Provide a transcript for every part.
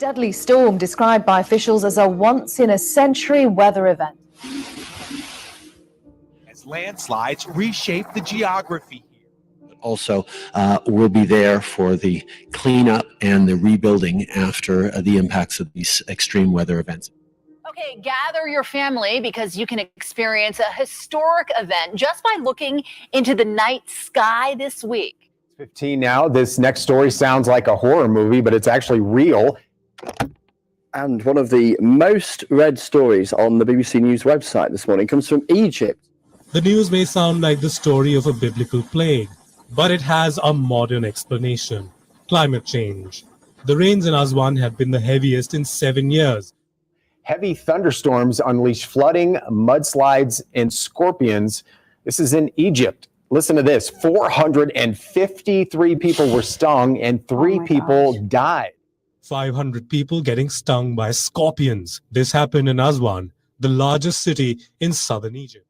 Deadly storm described by officials as a once-in-a-century weather event. As landslides reshape the geography here. Also, we'll be there for the cleanup and the rebuilding after the impacts of these extreme weather events. Okay, gather your family because you can experience a historic event just by looking into the night sky this week. 15 now. This next story sounds like a horror movie, but it's actually real. And one of the most read stories on the BBC News website this morning comes from Egypt. The news may sound like the story of a biblical plague, but it has a modern explanation. Climate change. The rains in Aswan have been the heaviest in 7 years. Heavy thunderstorms unleash flooding, mudslides, and scorpions. This is in Egypt. Listen to this. 453 people were stung and 3 people died. 500 people getting stung by scorpions. This happened in Aswan, the largest city in southern Egypt.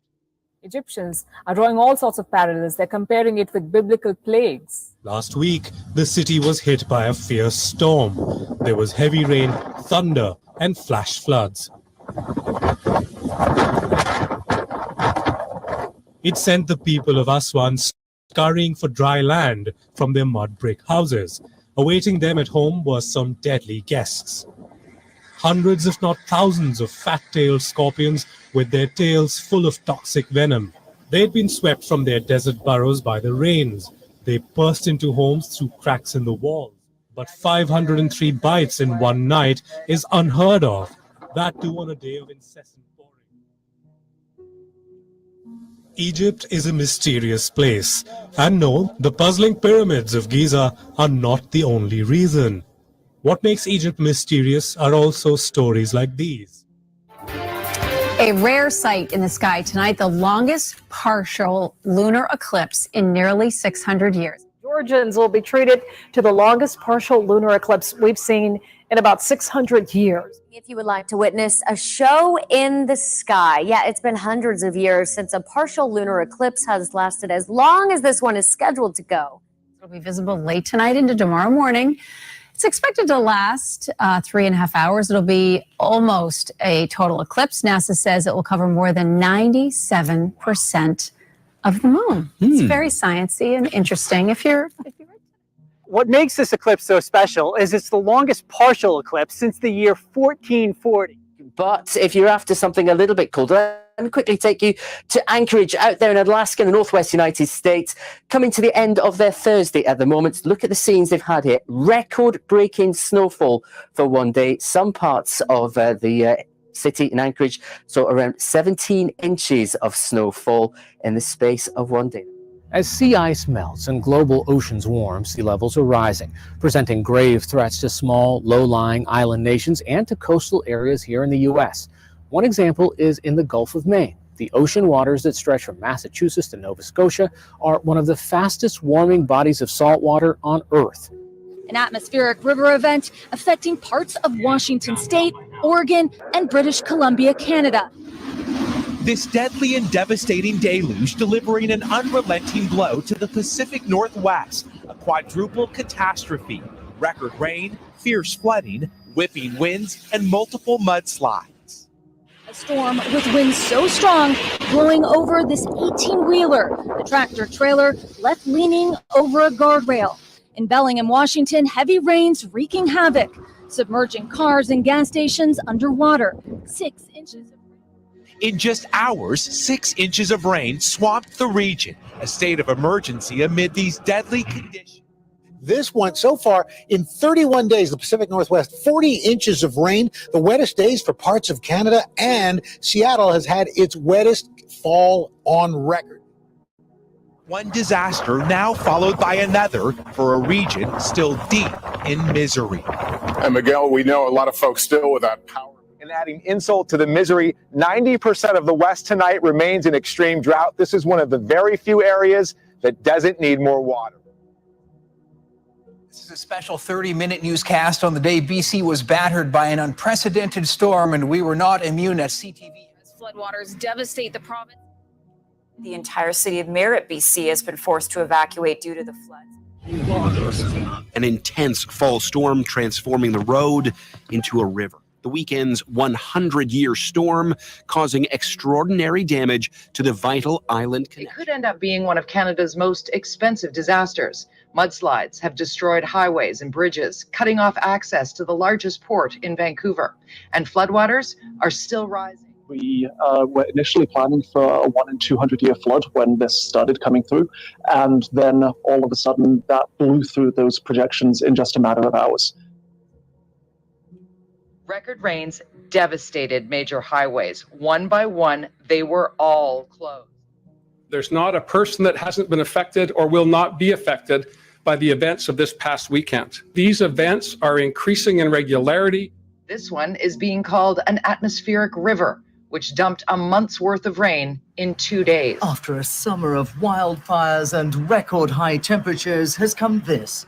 Egyptians are drawing all sorts of parallels. They're comparing it with biblical plagues. Last week, the city was hit by a fierce storm. There was heavy rain, thunder, and flash floods. It sent the people of Aswan scurrying for dry land from their mud brick houses. Awaiting them at home were some deadly guests. Hundreds, if not thousands, of fat-tailed scorpions with their tails full of toxic venom. They had been swept from their desert burrows by the rains. They burst into homes through cracks in the walls. But 503 bites in one night is unheard of. That too on a day of incessant pouring. Egypt is a mysterious place. And no, the puzzling pyramids of Giza are not the only reason. What makes Egypt mysterious are also stories like these. A rare sight in the sky tonight, the longest partial lunar eclipse in nearly 600 years. Georgians will be treated to the longest partial lunar eclipse we've seen in about 600 years. If you would like to witness a show in the sky, yeah, it's been hundreds of years since a partial lunar eclipse has lasted as long as this one is scheduled to go. It'll be visible late tonight into tomorrow morning. It's expected to last 3.5 hours. It'll be almost a total eclipse. NASA says it will cover more than 97% of the moon. It's very sciencey and interesting if you're What makes this eclipse so special is it's the longest partial eclipse since the year 1440. But if you're after something a little bit colder, let me quickly take you to Anchorage out there in Alaska, in the northwest United States, coming to the end of their Thursday at the moment. Look at the scenes they've had here. Record-breaking snowfall for one day. Some parts of the city in Anchorage saw around 17 inches of snowfall in the space of one day. As sea ice melts and global oceans warm, sea levels are rising, presenting grave threats to small, low-lying island nations and to coastal areas here in the U.S. One example is in the Gulf of Maine. The ocean waters that stretch from Massachusetts to Nova Scotia are one of the fastest warming bodies of salt water on Earth. An atmospheric river event affecting parts of Washington State, Oregon, and British Columbia, Canada. This deadly and devastating deluge delivering an unrelenting blow to the Pacific Northwest, a quadruple catastrophe, record rain, fierce flooding, whipping winds, and multiple mudslides. A storm with winds so strong, blowing over this 18-wheeler. The tractor-trailer left leaning over a guardrail. In Bellingham, Washington, heavy rains wreaking havoc, submerging cars and gas stations underwater. 6 inches. In just hours, 6 inches of rain swamped the region, a state of emergency amid these deadly conditions. This one, so far, in 31 days, the Pacific Northwest, 40 inches of rain, the wettest days for parts of Canada, and Seattle has had its wettest fall on record. One disaster now followed by another for a region still deep in misery. And Miguel, we know a lot of folks still without power. And adding insult to the misery, 90% of the West tonight remains in extreme drought. This is one of the very few areas that doesn't need more water. This is a special 30-minute newscast on the day BC was battered by an unprecedented storm, and we were not immune at CTV. As floodwaters devastate the province. The entire city of Merritt, BC, has been forced to evacuate due to the floods. An intense fall storm transforming the road into a river. The weekend's 100-year storm causing extraordinary damage to the vital island connection. It could end up being one of Canada's most expensive disasters. Mudslides have destroyed highways and bridges, cutting off access to the largest port in Vancouver. And floodwaters are still rising. We were initially planning for a 1 in 200 year flood when this started coming through. And then all of a sudden that blew through those projections in just a matter of hours. Record rains devastated major highways. One by one, they were all closed. There's not a person that hasn't been affected or will not be affected by the events of this past weekend. These events are increasing in regularity. This one is being called an atmospheric river, which dumped a month's worth of rain in 2 days. After a summer of wildfires and record high temperatures has come this.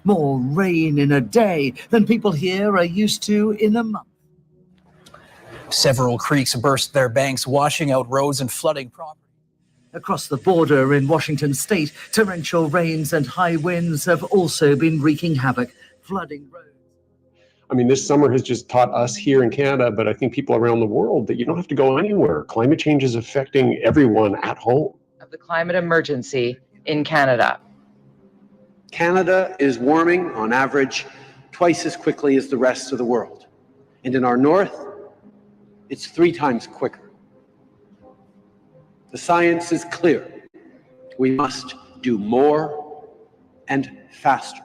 More rain in a day than people here are used to in a month. Several creeks burst their banks, washing out roads and flooding property. Across the border in Washington state, torrential rains and high winds have also been wreaking havoc, flooding roads. I mean, this summer has just taught us here in Canada, but I think people around the world, that you don't have to go anywhere. Climate change is affecting everyone at home. Of the climate emergency in Canada. Canada is warming on average twice as quickly as the rest of the world. And in our north, it's 3 times quicker. The science is clear. We must do more and faster.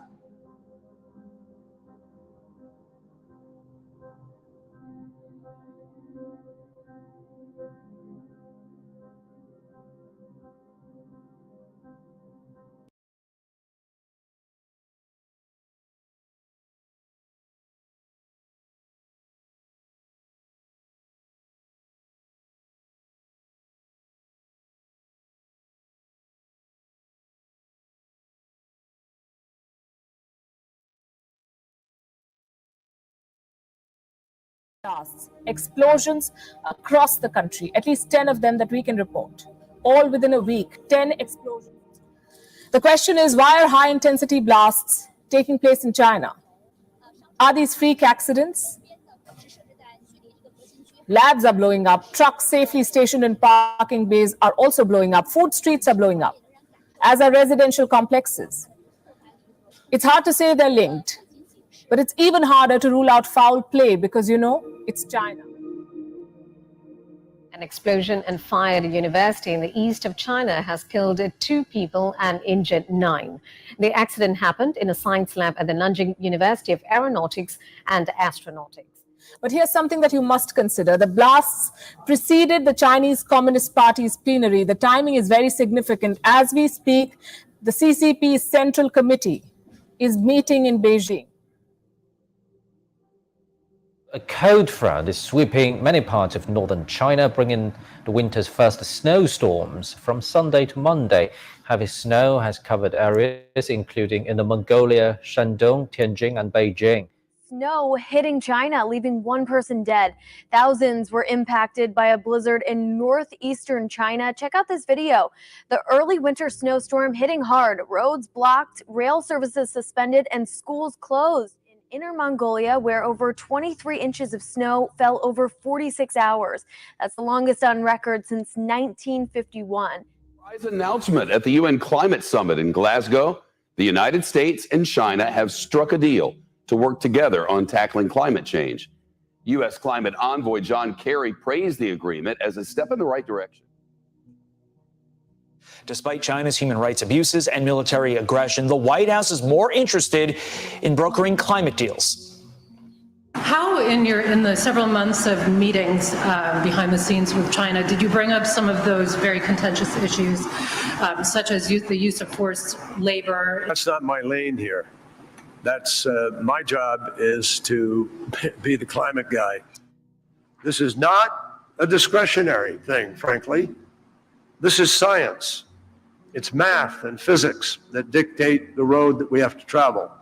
Explosions across the country, at least 10 of them that we can report, all within a week, 10 explosions. The question is, why are high-intensity blasts taking place in China? Are these freak accidents? Labs are blowing up, trucks safely stationed in parking bays are also blowing up, food streets are blowing up, as are residential complexes. It's hard to say they're linked, but it's even harder to rule out foul play because, you know, it's China. An explosion and fire at a university in the east of China has killed 2 people and injured 9. The accident happened in a science lab at the Nanjing University of Aeronautics and Astronautics. But here's something that you must consider. The blasts preceded the Chinese Communist Party's plenary. The timing is very significant. As we speak, the CCP's Central Committee is meeting in Beijing. A cold front is sweeping many parts of northern China, bringing the winter's first snowstorms from Sunday to Monday. Heavy snow has covered areas including Inner Mongolia, Shandong, Tianjin, and Beijing. Snow hitting China, leaving 1 person dead. Thousands were impacted by a blizzard in northeastern China. Check out this video. The early winter snowstorm hitting hard. Roads blocked, rail services suspended, and schools closed. Inner Mongolia, where over 23 inches of snow fell over 46 hours. That's the longest on record since 1951. Surprise announcement at the UN Climate Summit in Glasgow. The United States and China have struck a deal to work together on tackling climate change. U.S. climate envoy John Kerry praised the agreement as a step in the right direction. Despite China's human rights abuses and military aggression, the White House is more interested in brokering climate deals. How, in the several months of meetings behind the scenes with China, did you bring up some of those very contentious issues, such as the use of forced labor? That's not my lane here. That's my job is to be the climate guy. This is not a discretionary thing, frankly. This is science. It's math and physics that dictate the road that we have to travel.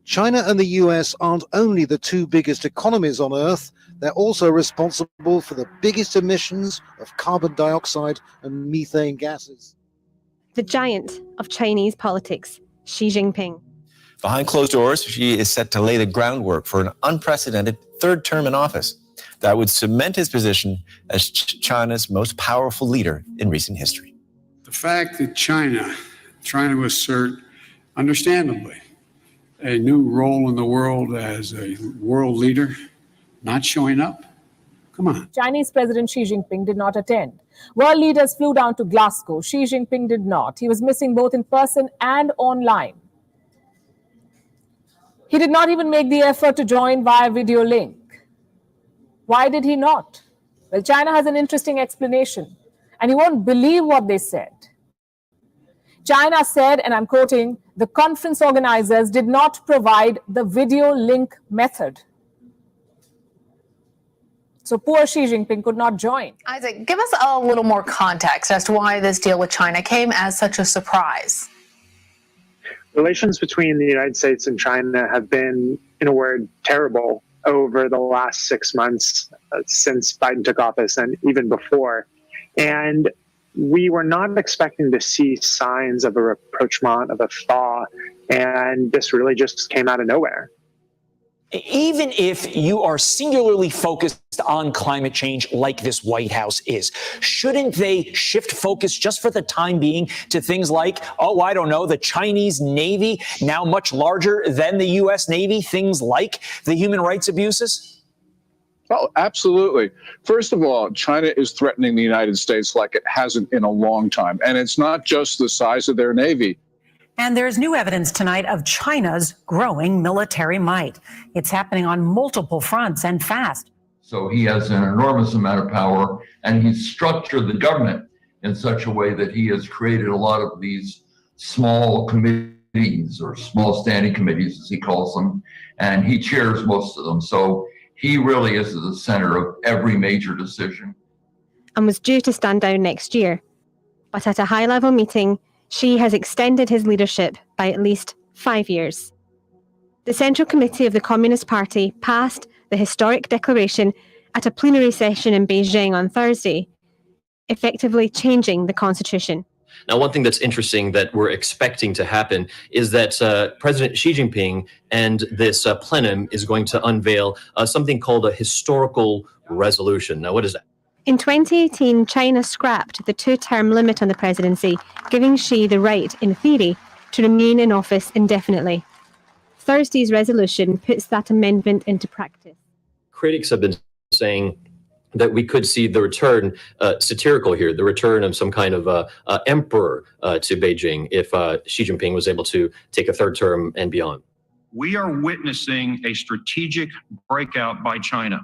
China and the US aren't only the 2 biggest economies on Earth, they're also responsible for the biggest emissions of carbon dioxide and methane gases. The giant of Chinese politics Xi Jinping. Behind closed doors, Xi is set to lay the groundwork for an unprecedented third term in office that would cement his position as China's most powerful leader in recent history. The fact that China trying to assert, understandably, a new role in the world as a world leader, not showing up? Come on. Chinese President Xi Jinping did not attend. World leaders flew down to Glasgow. Xi Jinping did not. He was missing both in person and online. He did not even make the effort to join via video link. Why did he not? Well, China has an interesting explanation, and you won't believe what they said. China said, and I'm quoting, the conference organizers did not provide the video link method. So poor Xi Jinping could not join. Isaac, give us a little more context as to why this deal with China came as such a surprise. Relations between the United States and China have been, in a word, terrible over the last 6 months since Biden took office and even before. And we were not expecting to see signs of a rapprochement, of a thaw, and this really just came out of nowhere. Even if you are singularly focused on climate change like this White House is, shouldn't they shift focus just for the time being to things like, oh, I don't know, the Chinese Navy, now much larger than the U.S. Navy, things like the human rights abuses? Oh, absolutely. First of all, China is threatening the United States like it hasn't in a long time. And it's not just the size of their Navy. And there's new evidence tonight of China's growing military might. It's happening on multiple fronts and fast. So he has an enormous amount of power, and he's structured the government in such a way that he has created a lot of these small committees or small standing committees, as he calls them, and he chairs most of them. So he really is at the center of every major decision. And was due to stand down next year. But at a high-level meeting, Xi has extended his leadership by at least 5 years. The Central Committee of the Communist Party passed the historic declaration at a plenary session in Beijing on Thursday, effectively changing the constitution. Now, one thing that's interesting that we're expecting to happen is that President Xi Jinping and this plenum is going to unveil something called a historical resolution. Now, what is that? In 2018, China scrapped the two-term limit on the presidency, giving Xi the right, in theory, to remain in office indefinitely. Thursday's resolution puts that amendment into practice. Critics have been saying that we could see the return, satirical here, the return of some kind of emperor to Beijing if Xi Jinping was able to take a third term and beyond. We are witnessing a strategic breakout by China.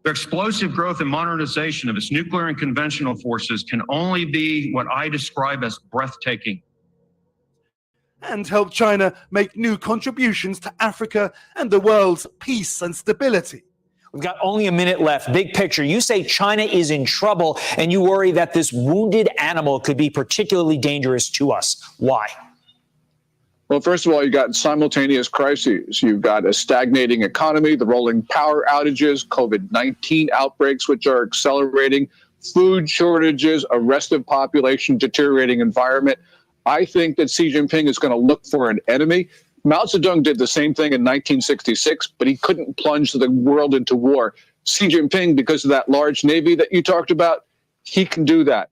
Their explosive growth and modernization of its nuclear and conventional forces can only be what I describe as breathtaking. And help China make new contributions to Africa and the world's peace and stability. We've got only a minute left. Big picture. You say China is in trouble and you worry that this wounded animal could be particularly dangerous to us. Why? Well, first of all, you got simultaneous crises. You've got a stagnating economy, the rolling power outages, COVID-19 outbreaks, which are accelerating, food shortages, a restive population, deteriorating environment. I think that Xi Jinping is going to look for an enemy. Mao Zedong did the same thing in 1966, but he couldn't plunge the world into war. Xi Jinping, because of that large navy that you talked about, he can do that.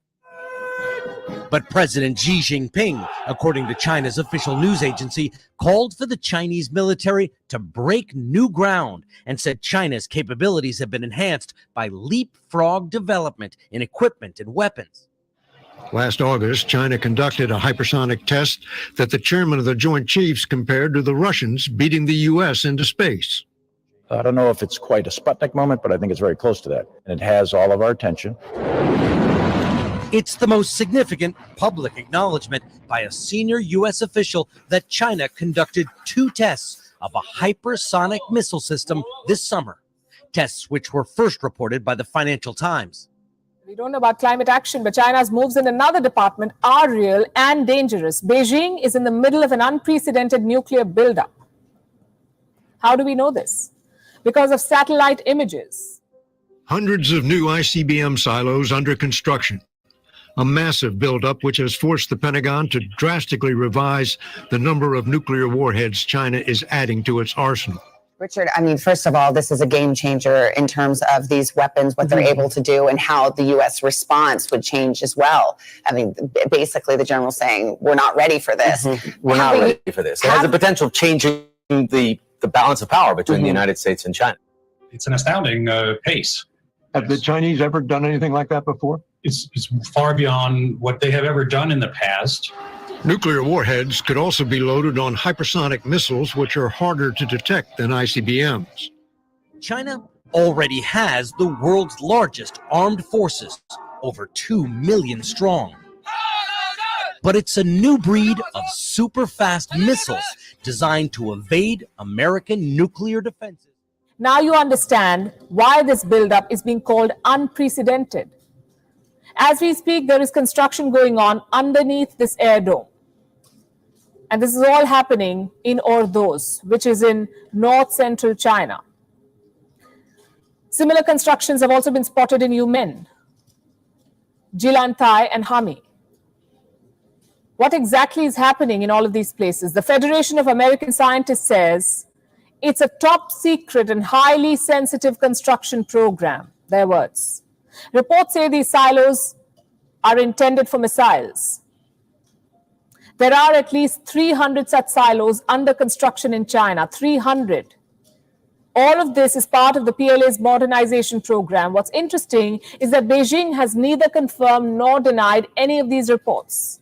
But President Xi Jinping, according to China's official news agency, called for the Chinese military to break new ground and said China's capabilities have been enhanced by leapfrog development in equipment and weapons. Last August, China conducted a hypersonic test that the chairman of the Joint Chiefs compared to the Russians beating the U.S. into space. I don't know if it's quite a Sputnik moment, but I think it's very close to that. And it has all of our attention. It's the most significant public acknowledgement by a senior U.S. official that China conducted 2 tests of a hypersonic missile system this summer. Tests which were first reported by the Financial Times. We don't know about climate action, but China's moves in another department are real and dangerous. Beijing is in the middle of an unprecedented nuclear buildup. How do we know this? Because of satellite images. Hundreds of new ICBM silos under construction. a massive buildup which has forced the Pentagon to drastically revise the number of nuclear warheads China is adding to its arsenal. Richard, I mean, first of all, this is a game changer in terms of these weapons, what they're able to do, and how the U.S. response would change as well. I mean, basically, the general's saying, we're not ready for this. We're not ready for this. It has the potential of changing the balance of power between the United States and China. It's an astounding pace. Have the Chinese ever done anything like that before? It's far beyond what they have ever done in the past. Nuclear warheads could also be loaded on hypersonic missiles, which are harder to detect than ICBMs. China already has the world's largest armed forces, over 2 million strong. But it's a new breed of super-fast missiles designed to evade American nuclear defenses. Now you understand why this buildup is being called unprecedented. As we speak, there is construction going on underneath this air dome. And this is all happening in Ordos, which is in north-central China. Similar constructions have also been spotted in Yumen, Jilantai, and Hami. What exactly is happening in all of these places? The Federation of American Scientists says it's a top secret and highly sensitive construction program, their words. Reports say these silos are intended for missiles. There are at least 300 such silos under construction in China, 300. All of this is part of the PLA's modernization program. What's interesting is that Beijing has neither confirmed nor denied any of these reports.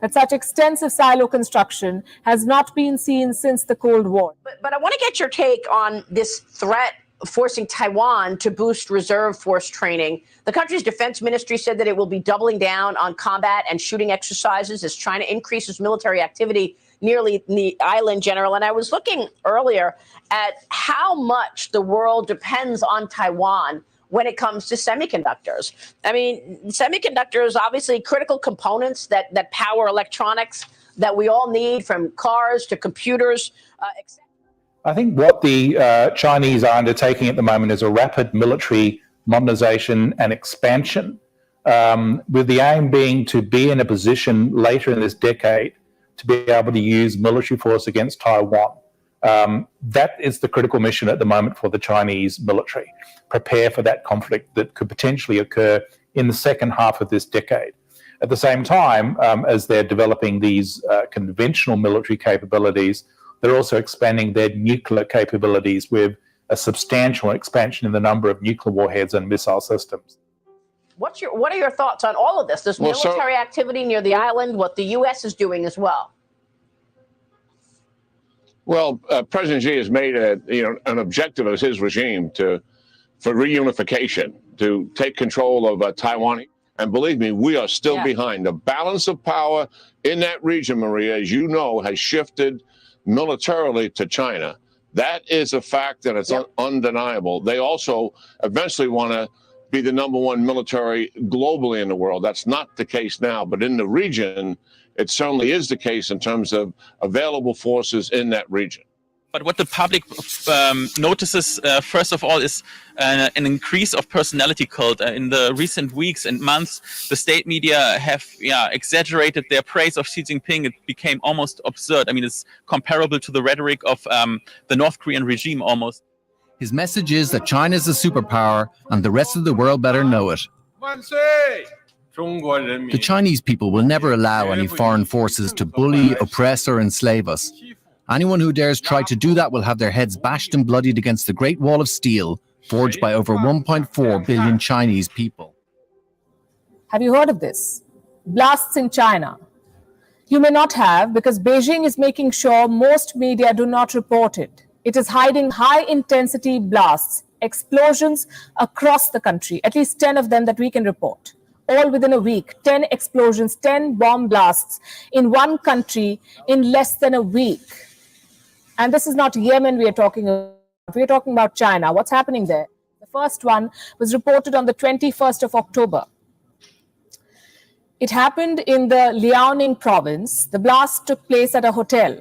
That such extensive silo construction has not been seen since the Cold War. But I want to get your take on this threat forcing Taiwan to boost reserve force training. The country's defense ministry said that it will be doubling down on combat and shooting exercises as China increases military activity nearly the island, General. And I was looking earlier at how much the world depends on Taiwan when it comes to semiconductors. I mean, semiconductors, obviously critical components that power electronics that we all need, from cars to computers, etc. I think what the Chinese are undertaking at the moment is a rapid military modernization and expansion, with the aim being to be in a position later in this decade to be able to use military force against Taiwan. That is the critical mission at the moment for the Chinese military. Prepare for that conflict that could potentially occur in the second half of this decade. At the same time, as they're developing these conventional military capabilities, they're also expanding their nuclear capabilities with a substantial expansion in the number of nuclear warheads and missile systems. What are your thoughts on all of this? This military activity near the island, what the U.S. is doing as well? Well, President Xi has made an objective of his regime for reunification, to take control of Taiwan. And believe me, we are still behind. The balance of power in that region, Maria, as you know, has shifted militarily to China. That is a fact, and it's undeniable. They also eventually want to be the #1 military globally in the world. That's not the case now, but in the region, it certainly is the case in terms of available forces in that region. But what the public notices, first of all, is an increase of personality cult. In the recent weeks and months, the state media have exaggerated their praise of Xi Jinping. It became almost absurd. I mean, it's comparable to the rhetoric of the North Korean regime almost. His message is that China is a superpower and the rest of the world better know it. The Chinese people will never allow any foreign forces to bully, oppress, or enslave us. Anyone who dares try to do that will have their heads bashed and bloodied against the Great Wall of Steel, forged by over 1.4 billion Chinese people. Have you heard of this? Blasts in China. You may not have, because Beijing is making sure most media do not report it. It is hiding high-intensity blasts, explosions across the country, at least 10 of them that we can report. All within a week, 10 explosions, 10 bomb blasts in one country in less than a week. And this is not Yemen we are talking about. We are talking about China. What's happening there? The first one was reported on the 21st of October. It happened in the Liaoning province. The blast took place at a hotel.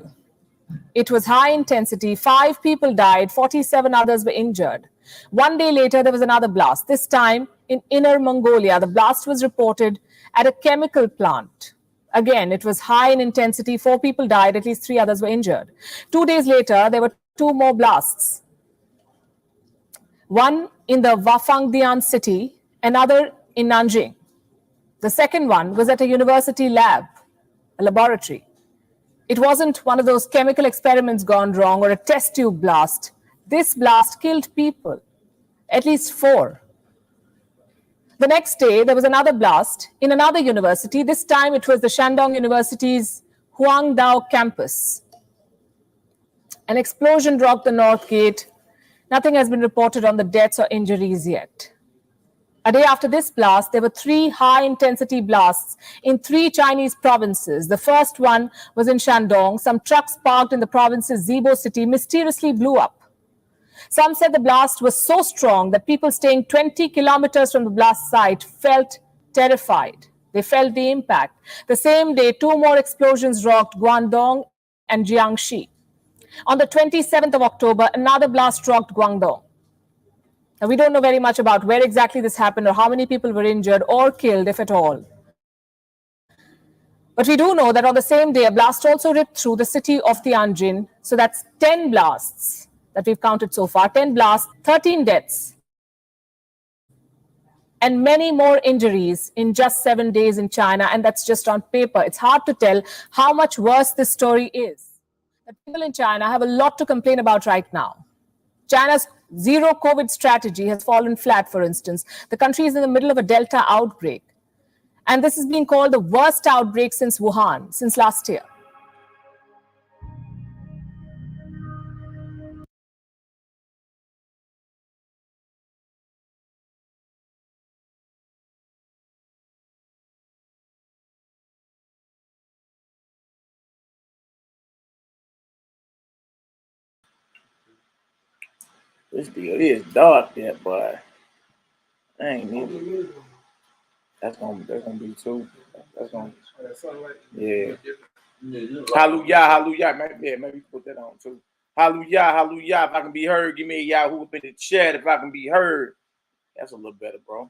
It was high intensity. 5 people died, 47 others were injured. 1 day later, there was another blast, this time in Inner Mongolia. The blast was reported at a chemical plant. Again, it was high in intensity. 4 people died, at least 3 others were injured. 2 days later, there were 2 more blasts. One in the Wafangdian city, another in Nanjing. The second one was at a university lab, a laboratory. It wasn't one of those chemical experiments gone wrong or a test tube blast. This blast killed people, at least 4. The next day, there was another blast in another university. This time, it was the Shandong University's Huangdao campus. An explosion rocked the North Gate. Nothing has been reported on the deaths or injuries yet. A day after this blast, there were 3 high-intensity blasts in 3 Chinese provinces. The first one was in Shandong. Some trucks parked in the province's Zibo city mysteriously blew up. Some said the blast was so strong that people staying 20 kilometers from the blast site felt terrified. They felt the impact. The same day, 2 more explosions rocked Guangdong and Jiangxi. On the 27th of October, another blast rocked Guangdong. Now, we don't know very much about where exactly this happened or how many people were injured or killed, if at all. But we do know that on the same day, a blast also ripped through the city of Tianjin. So that's 10 blasts that we've counted so far. 10 blasts, 13 deaths, and many more injuries in just 7 days in China. And that's just on paper. It's hard to tell how much worse this story is. The people in China have a lot to complain about right now. China's zero COVID strategy has fallen flat, for instance. The country is in the middle of a Delta outbreak. And this is being called the worst outbreak since Wuhan, since last year. This deal is dark there, boy. I ain't even. That's gonna be 2. That's gonna. Yeah. Hallelujah, hallelujah. Maybe put that on too. Hallelujah, hallelujah. If I can be heard, give me a Yahoo up in the chat. If I can be heard, that's a little better, bro.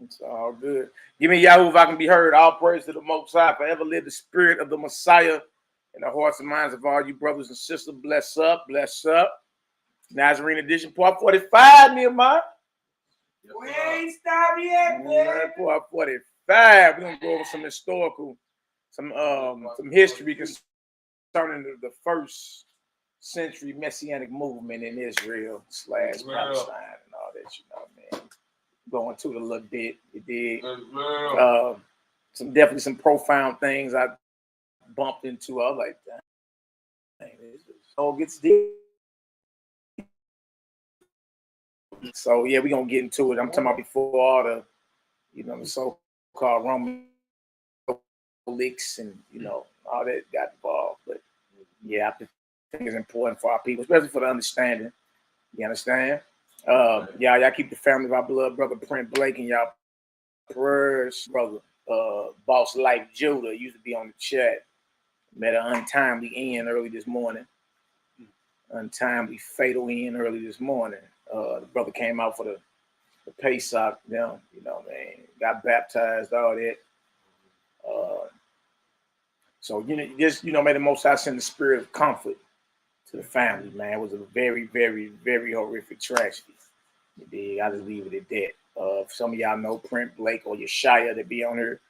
It's all good. Give me Yahoo if I can be heard. All praise to the Most High. Forever live the spirit of the Messiah in the hearts and minds of all you brothers and sisters. Bless up, bless up. Nazarene edition, part 45, Nehemiah. We ain't stopped yet, man. Part 45. We're gonna go over some historical, some history concerning the first century Messianic movement in Israel / Palestine and all that, you know, man. Going to it a little bit, you did. Definitely some profound things I bumped into. I was like, dang, this all gets deep. So yeah, we're gonna get into it. I'm talking about before all the, you know, the so-called Roman Catholics and, you know, all that got involved. But yeah, I think it's important for our people, especially for the understanding. You understand? Y'all keep the family of our blood brother Brent Blake and y'all prayers, brother. Boss Life Judah used to be on the chat. Met an untimely end early this morning. Untimely fatal end early this morning. The brother came out for the Pesach, you know, man, got baptized, all that. So, you know, just, you know, may the Most High send the spirit of comfort to the family, man. It was a very, very, very horrific tragedy. I just leave it at that. If some of y'all know Brent Blake or Yeshaya that be on here,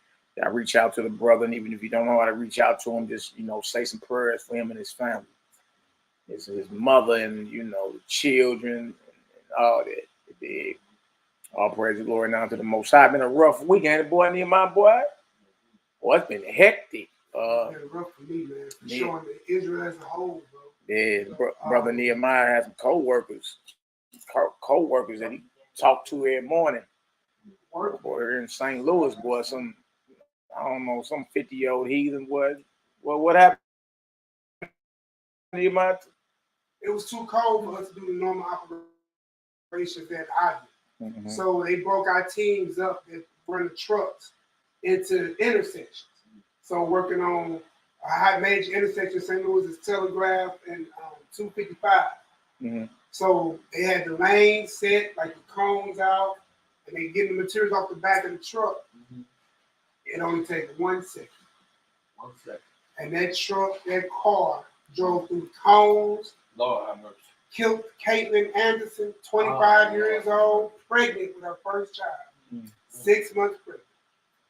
I reach out to the brother, and even if you don't know how to reach out to him, just, you know, say some prayers for him and his family. His mother and, you know, the children and all that. All praise the glory now to the Most High. Been a rough week, ain't it, boy? Nehemiah, boy? Boy, it's been hectic. It's been rough for me, man. For showing Israel as a whole, bro. Yeah, brother Nehemiah has some co-workers that he talked to every morning. Boy, here in St. Louis, boy, some, I don't know, some 50-year-old heathen, boy. Well, what happened, Nehemiah? It was too cold for us to do the normal operations at Ivy. So they broke our teams up and run the trucks into intersections. So working on a high major intersection in St. Louis is Telegraph and 255. Mm-hmm. So they had the lanes set, like the cones out, and they get the materials off the back of the truck. Mm-hmm. It only takes 1 second. 1 second. And that truck, that car, drove through cones. Lord have mercy. Killed Caitlin Anderson, 25 years old, pregnant with her first child. Mm-hmm. 6 months pregnant.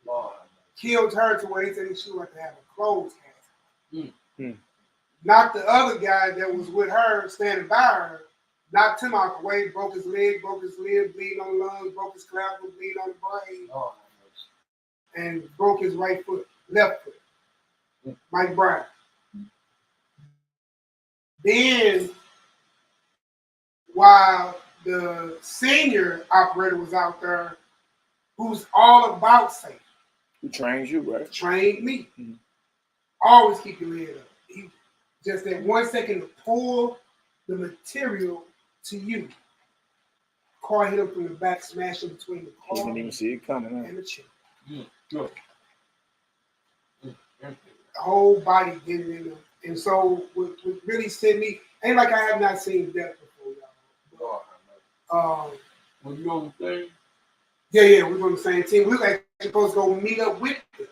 Lord. Killed her to where he said she would have to have a closed casket. Mm-hmm. Knocked the other guy that was with her, standing by her, knocked him out the way, broke his leg, bleeding on the lungs, broke his clavicle, bleeding on the brain, and broke his right foot, left foot. Mike Brown. Then, while the senior operator was out there, who's all about safety. Who trains you, right? Trained me. Mm-hmm. Always keep your head up. He just that 1 second to pull the material to you. Car hit him from the back, smashed him between the car. You didn't even see it coming, huh? And the chair. Good. The whole body getting in him. And so what really sent me, ain't like I have not seen death before, y'all. Were you on the thing? Yeah, we were on the same team. We were actually supposed to go meet up with them.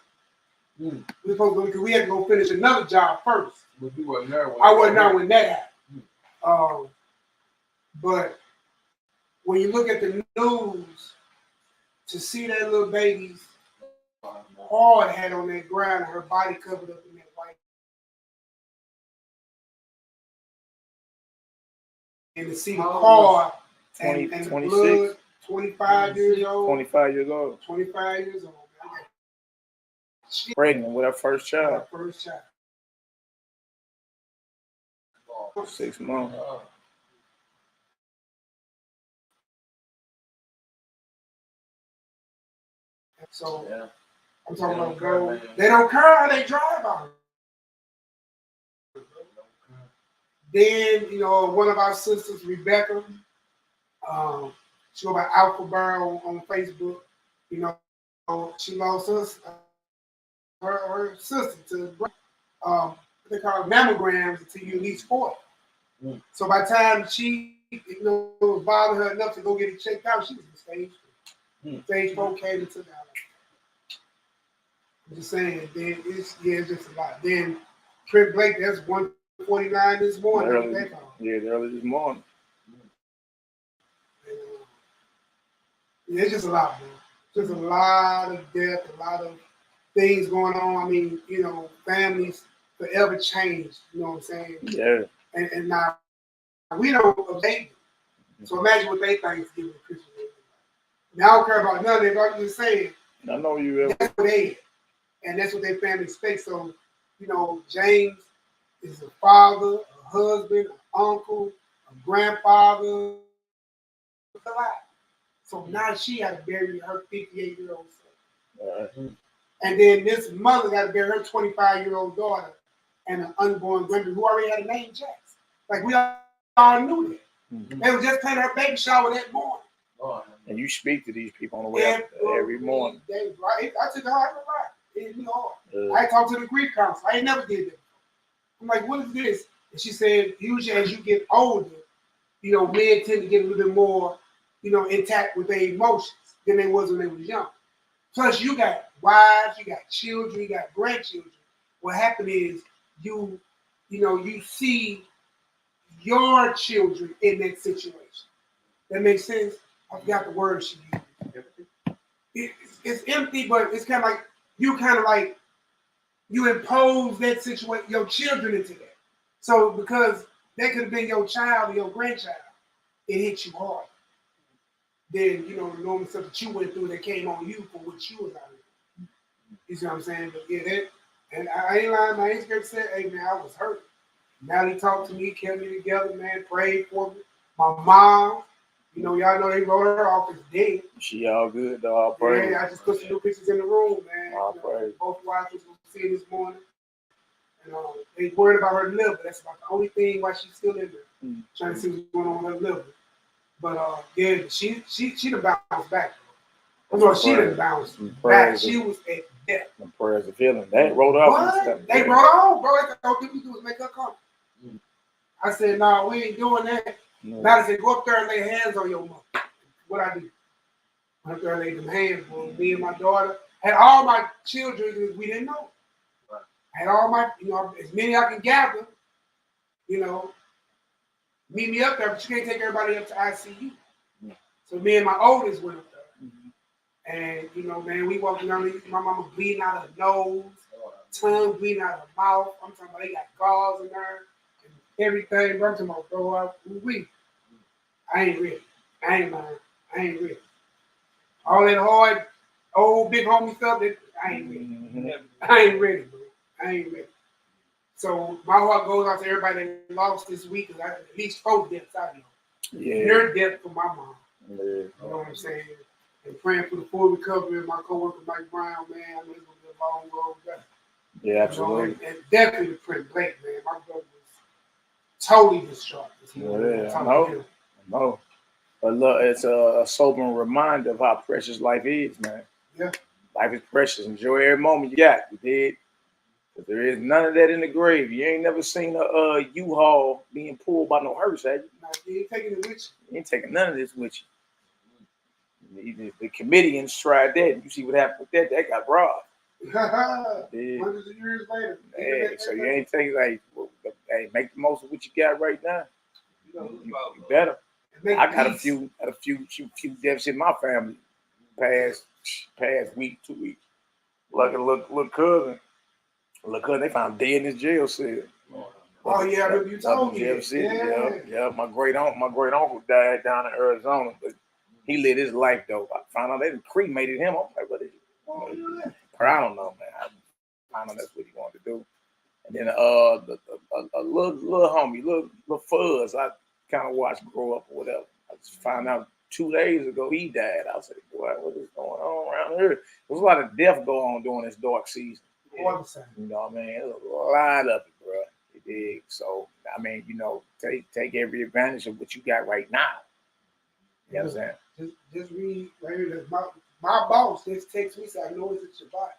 We were supposed to go, because we had to go finish another job first. But you wasn't there when I wasn't there when that happened. But when you look at the news, to see that little baby's hard hat on that ground and her body covered up in that white. And to see the car and the blood, 25 years old. 25 years old. 25 years old. Pregnant with her first child. 6 months. So I'm talking about go. They don't care how they drive out. Then, one of our sisters, Rebecca, she go by Alpha Barrel on Facebook. She lost her sister to they call it mammograms until you at least 40. So by the time she, was bothering her enough to go get it checked out, she was in stage 4. Stage 4 came and took out. I'm just saying, then it's just a lot. Then Trent Blake, that's 149 this morning. Early this morning. Yeah, it's just a lot, man. Just a lot of death, a lot of things going on. I mean, families forever changed. You know what I'm saying? Yeah. And now we don't abate them. So imagine what they Thanksgiving Christmas is. Now I don't care about none of it. I'm just saying. I know you ever. That's what they, and that's what their family expects. So, James is a father, a husband, an uncle, a grandfather. So now she had to bury her 58-year-old son. And then this mother got to bury her 25-year-old daughter and an unborn grandbaby who already had a name, Jax. Like, we all knew that. They were just planning her baby shower that morning. And you speak to these people on the way every morning. I took her hard to ride. It hit me hard. I talked to the grief council. I ain't never did that. I'm like, what is this? And she said, usually as you get older, men tend to get a little bit more, intact with their emotions than they was when they was young. Plus, you got wives, you got children, you got grandchildren. What happened is you see your children in that situation. That makes sense? I forgot the word she used. It's empty, but it's kind of like you impose that situation, your children into that. So because that could have been your child or your grandchild, it hit you hard. Then, the normal stuff that you went through that came on you for what you was out of. You see what I'm saying? But yeah, and I ain't lying, my ex-girl said, hey man, I was hurt. Now he talked to me, kept me together, man, prayed for me. My mom, y'all know they wrote her off as dead. She all good, though. All praise. Yeah, I just put some new pictures in the room, man. All praise. Both wives was see this morning. And they worried about her liver. That's about the only thing why she's still in there. Trying to see what's going on with her liver. But she done bounced back. She done bounced back. She was at death. The prayers of healing. They wrote off. What? They wrote off, bro. They all we do is make her come. I said, no, we ain't doing that. Now they said, go up there and lay hands on your mother. What I do? Went up there and laid them hands on me and my daughter. Had all my children we didn't know. Had all my, as many I can gather, meet me up there, but you can't take everybody up to ICU. So me and my oldest went up there. And, man, we walking down, my mama bleeding out of her nose, tongue bleeding out of her mouth. I'm talking about they got gauze in there and everything. Bro, I'm talking about throw up. I ain't ready. I ain't lying. I ain't ready. All that hard, old, big homie stuff, I ain't ready. I ain't ready, bro. I ain't ready. So my heart goes out to everybody that lost this week, because I at least 4 deaths I know. Yeah. Their death for my mom. Yeah. You know what I'm saying? And praying for the full recovery of my coworker Mike Brown, man. I know it's gonna be a long road back. Yeah, absolutely. And definitely the Prince Blake, man. My brother was totally distraught. No. But look, it's a sobering reminder of how precious life is, man. Yeah. Life is precious. Enjoy every moment you got. You did. But there is none of that in the grave. You ain't never seen a U-Haul being pulled by no hearse, have you? No, you ain't taking it with you. You ain't taking none of this with you. The comedians tried that. You see what happened with that? That got robbed. Hundreds of years later. Yeah, so you ain't taking hey, make the most of what you got right now. You better. I got a few deaths in my family past week, 2 weeks. Like a little cousin. They found dead in his jail cell. Oh yeah, I remember you told me. Yeah. My great uncle died down in Arizona, but he lived his life though. I found out they cremated him. I'm like, what is it? I don't know, man. I found out that's what he wanted to do. And then a little homie, little fuzz, I kind of watched grow up or whatever. I just found out 2 days ago he died. I was like, boy, what is going on around here? There's a lot of death going on during this dark season. You know what I mean? There's a lot of it, bro. You dig? So, I mean, take every advantage of what you got right now. You know what I'm saying? Just read right here. My boss just texts me, say, I know it's a Shabbat.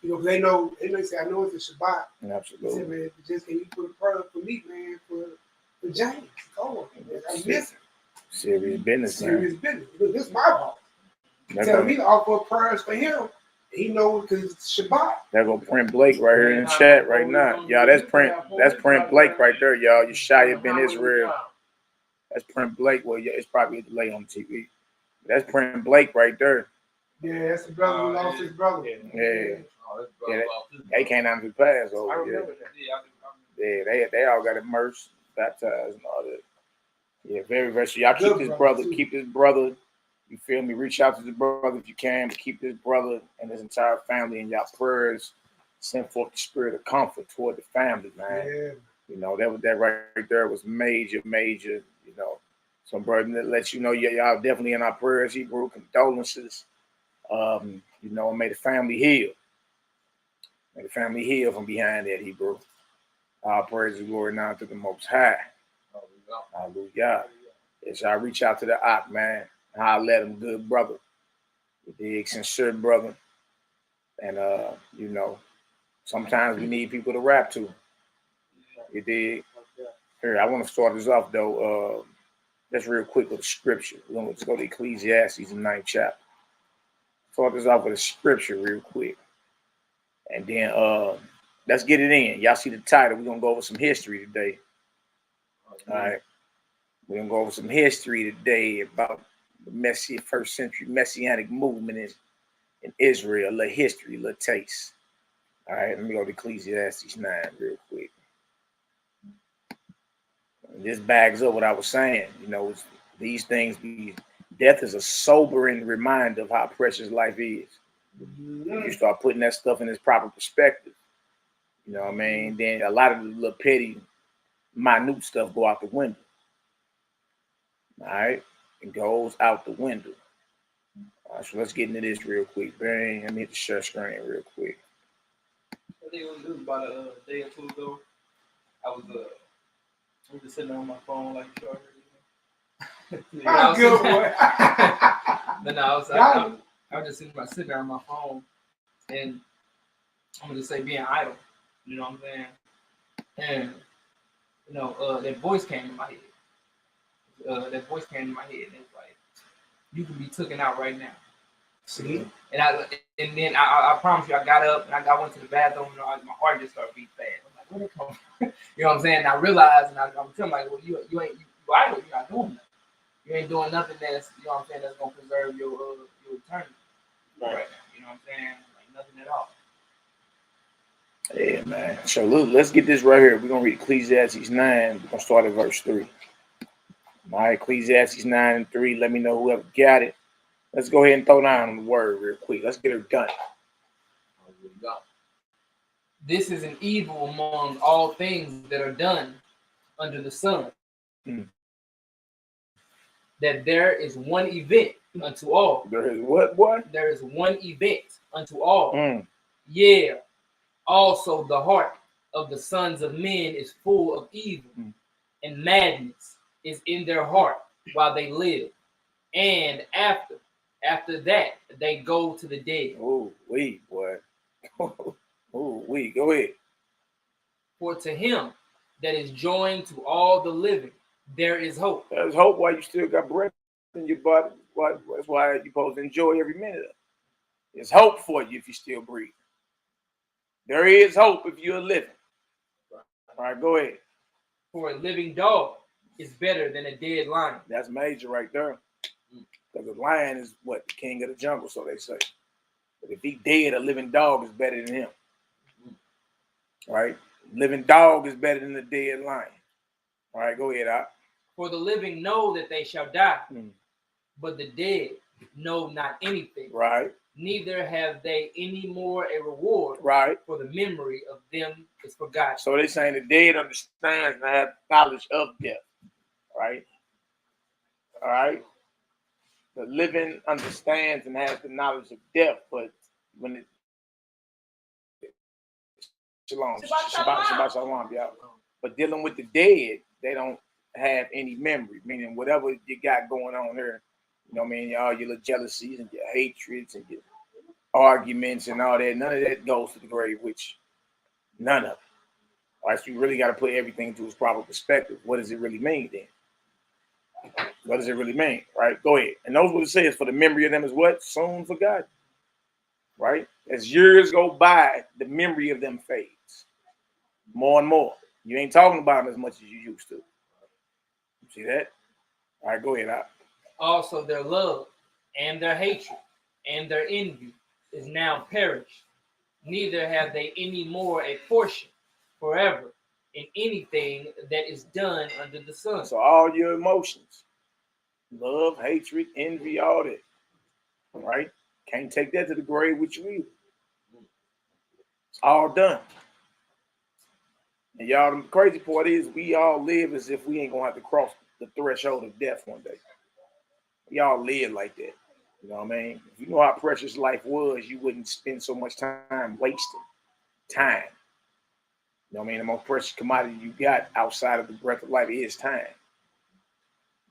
Because they know say, I know it's a Shabbat. Absolutely. He said, man, just can you put a prayer up for me, man, for James? Go on, man. I miss him. Serious business, man. Serious business. This is my boss. Tell me to offer prayers for him. He knows because it's Shabbat. They're gonna print Blake right here in the chat right now. Y'all, that's print Blake right there, y'all. Yeshaya ben Israel. That's print Blake. Well, yeah, it's probably a delay on TV. That's print Blake right there. Yeah, that's the brother who lost his brother. Yeah. They came out to pass over. I remember that. Yeah, they all got immersed, baptized, and all that. Yeah, very, very. So y'all keep this brother. You feel me? Reach out to the brother if you can. But keep this brother and his entire family in y'all prayers. Send forth the spirit of comfort toward the family, man. Yeah. That right there was major. Some brother that lets you know y'all definitely in our prayers. Hebrew condolences. May the family heal. May the family heal from behind that, Hebrew. Our praise and glory now to the Most High. Hallelujah. Yes, I reach out to the Ak, man. I let him good brother. The sincere brother. And sometimes we need people to rap to. You dig? Here, I want to start this off though. Just real quick with the scripture. Let's go to Ecclesiastes, the 9th chapter. Start this off with a scripture real quick. And then let's get it in. Y'all see the title. We're gonna go over some history today. All right. We're gonna go over some history today about the first century Messianic movement in Israel. A little history, a little taste. All right, let me go to Ecclesiastes 9 real quick. And this bags up what I was saying. These things, death is a sobering reminder of how precious life is. You start putting that stuff in its proper perspective. You know what I mean? Then a lot of the little petty, minute stuff go out the window. All right? It goes out the window. All right, so let's get into this real quick. Bang, let me hit the share screen real quick. I think it was about a day or two ago. I was just sitting on my phone like short. Good boy. Then I was just sitting there on my phone. and I'm gonna just say being idle. You know what I'm saying? And you know, that voice came in my head. That voice came in my head, and it was like, you can be taken out right now. See? And then I promise you, I got up and I went to the bathroom, and my heart just started beating fast. I'm like, where did it come from? You know what I'm saying? And I realized, and I'm feeling like, well, you ain't idle. You're not doing nothing. You ain't doing nothing that's, you know what I'm saying, that's gonna preserve your eternity right now. You know what I'm saying? Like nothing at all. Yeah, man. So look, let's get this right here. We're gonna read Ecclesiastes 9. We're gonna start at verse 3. All right, Ecclesiastes 9 and 3. Let me know whoever got it. Let's go ahead and throw down on the word real quick. Let's get her done. This is an evil among all things that are done under the sun. That there is one event unto all. There is what, boy? There is one event unto all. Yeah. Also the heart of the sons of men is full of evil, and madness is in their heart while they live. And after that, they go to the dead. Oh, wait, boy. Oh, wait, go ahead. For to him that is joined to all the living, there is hope. There's hope while you still got breath in your body. That's why you're supposed to enjoy every minute of it. There's hope for you if you still breathe. There is hope if you're living. All right, go ahead. For a living dog is better than a dead lion. That's major right there. Because a lion is what? The king of the jungle, so they say. But if he dead, a living dog is better than him. Right? Living dog is better than the dead lion. All right, go ahead, Out. For the living know that they shall die, but the dead know not anything. Right. Neither have they any more a reward. Right. For the memory of them is forgotten. So they're saying the dead understands and have knowledge of death. Right? All right. The living understands and has the knowledge of death, but when it Shalom, Shabbat Shalom, y'all. But dealing with the dead, they don't have any memory, meaning whatever you got going on here, you know what I mean, all your little jealousies and your hatreds and your arguments and all that, none of that goes to the grave, which none of it. All right, so you really got to put everything into its proper perspective. What does it really mean then? What does it really mean? Right? Go ahead. And notice what it says, for the memory of them is what? Soon forgotten. Right? As years go by, the memory of them fades more and more. You ain't talking about them as much as you used to. You see that? All right, go ahead, Out. Also their love and their hatred and their envy is now perished. Neither have they any more a portion forever in anything that is done under the sun. So all your emotions, love, hatred, envy, all that, right? Can't take that to the grave with you either. It's all done. And y'all, the crazy part is we all live as if we ain't gonna have to cross the threshold of death one day. We all live like that. You know what I mean? If you know how precious life was, you wouldn't spend so much time wasting time. You know what I mean? The most precious commodity you got outside of the breath of life is time.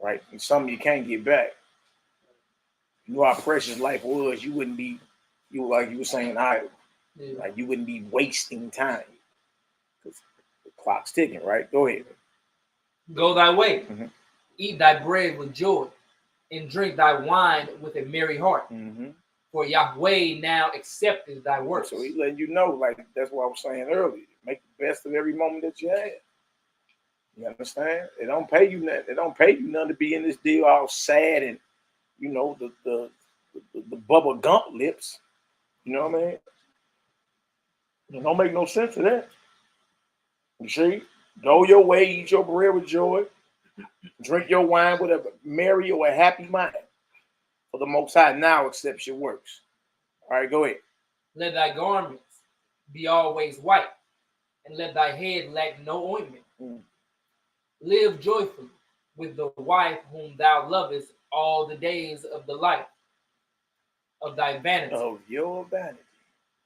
Right? And some you can't get back. You know how precious life was, you wouldn't be, like you were saying, idle. Yeah. Like you wouldn't be wasting time. Because the clock's ticking, right? Go ahead. Go thy way, eat thy bread with joy, and drink thy wine with a merry heart. For Yahweh now accepteth thy works. So he's letting you know, like that's what I was saying earlier. Make the best of every moment that you have. You understand? It don't pay you nothing. It don't pay you nothing to be in this deal all sad and you know the Bubba Gump lips. You know what I mean? It don't make no sense to that. You see? Go your way, eat your bread with joy, drink your wine with a merry or a happy mind. For the Most High now accepts your works. All right, go ahead. Let thy garments be always white, and let thy head lack no ointment. Live joyfully with the wife whom thou lovest all the days of the life of thy vanity. Of your vanity.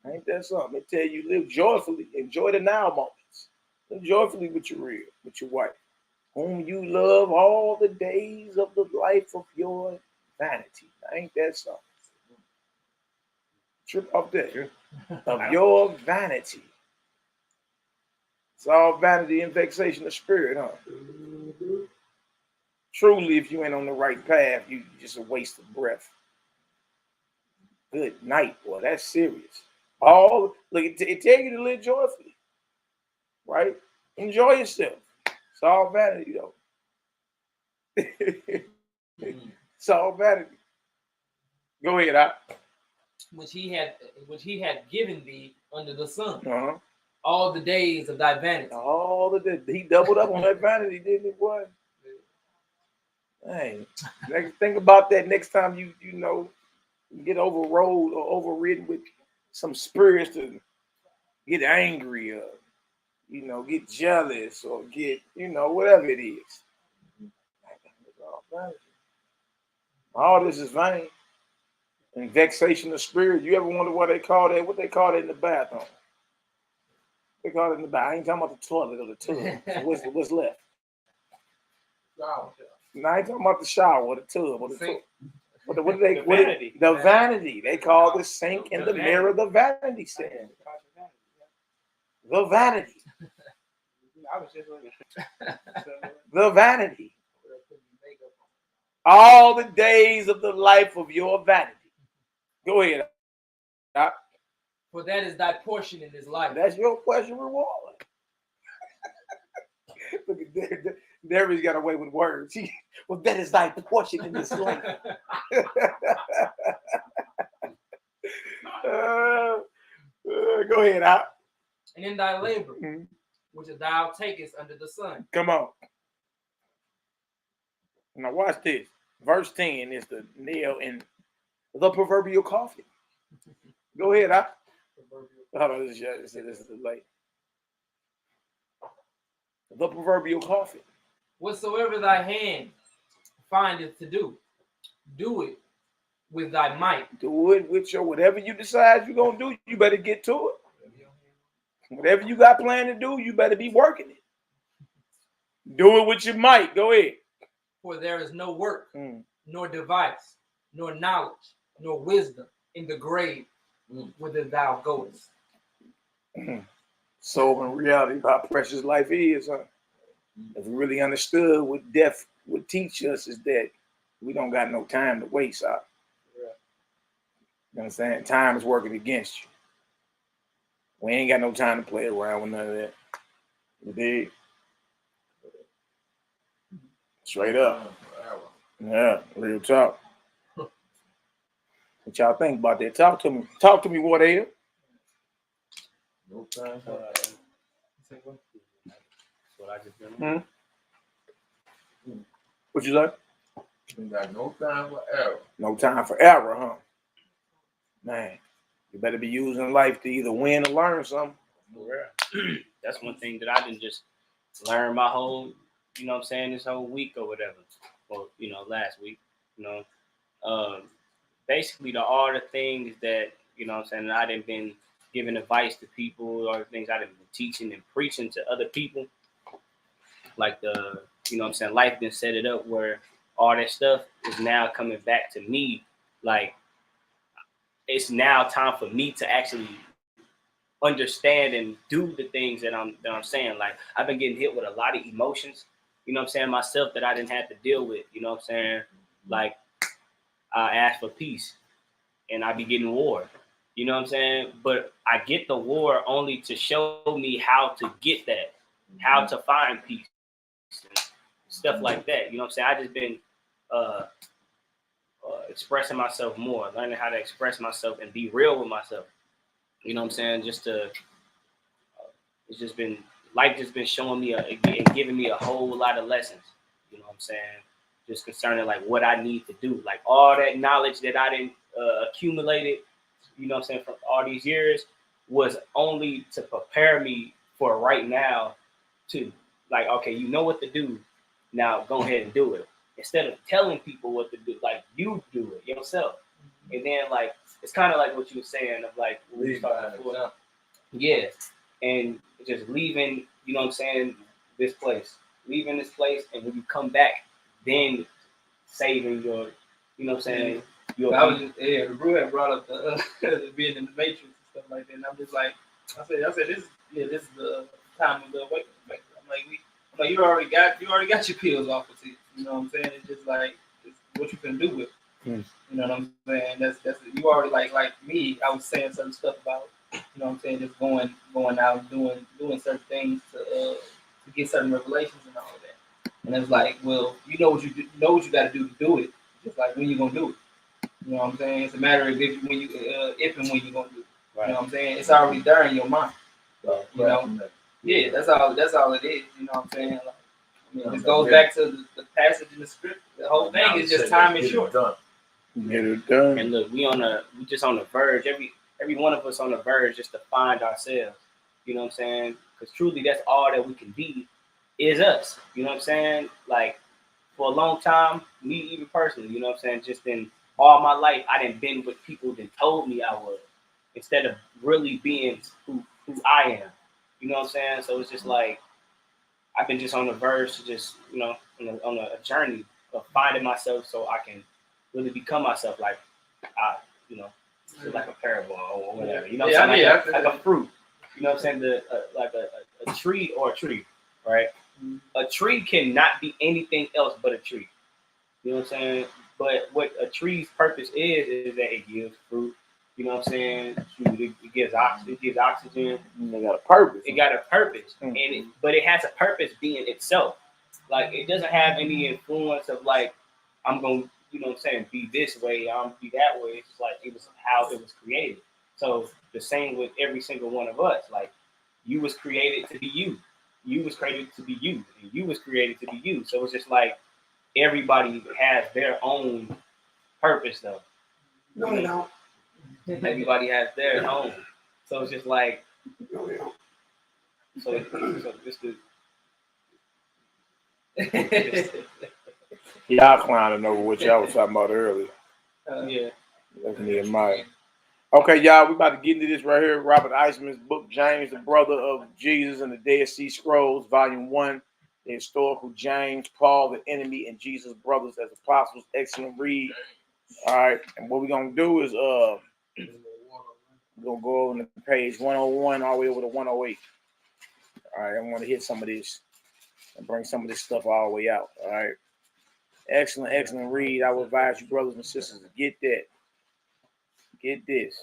Ain't that something? They tell you live joyfully, enjoy the now moments. Live joyfully with your wife, whom you love all the days of the life of your vanity. Ain't that something? Trip off that. Of your vanity. It's all vanity and vexation of spirit, huh? Truly, if you ain't on the right path, you just a waste of breath. Good night, boy. That's serious. Look, it tell you to live joyfully, right? Enjoy yourself. It's all vanity, though. It's all vanity. Go ahead, which he had given thee under the sun. All the days of thy vanity. All the days. He doubled up on that vanity, didn't he, boy? Hey, think about that next time you get overrode or overridden with some spirits to get angry or get jealous or get whatever it is. All this is vain and vexation of spirit. You ever wonder what they call that? What they call it in the bathroom? They call it in the bath. I ain't talking about the toilet or the tub. So what's left? No, I ain't talking about the shower or the tub or the tub. The vanity. They call the sink and the mirror the vanity stand. The vanity. The vanity. All the days of the life of your vanity. Go ahead. For that is thy portion in this life. That's your portion reward. Look at Derek's got away with words. Well, that is thy portion in this life. Go ahead, And in thy labor, which thou takest under the sun. Come on. Now watch this. Verse 10 is the nail in the proverbial coffin. Go ahead, Hold on, this is late. The proverbial coffin. Whatsoever thy hand findeth to do, do it with thy might. Do it with your whatever you decide you're gonna do. You better get to it. Whatever you got planned to do, you better be working it. Do it with your might. Go ahead. For there is no work, nor device, nor knowledge, nor wisdom in the grave whither thou goest. So in reality, how precious life is, huh? If we really understood what death would teach us is that we don't got no time to waste, huh? You understand? Time is working against you. We ain't got no time to play around with none of that. You dig? Straight up. Yeah, real talk. What y'all think about that? Talk to me. Talk to me, what is? No time for that. What I just done. What you say? You got no time for error. No time for error, huh? Man, you better be using life to either win or learn something. That's one thing that I didn't just learn my whole, this whole week or whatever. Or, last week, basically all the things that, I didn't been giving advice to people or things I didn't been teaching and preaching to other people. Like life been set it up where all that stuff is now coming back to me. Like, it's now time for me to actually understand and do the things that I'm saying. Like, I've been getting hit with a lot of emotions, myself that I didn't have to deal with, like I ask for peace and I be getting war, but I get the war only to show me how to get that, how to find peace and stuff like that. I just been expressing myself more, learning how to express myself and be real with myself. Just to, it's just been, life just been showing me and giving me a whole lot of lessons, just concerning like what I need to do, like all that knowledge that I didn't accumulated, from all these years was only to prepare me for right now to like, okay, you know what to do, now go ahead and do it. Instead of telling people what to do, like you do it yourself. And then like, it's kind of like what you were saying of like, yeah. And just leaving, this place, leaving this place. And when you come back, then saving your, I was just, yeah, the brew had brought up the being in the Matrix and stuff like that, and I'm just like, I said, this is the time of the awakening. I'm like, you already got your pills off of it. You know what I'm saying? It's just like, it's what you can do with it. You know what I'm saying? That's you already like me. I was saying certain stuff about, you know what I'm saying, just going out doing certain things to get certain revelations and all of that. And it's like, well, you know what you got to do to do it. Just like when you gonna do it. You know what I'm saying? It's a matter of if and when you're gonna do it. Right. You know what I'm saying? It's already there in your mind. Right. You know? Yeah, that's all it is. You know what I'm saying? Like, it goes back to the passage in the script. The whole thing is just time is short. Get it done. And look, we just on the verge. Every one of us on the verge just to find ourselves. You know what I'm saying? Because truly, that's all that we can be is us. You know what I'm saying? Like, for a long time, me even personally, you know what I'm saying? Just in all my life, I didn't been with people that told me I was, instead of really being who I am. You know what I'm saying? So it's just like, I've been just on the verge to just, you know, on a journey of finding myself so I can really become myself, like, you know, like a parable or whatever. You know what I'm saying? Like a fruit. You know what I'm saying? Like a tree or a tree, right? A tree cannot be anything else but a tree. You know what I'm saying? But what a tree's purpose is that it gives fruit. You know what I'm saying? It gives oxygen. It got a purpose. It got a purpose, but it has a purpose being itself. Like, it doesn't have any influence of like, I'm gonna, you know what I'm saying, be this way, I'm gonna be that way. It's like it was how it was created. So the same with every single one of us. Like, you was created to be you. You was created to be you, and you was created to be you. So it's just like everybody has their own purpose, though. No, they don't. Everybody has their own. So it's just like, so just the. Y'all clowning over what y'all was talking about earlier. Yeah. That's Nehemiah. Okay, y'all, we about to get into this right here. Robert Eisman's book, James, the Brother of Jesus and the Dead Sea Scrolls, Volume 1, The Historical James, Paul, the Enemy, and Jesus' Brothers as Apostles. Excellent read. All right, and what we're going to do is we're going to go over to page 101 all the way over to 108. All right, I want to hit some of this and bring some of this stuff all the way out. All right. Excellent read. I would advise you, brothers and sisters, to get that. Get this.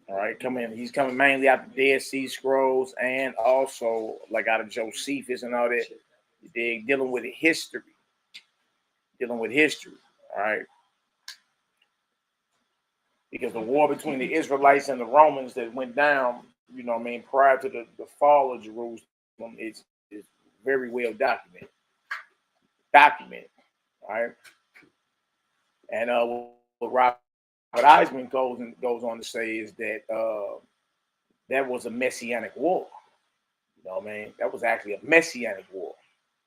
All right, come in. He's coming mainly out the Dead Sea Scrolls and also like out of Josephus and all that. They're dealing with history. All right. Because the war between the Israelites and the Romans that went down, you know what I mean, prior to the fall of Jerusalem is very well documented. All right. And what Robert Eisman goes on to say is that that was a Messianic war. You know what I mean? That was actually a Messianic war.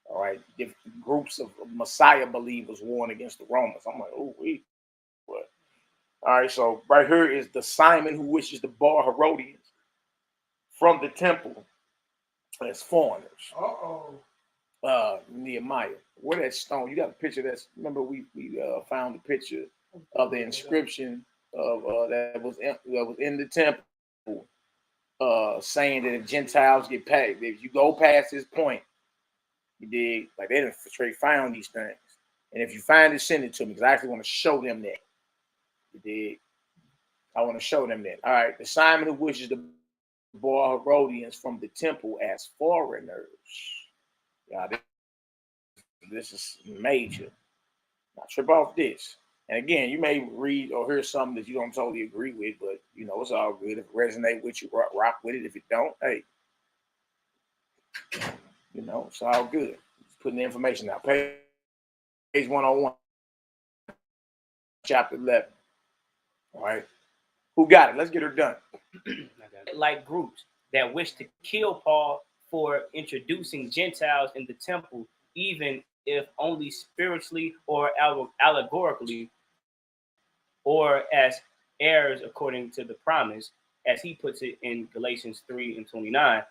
All right. Different groups of Messiah believers warring against the Romans. I'm like, oh, what? All right. So right here is the Simon who wishes to bar Herodians from the temple as foreigners. Nehemiah, where that stone? You got a picture that's, remember we found a picture of the inscription of that was in the temple, saying that if Gentiles get past, if you go past this point, you dig, like they didn't straight found these things, and if you find it, send it to me because I actually want to show them that. You dig? I want to show them that. All right, the Simon who wishes to bar Herodians from the temple as foreigners. Yeah, this is major. Now trip off this. And again, you may read or hear something that you don't totally agree with, but you know, it's all good. If it resonates with you, rock with it. If it don't, hey, you know, it's all good. Just putting the information out. Page 101, chapter 11. All right. Who got it? Let's get her done. Like groups that wish to kill Paul for introducing Gentiles in the temple, even if only spiritually or allegorically, or as heirs according to the promise, as he puts it in Galatians 3:29.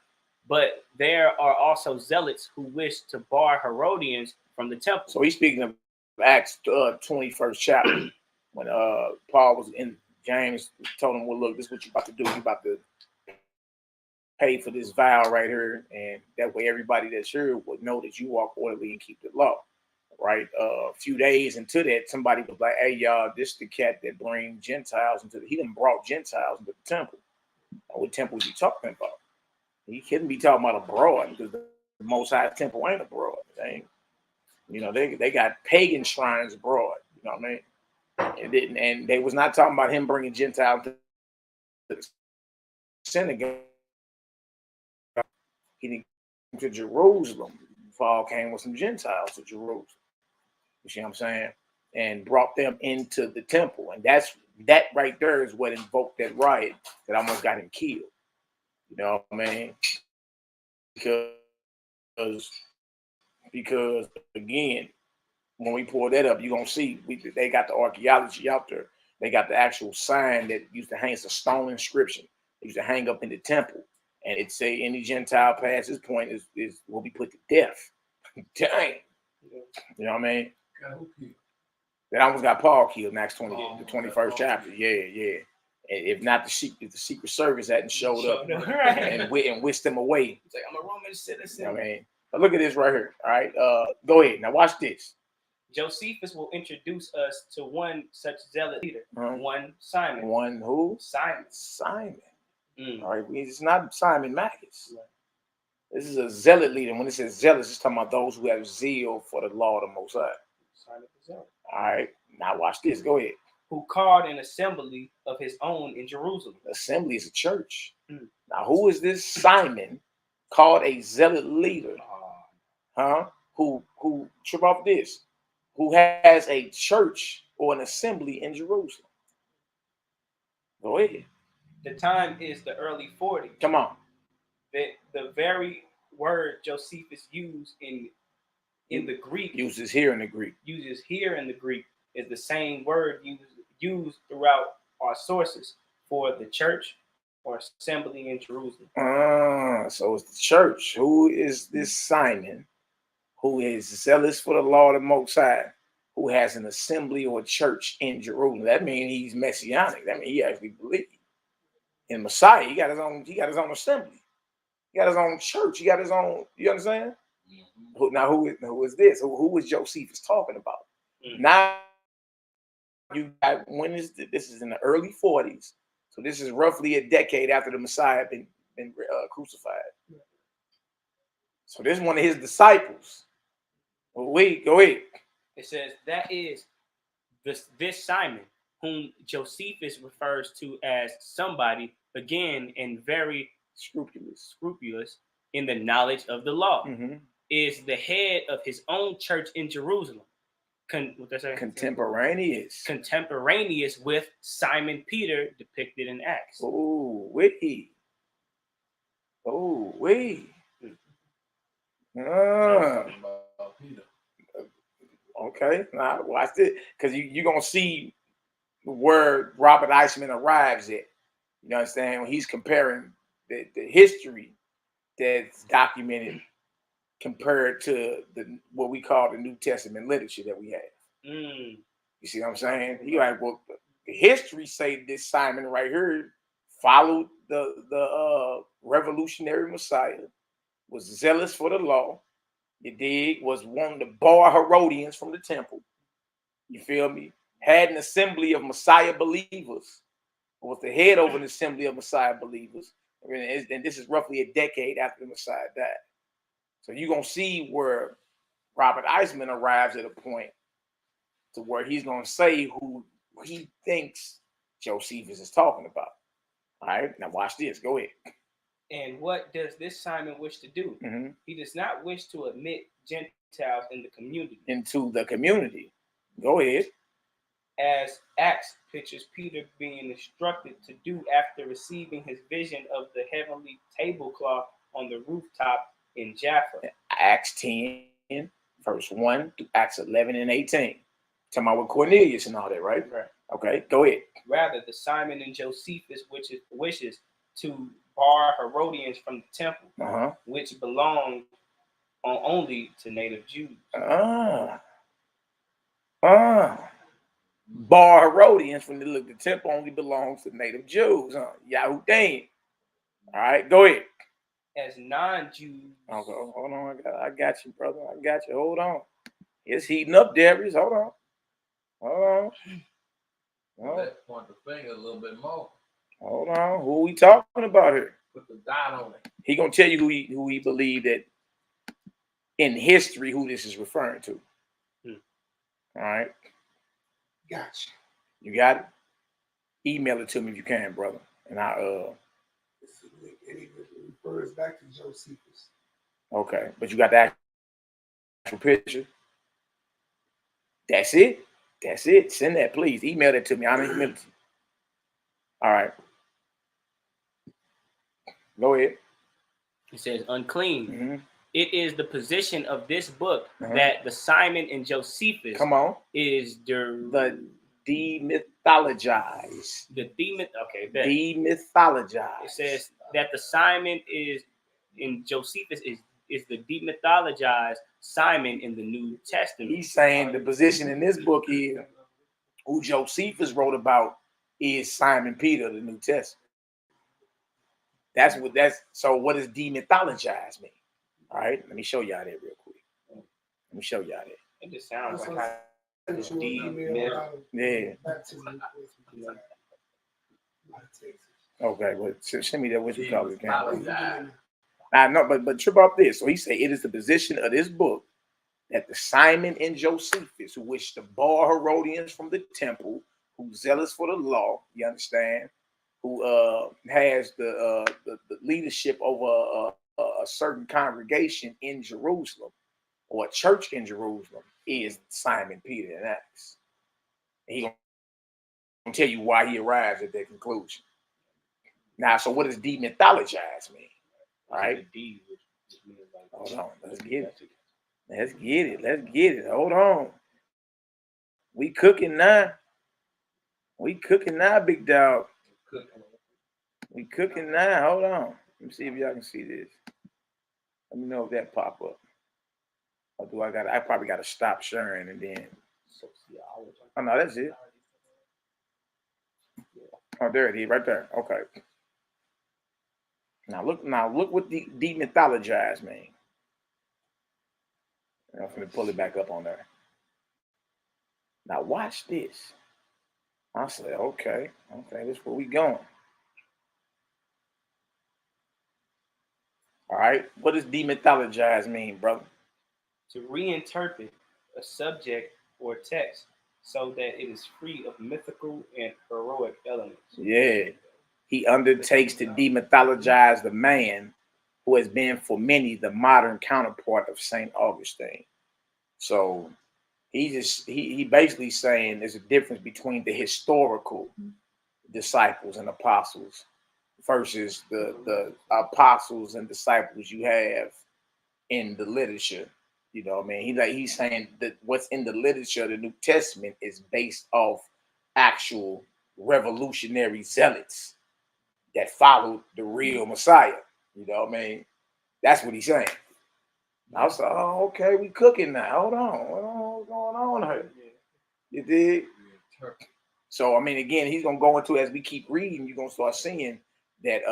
But there are also zealots who wish to bar Herodians from the temple. So he's speaking Acts 21st chapter, when Paul was in, James told him, well, look, this is what you're about to do. You're about to pay for this vow right here, and that way everybody that's here would know that you walk orderly and keep the law. Right? A few days into that, somebody was like, hey, y'all, this the cat that bring Gentiles into the, he done brought Gentiles into the temple. What temple is he talking about? He couldn't be talking about abroad, because the Most High temple ain't abroad. They got pagan shrines abroad. You know what I mean? And they was not talking about him bringing Gentiles to the synagogue. He didn't come to Jerusalem. Paul came with some Gentiles to Jerusalem. You see what I'm saying? And brought them into the temple. And that right there is what invoked that riot that almost got him killed. You know what I mean? Because again, when we pull that up, you're going to see they got the archaeology out there. They got the actual sign that used to hang, it's a stone inscription. It used to hang up in the temple. And it say any Gentile past this point will be put to death. Dang. You know what I mean? That almost got Paul killed in Acts 20, the 21st chapter. Yeah. And if not, the Secret Service hadn't showed up and whisked them away. It's like, I'm a Roman citizen. You know what I mean? But look at this right here. All right. Go ahead. Now watch this. Josephus will introduce us to one such zealot leader. One Simon. One who? Simon. All right. It's not Simon Magus. This is a zealot leader. When it says zealous, it's talking about those who have zeal for the law of the Most High. Simon the Zealot. All right. Now watch this. Go ahead. Who called an assembly of his own in Jerusalem. Assembly is a church. Now, who is this Simon called a zealot leader? Who trip off this? Who has a church or an assembly in Jerusalem? Go ahead. The time is the early 40s. Come on. The very word Josephus used in the Greek. Uses here in the Greek. Is the same word used throughout our sources for the church or assembly in Jerusalem. So it's the church. Who is this Simon, who is zealous for the law of the Most High, who has an assembly or church in Jerusalem? That means he's Messianic. That means he actually believes in Messiah. He got his own assembly. He got his own church. He got his own, you understand? Now, who is this? Who is Josephus talking about? Now, you got, this is in the early 40s. So this is roughly a decade after the Messiah been crucified. So this is one of his disciples. Well, wait, go ahead. It says that is this Simon, whom Josephus refers to as somebody, again, and very scrupulous in the knowledge of the law, is the head of his own church in Jerusalem. Contemporaneous with Simon Peter depicted in Acts. Okay, now watch this, because you're gonna see where Robert Eichmann arrives at. You understand? When he's comparing the history that's documented compared to what we call the New Testament literature that we have. You see what I'm saying? You're like, well, the history say this Simon right here followed the revolutionary Messiah, was zealous for the law. You dig? Was one to bar Herodians from the temple. You feel me? Had an assembly of Messiah believers. Was the head over an assembly of Messiah believers. And this is roughly a decade after the Messiah died. So you're going to see where Robert Eichmann arrives at a point to where he's going to say who he thinks Josephus is talking about. All right, now watch this. Go ahead. And what does this Simon wish to do? He does not wish to admit Gentiles in the community. Into the community. Go ahead. As Acts pictures Peter being instructed to do after receiving his vision of the heavenly tablecloth on the rooftop in Jaffa. Acts 10, verse 1 to Acts 11 and 18. Talking about with Cornelius and all that, right? Right. Okay, go ahead. Rather, the Simon and Josephus wishes to bar Herodians from the temple, which belonged only to native Jews. Bar Herodians from the temple only belongs to native Jews. Yahudim. All right, go ahead. As non-Jews. Okay, hold on. I got you, brother. I got you. Hold on. It's heating up, Darius. Hold on. Hold on. Let's point the finger a little bit more. Hold on. Who we talking about here? Put the dot on it. He gonna tell you who he believed that in history who this is referring to. All right. Gotcha. You got it? Email it to me if you can, brother. And it refers back to Josephus. okay. But you got the actual picture. That's it. That's it. Send that, please. Email that to me. Honor and Humility. All right. Go ahead. It says unclean. Mm-hmm. It is the position of this book that the Simon and Josephus is the demythologized. Okay, demythologized. It says that the Simon is in Josephus is the demythologized Simon in the New Testament. He's saying the position in this book is who Josephus wrote about is Simon Peter, the New Testament. So what does demythologized mean? All right, let me show y'all that real quick. Let me show y'all that. It just sounds like yeah. Okay, well, send me that what you call it again. I know, but trip off this. So he said it is the position of this book that the Simon and Josephus, who wish to bar Herodians from the temple, who's zealous for the law, you understand, who has the leadership over a certain congregation in Jerusalem or a church in Jerusalem, is Simon Peter and Acts. And he's gonna tell you why he arrives at that conclusion. Now, so what does demythologized mean? All right. Hold on. Let's get it. Let's get it. Let's get it. Hold on. We cooking now. We cooking now, big dog. We cooking now. Hold on. Let me see if y'all can see this. Let me know if that pop up. Or do I probably got to stop sharing and then. Oh, no, that's it. Oh, there it is, right there. Okay. Now look what the demythologized mean. I'm going to pull it back up on there. Now watch this. I say, okay, this is where we going. All right, what does demythologized mean, brother? To reinterpret a subject or text so that it is free of mythical and heroic elements. Yeah. He undertakes to demythologize the man who has been for many the modern counterpart of St. Augustine. So he basically saying there's a difference between the historical disciples and apostles versus the apostles and disciples you have in the literature. You know what I mean? He's saying that what's in the literature of the New Testament is based off actual revolutionary zealots that followed the real Messiah. You know what I mean? That's what he's saying. I was like, oh, okay, we cooking now. Hold on. What's going on here? You dig? So, I mean, again, he's going to go into, as we keep reading, you're going to start seeing that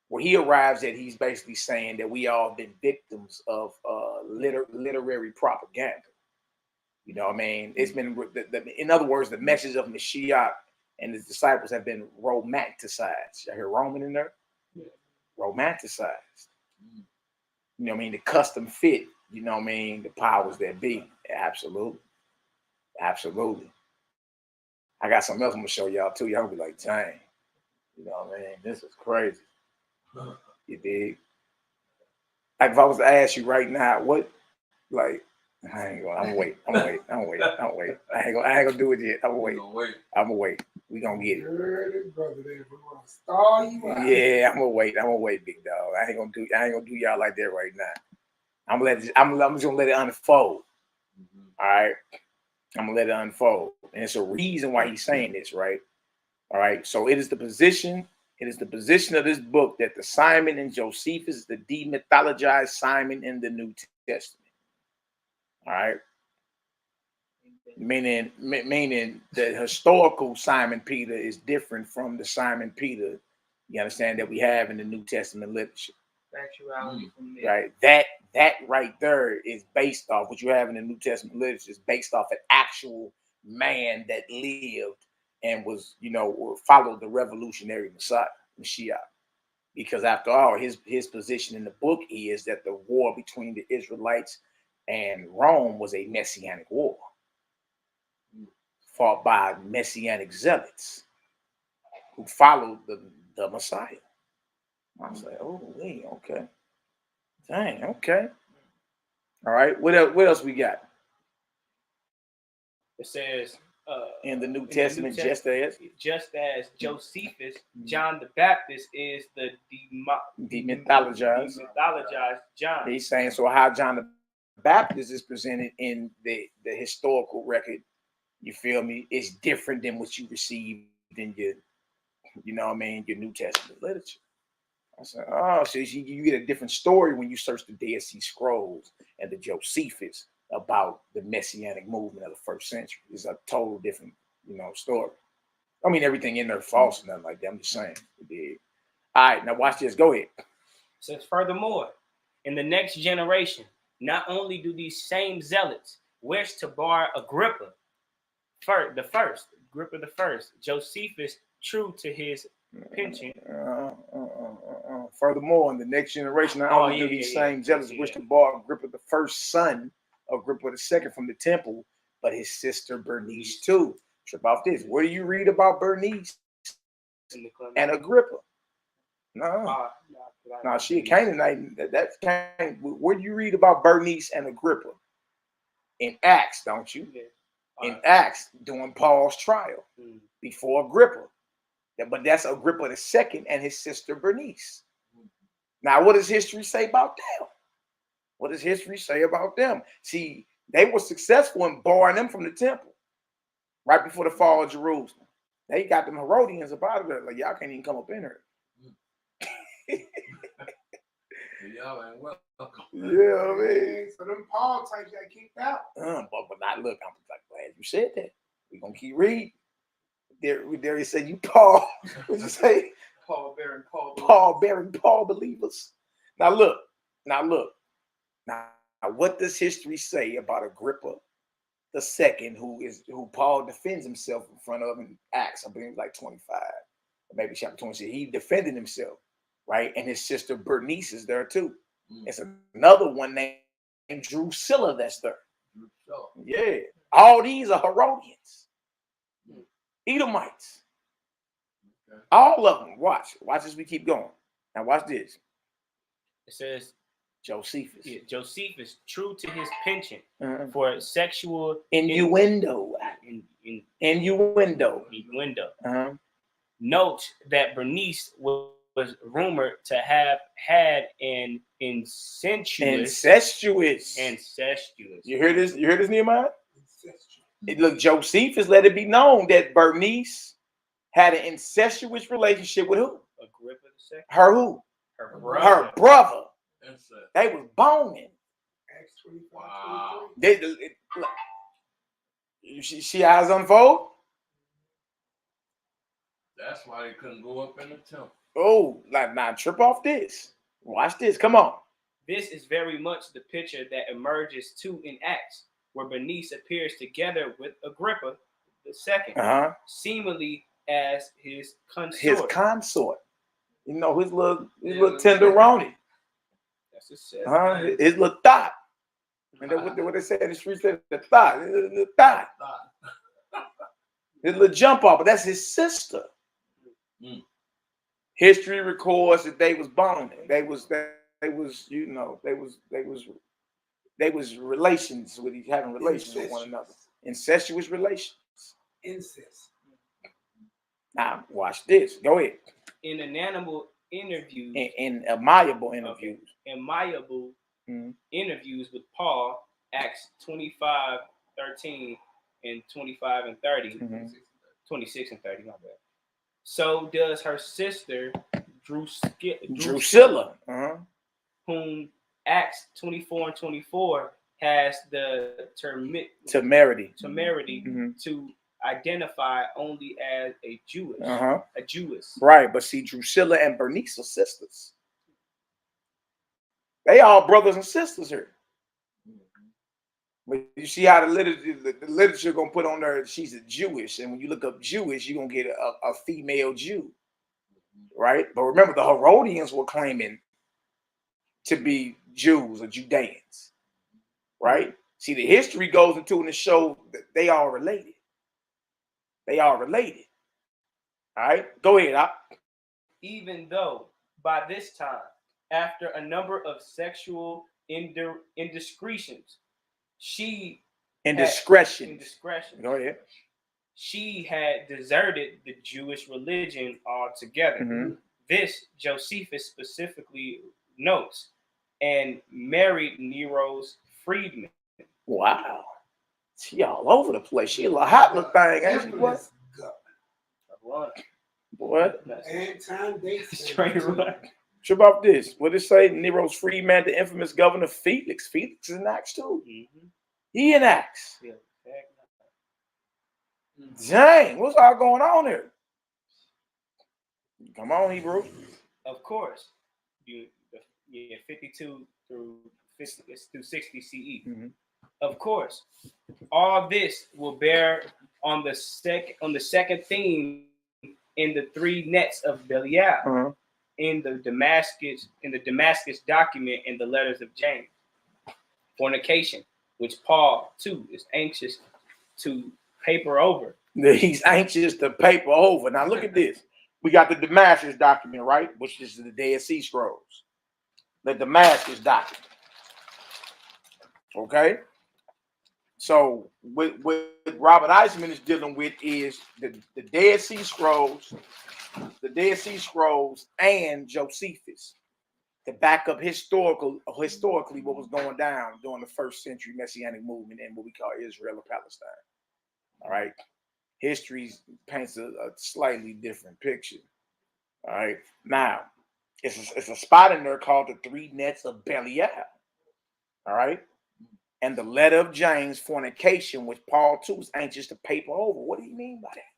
where he arrives at, he's basically saying that we all been victims of literary propaganda. You know what I mean? It's been, in other words, the message of Mashiach and his disciples have been romanticized. You hear Roman in there? Yeah. Romanticized. You know what I mean? The custom fit, you know what I mean? The powers that be. Absolutely. Absolutely. I got something else I'm going to show y'all too. Y'all be like, dang. You know what I mean? This is crazy. You dig? Like if I was to ask you right now, what, like, I'm gonna wait. I ain't gonna do it yet. I'm gonna wait. We gonna get it. Yeah, I'm gonna wait, big dog. I ain't gonna do y'all like that right now. I'm just gonna let it unfold. All right. I'm gonna let it unfold. And it's a reason why he's saying this, right? All right. So it is the position of this book that the Simon and Josephus, the demythologized Simon in the New Testament. All right. Meaning the historical Simon Peter is different from the Simon Peter, you understand, that we have in the New Testament literature. Factuality from there. Right. That right there is based off what you have in the New Testament literature is based off an actual man that lived and was, followed the revolutionary Messiah. Because after all, his position in the book is that the war between the Israelites and Rome was a Messianic war fought by Messianic zealots who followed the Messiah. I was like, oh, wait, okay. Dang, okay. All right, what else we got? It says in the New Testament, just as Josephus, John the Baptist is the demythologized John. He's saying, so how John the Baptist is presented in the historical record, you feel me, is different than what you received in your, your New Testament literature. I said, oh, so you get a different story when you search the Dead Sea Scrolls and the Josephus about the Messianic movement of the first century. It's a total different, story. I mean, everything in there false and nothing like that. I'm just saying. All right, now watch this. Go ahead. Says furthermore, in the next generation, not only do these same zealots wish to bar Agrippa the first, Josephus, true to his penchant. Furthermore, in the next generation, not only do these same zealots wish to bar Agrippa the first, son of Agrippa the second from the temple, but his sister Bernice too. Trip off this. Where do you read about Bernice and Agrippa? No, she a Canaanite. That's where do you read about Bernice and Agrippa? In Acts, don't you? In Acts, during Paul's trial before Agrippa. But that's Agrippa the second and his sister Bernice. Now, what does history say about them? What does history say about them? See, they were successful in barring them from the temple right before the fall of Jerusalem. They got them Herodians about it. Like, y'all can't even come up in here. Y'all ain't welcome. Yeah, I mean. So them Paul types got kicked out. But not look, I'm like, glad you said that. We're going to keep reading. There he said, you Paul. What'd you say? Paul bearing Paul believers. Now look. Now, what does history say about Agrippa the second, who Paul defends himself in front of in Acts? I believe like 25, or maybe chapter 26. He defended himself, right? And his sister Bernice is there too. It's another one named Drusilla that's there. Yeah, all these are Herodians, Edomites. All of them. Watch as we keep going. Now watch this. It says Josephus. Yeah, Josephus, true to his penchant for sexual innuendo. Innuendo. Note that Bernice was rumored to have had an incestuous. You hear this? You hear this, Nehemiah? Look, Josephus let it be known that Bernice had an incestuous relationship with who? Agrippa the second. Her who? Her brother. They was boning. Wow. You see how it's unfold? That's why they couldn't go up in the temple. Oh, now trip off this. Watch this. Come on. This is very much the picture that emerges too in Acts, where Bernice appears together with Agrippa the second, seemingly as his consort. His consort. His little tenderoni. That's his his little thought. And then what they say in the streets, the thought. The thought. His little jump off, but that's his sister. History records that they was boning. They was relations with each, having relations with one another. Incestuous relations. Incest. Now watch this. Go ahead. In amiable interviews. In amiable interviews. Amiable interviews with Paul, Acts 25:13 and 25 and 30. 26 and 30, my bad. So does her sister Drusilla, Drusilla, whom Acts 24 and 24 has the temerity to identify only as a Jewish, a Jewess. Right, but see, Drusilla and Bernice are sisters. They all brothers and sisters here. But you see how the literature gonna put on there she's a Jewish, and when you look up Jewish, you're gonna get a female Jew, right? But remember, the Herodians were claiming to be Jews or Judeans, right? See, the history goes into and show that they are related. They are related. All right, go ahead. Even though by this time, after a number of sexual indiscretions, indiscretion. Go ahead. She had deserted the Jewish religion altogether. This Josephus specifically notes, and married Nero's freedman. Wow. She all over the place. She a hot little thing, ain't she? What? Straight right. What about this? What did it say? Nero's freedman, the infamous governor Felix. Felix is in Acts too. He in Acts. Dang, what's all going on here? Come on, Hebrew. Of course, 52 through 60 CE. Of course, all this will bear on the second theme in the three nets of Belial, in the Damascus document in the letters of James. Fornication, which Paul too is anxious to paper over. He's anxious to paper over. Now look at this. We got the Damascus document, right? Which is the Dead Sea Scrolls. The Damascus document. Okay. So what Robert Eisman is dealing with is the Dead Sea Scrolls, and Josephus to back up historically what was going down during the first century Messianic movement in what we call Israel or Palestine. All right. History paints a slightly different picture. All right. Now, it's a spot in there called the three nets of Belial. All right. And the letter of James, fornication, which Paul too is anxious to paper over. What do you mean by that?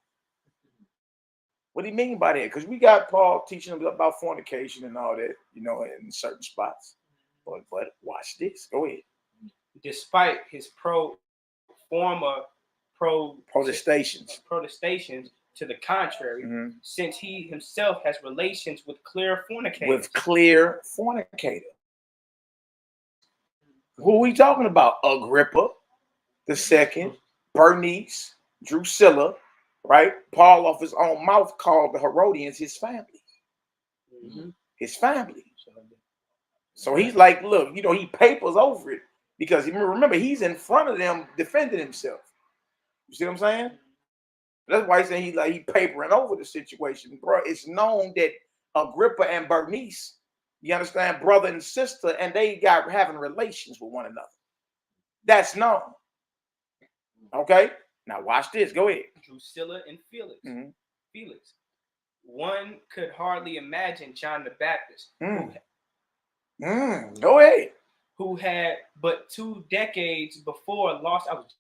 What do you mean by that? Because we got Paul teaching about fornication and all that, in certain spots. But watch this. Go ahead. Despite his protestations to the contrary, since he himself has relations with clear fornicators. Who are we talking about? Agrippa II, Bernice, Drusilla, right? Paul off his own mouth called the Herodians his family. His family. So he's like, look, he papers over it because remember, he's in front of them defending himself. You see what I'm saying? That's why he's saying he papering over the situation, bro. It's known that Agrippa and Bernice, you understand, brother and sister, and they got having relations with one another. That's known. Okay, now watch this. Go ahead. Drusilla and Felix. Felix. One could hardly imagine John the Baptist. Go ahead. Who had but 2 decades before lost. I was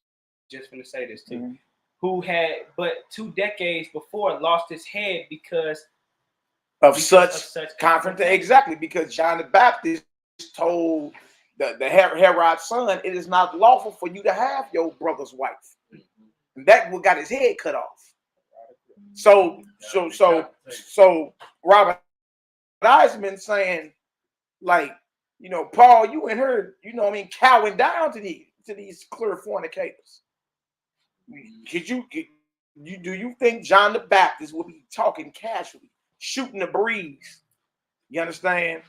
just going to say this too. Who had but 2 decades before lost his head because of such confrontation. Exactly, because John the Baptist told the Herod's son, it is not lawful for you to have your brother's wife. And that got his head cut off. So Robert Eisman saying, like, Paul, you and her, cowing down to these clear fornicators. Do you think John the Baptist would be talking casually, shooting the breeze, you understand,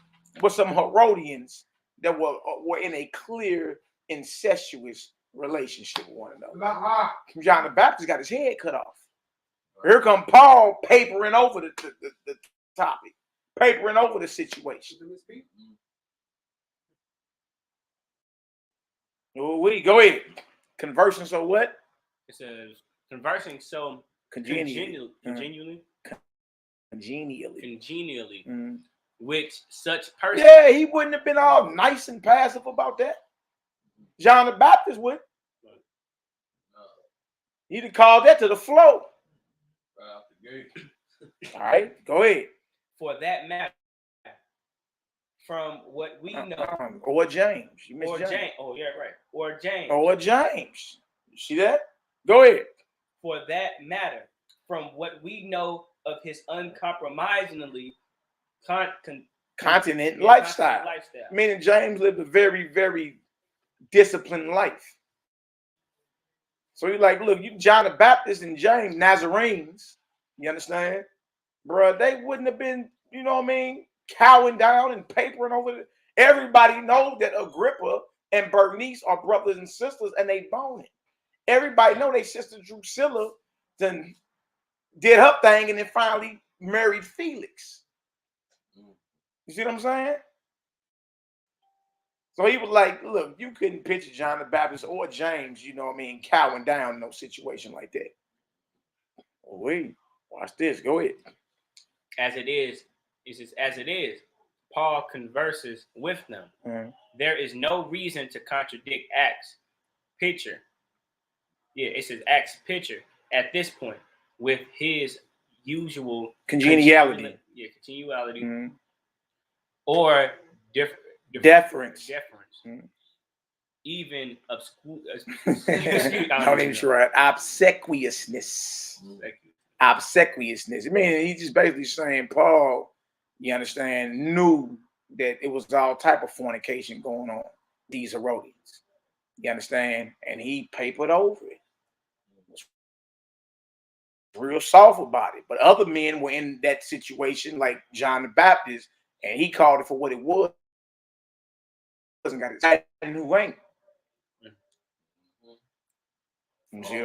with some Herodians that were in a clear incestuous relationship with one another? John the Baptist got his head cut off. Here come Paul papering over the topic, papering over the situation. Go ahead. Conversing so what? It says conversing so congenially. With such person. Yeah, he wouldn't have been all nice and passive about that. John the Baptist would. He'd have called that to the flow. All right, go ahead. For that matter, from what we know, or James. You missed or James. James. Oh, yeah, right. Or James. Or James. You see that? Go ahead. For that matter, from what we know of his uncompromisingly continent lifestyle. Meaning James lived a very, very disciplined life. So you're like, look, you John the Baptist and James, Nazarenes, you understand? Bro, they wouldn't have been, you know what I mean, cowing down and papering over it. Everybody knows that Agrippa and Bernice are brothers and sisters and they boning. Everybody know they sister Drusilla then did her thing and then finally married Felix. You see what I'm saying? So he was like, look, you couldn't picture John the Baptist or James, you know what I mean, cowing down in no situation like that. Oh, wait, watch this. Go ahead. As it is, it says, as it is, Paul converses with them. There is no reason to contradict Acts picture. Yeah, it says Acts picture at this point with his usual congeniality. Congeniality. Or deference. Even Don't even try obsequiousness. Obsequiousness. I mean, he's just basically saying Paul, you understand, knew that it was all type of fornication going on, these Herodians. You understand? And he papered over it. Real soft about it. But other men were in that situation, like John the Baptist, and he called it for what it was. Doesn't got it. And who ain't? You see?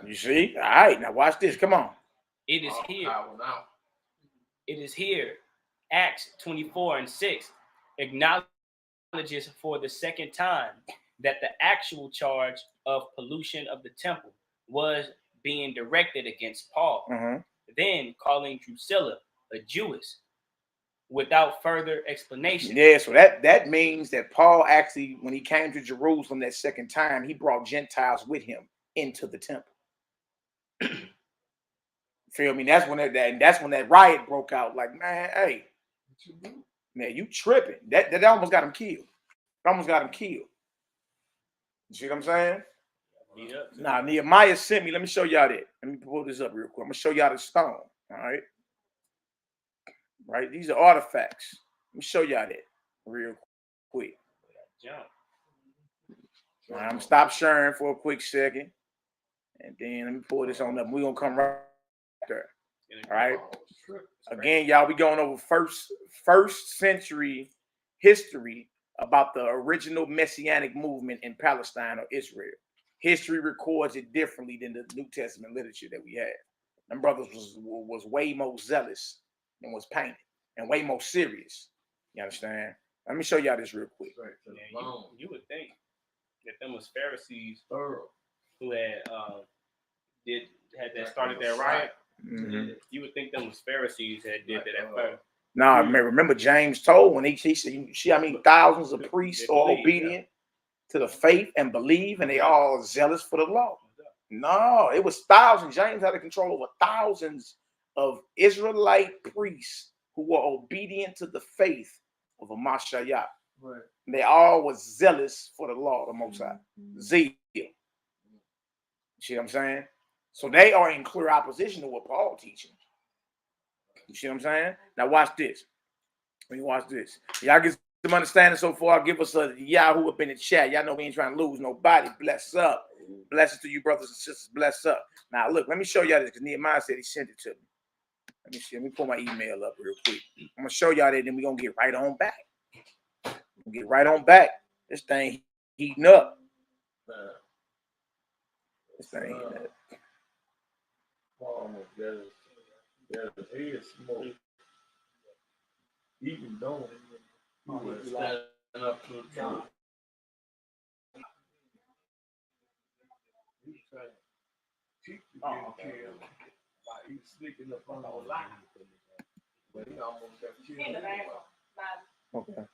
You see? All right, now watch this. Come on. It is here. It is here. Acts 24:6 acknowledges for the second time that the actual charge of pollution of the temple was being directed against Paul. Then calling Drusilla a Jewess without further explanation. Yeah, so that means that Paul actually, when he came to Jerusalem that second time, he brought Gentiles with him into the temple. Feel me? That's when that riot broke out. Like, man, hey, man, you tripping? That almost got him killed. It almost got him killed. You see what I'm saying? Now Nehemiah sent me. Let me show y'all that. Let me pull this up real quick. I'm gonna show y'all the stone. All right. Right, these are artifacts. Let me show y'all that real quick. All right, I'm gonna stop sharing for a quick second, and then let me pull this on up. We're gonna come right there. All right. Again, y'all, we going over first century history about the original Messianic movement in Palestine or Israel. History records it differently than the New Testament literature that we have. Them brothers was way more zealous and was painted and way more serious. You understand? Let me show y'all this real quick. Yeah, you would think that them was Pharisees who had started that riot. You would think them was Pharisees that did that at first. Nah, remember James told when he said, you see, I mean, thousands of priests are obedient to the faith and believe, and they all zealous for the law. No, it was thousands. James had control over thousands of Israelite priests who were obedient to the faith of a Messiah. Right. They all was zealous for the law of the Most High. Zeal. You see what I'm saying? So they are in clear opposition to what Paul teaching. You see what I'm saying? Now watch this. When you watch this, y'all get some understanding so far. Give us a Yahoo up in the chat. Y'all know we ain't trying to lose nobody. Bless up. Blessings to you, brothers and sisters. Bless up. Now look, let me show y'all this because Nehemiah said he sent it to me. Let me see. Let me pull my email up real quick. I'm gonna show y'all that, then we're gonna get right on back. Get right on back. This thing heating up. This thing heating up. There's head smoke. Even though he was standing up to the truth. He's trying to keep you getting killed by he's sneaking up on our line. But he almost got killed. Okay.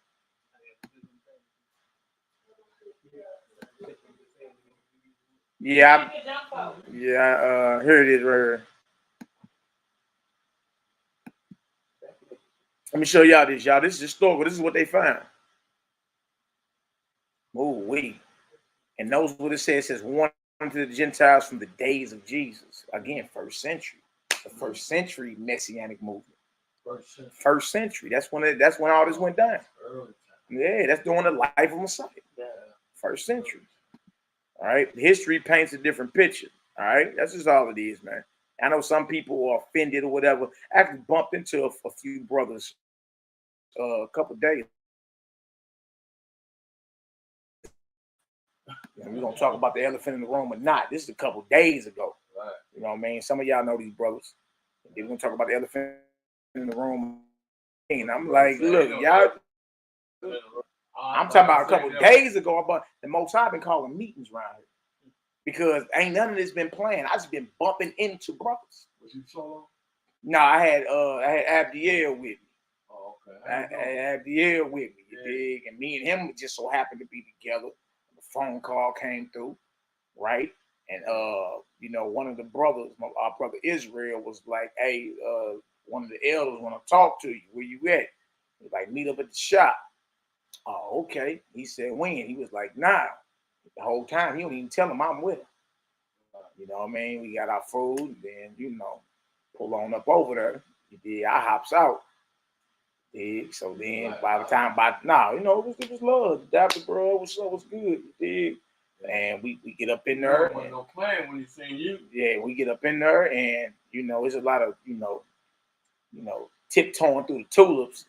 Yeah, here it is right here. Let me show y'all this, y'all. This is historical. This is what they found. Oh, wait. And notice what it says. It says, warning to the Gentiles from the days of Jesus. Again, first century. The first century Messianic movement. First century. That's when all this went down. Yeah, that's during the life of Messiah. First century. All right. History paints a different picture. All right. That's just all it is, man. I know some people are offended or whatever. I actually bumped into a few brothers a couple of days. We're going to talk about the elephant in the room or not. This is a couple of days ago. Right. You know what I mean? Some of y'all know these brothers. We're going to talk about the elephant in the room. And I'm like, look, y'all. I'm talking about a couple of days ago, but the most I've been calling meetings around here. Because ain't none of this been planned. I just been bumping into brothers. Was you solo? No, I had Abdiel with me. Oh, okay. I had Abdiel with me, you dig? And me and him just so happened to be together. The phone call came through, right? And you know, one of the brothers, our brother Israel, was like, hey, one of the elders want to talk to you. Where you at? He's like, meet up at the shop. Oh, okay. He said, when? He was like, nah. The whole time, he don't even tell him I'm with him. You know what I mean? We got our food, then, you know, pull on up over there. Yeah, I hops out. Yeah, so then by the time, you know, it was love. Dapper, bro, was good. Yeah. And we get up in there. There wasn't no plan when he seen you. Yeah, we get up in there, and, you know, it's a lot of, you know, tiptoeing through the tulips,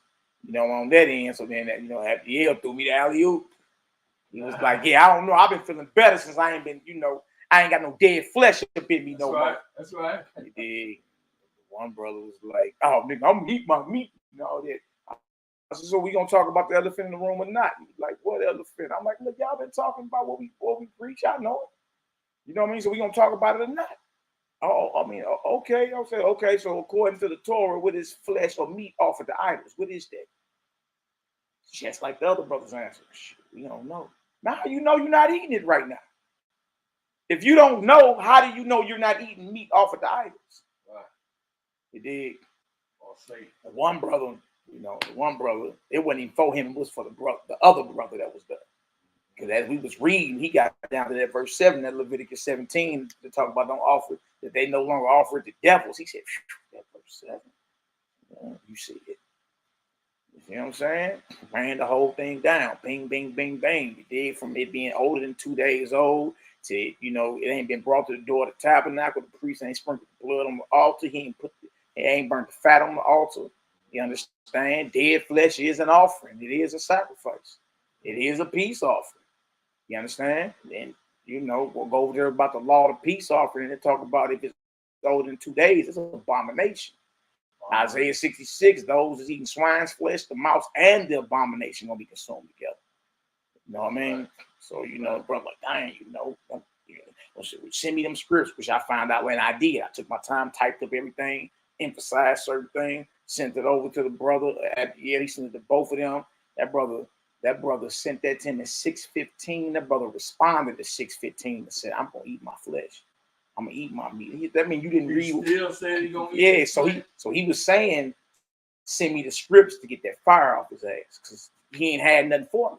you know, on that end. So then, you know, Abdiel threw me the alley-oop. He was like, yeah, I don't know. I've been feeling better since I ain't been, you know, I ain't got no dead flesh up in me no more. That's right. One brother was like, oh, nigga, I'm gonna eat my meat and all that. I said, so we gonna talk about the elephant in the room or not? He's like, what elephant? I'm like, look, y'all been talking about what we preach. I know it. You know what I mean? So we gonna talk about it or not? Oh, I mean, okay. I'll say, okay. So according to the Torah, what is flesh or meat offered to idols? What is that? Just like the other brothers answer, we don't know. Now you know you're not eating it right now. If you don't know, how do you know you're not eating meat offered to idols? Right. You dig? The one brother, you know, it wasn't even for him, it was for the other brother that was there. Because as we was reading, he got down to that verse 7, that Leviticus 17, to talk about don't offer, that they no longer offer it to devils. He said, that verse 7. Yeah, you see it. You know what I'm saying? Ran the whole thing down. Bing, bing, bing, bang. You did, from it being older than 2 days old to, you know, it ain't been brought to the door of the tabernacle. The priest ain't sprinkled the blood on the altar. He ain't burnt the fat on the altar. You understand? Dead flesh is an offering. It is a sacrifice. It is a peace offering. You understand? And, you know, we'll go over there about the law of peace offering and talk about if it's older than 2 days, it's an abomination. Isaiah 66, those is eating swine's flesh, the mouse and the abomination gonna be consumed together. You know what I mean? Right. So, you know, bro, like, dang, you know, send me them scripts, which I found out when I did. I took my time, typed up everything, emphasized certain things, sent it over to the brother. Yeah, he sent it to both of them. That brother sent that to him at 6:15. That brother responded to 6:15 and said, I'm gonna eat my flesh. I'm gonna eat my meat. That means you didn't read. Still said he gonna eat. Yeah, so he was saying, send me the scripts to get that fire off his ass, because he ain't had nothing for me.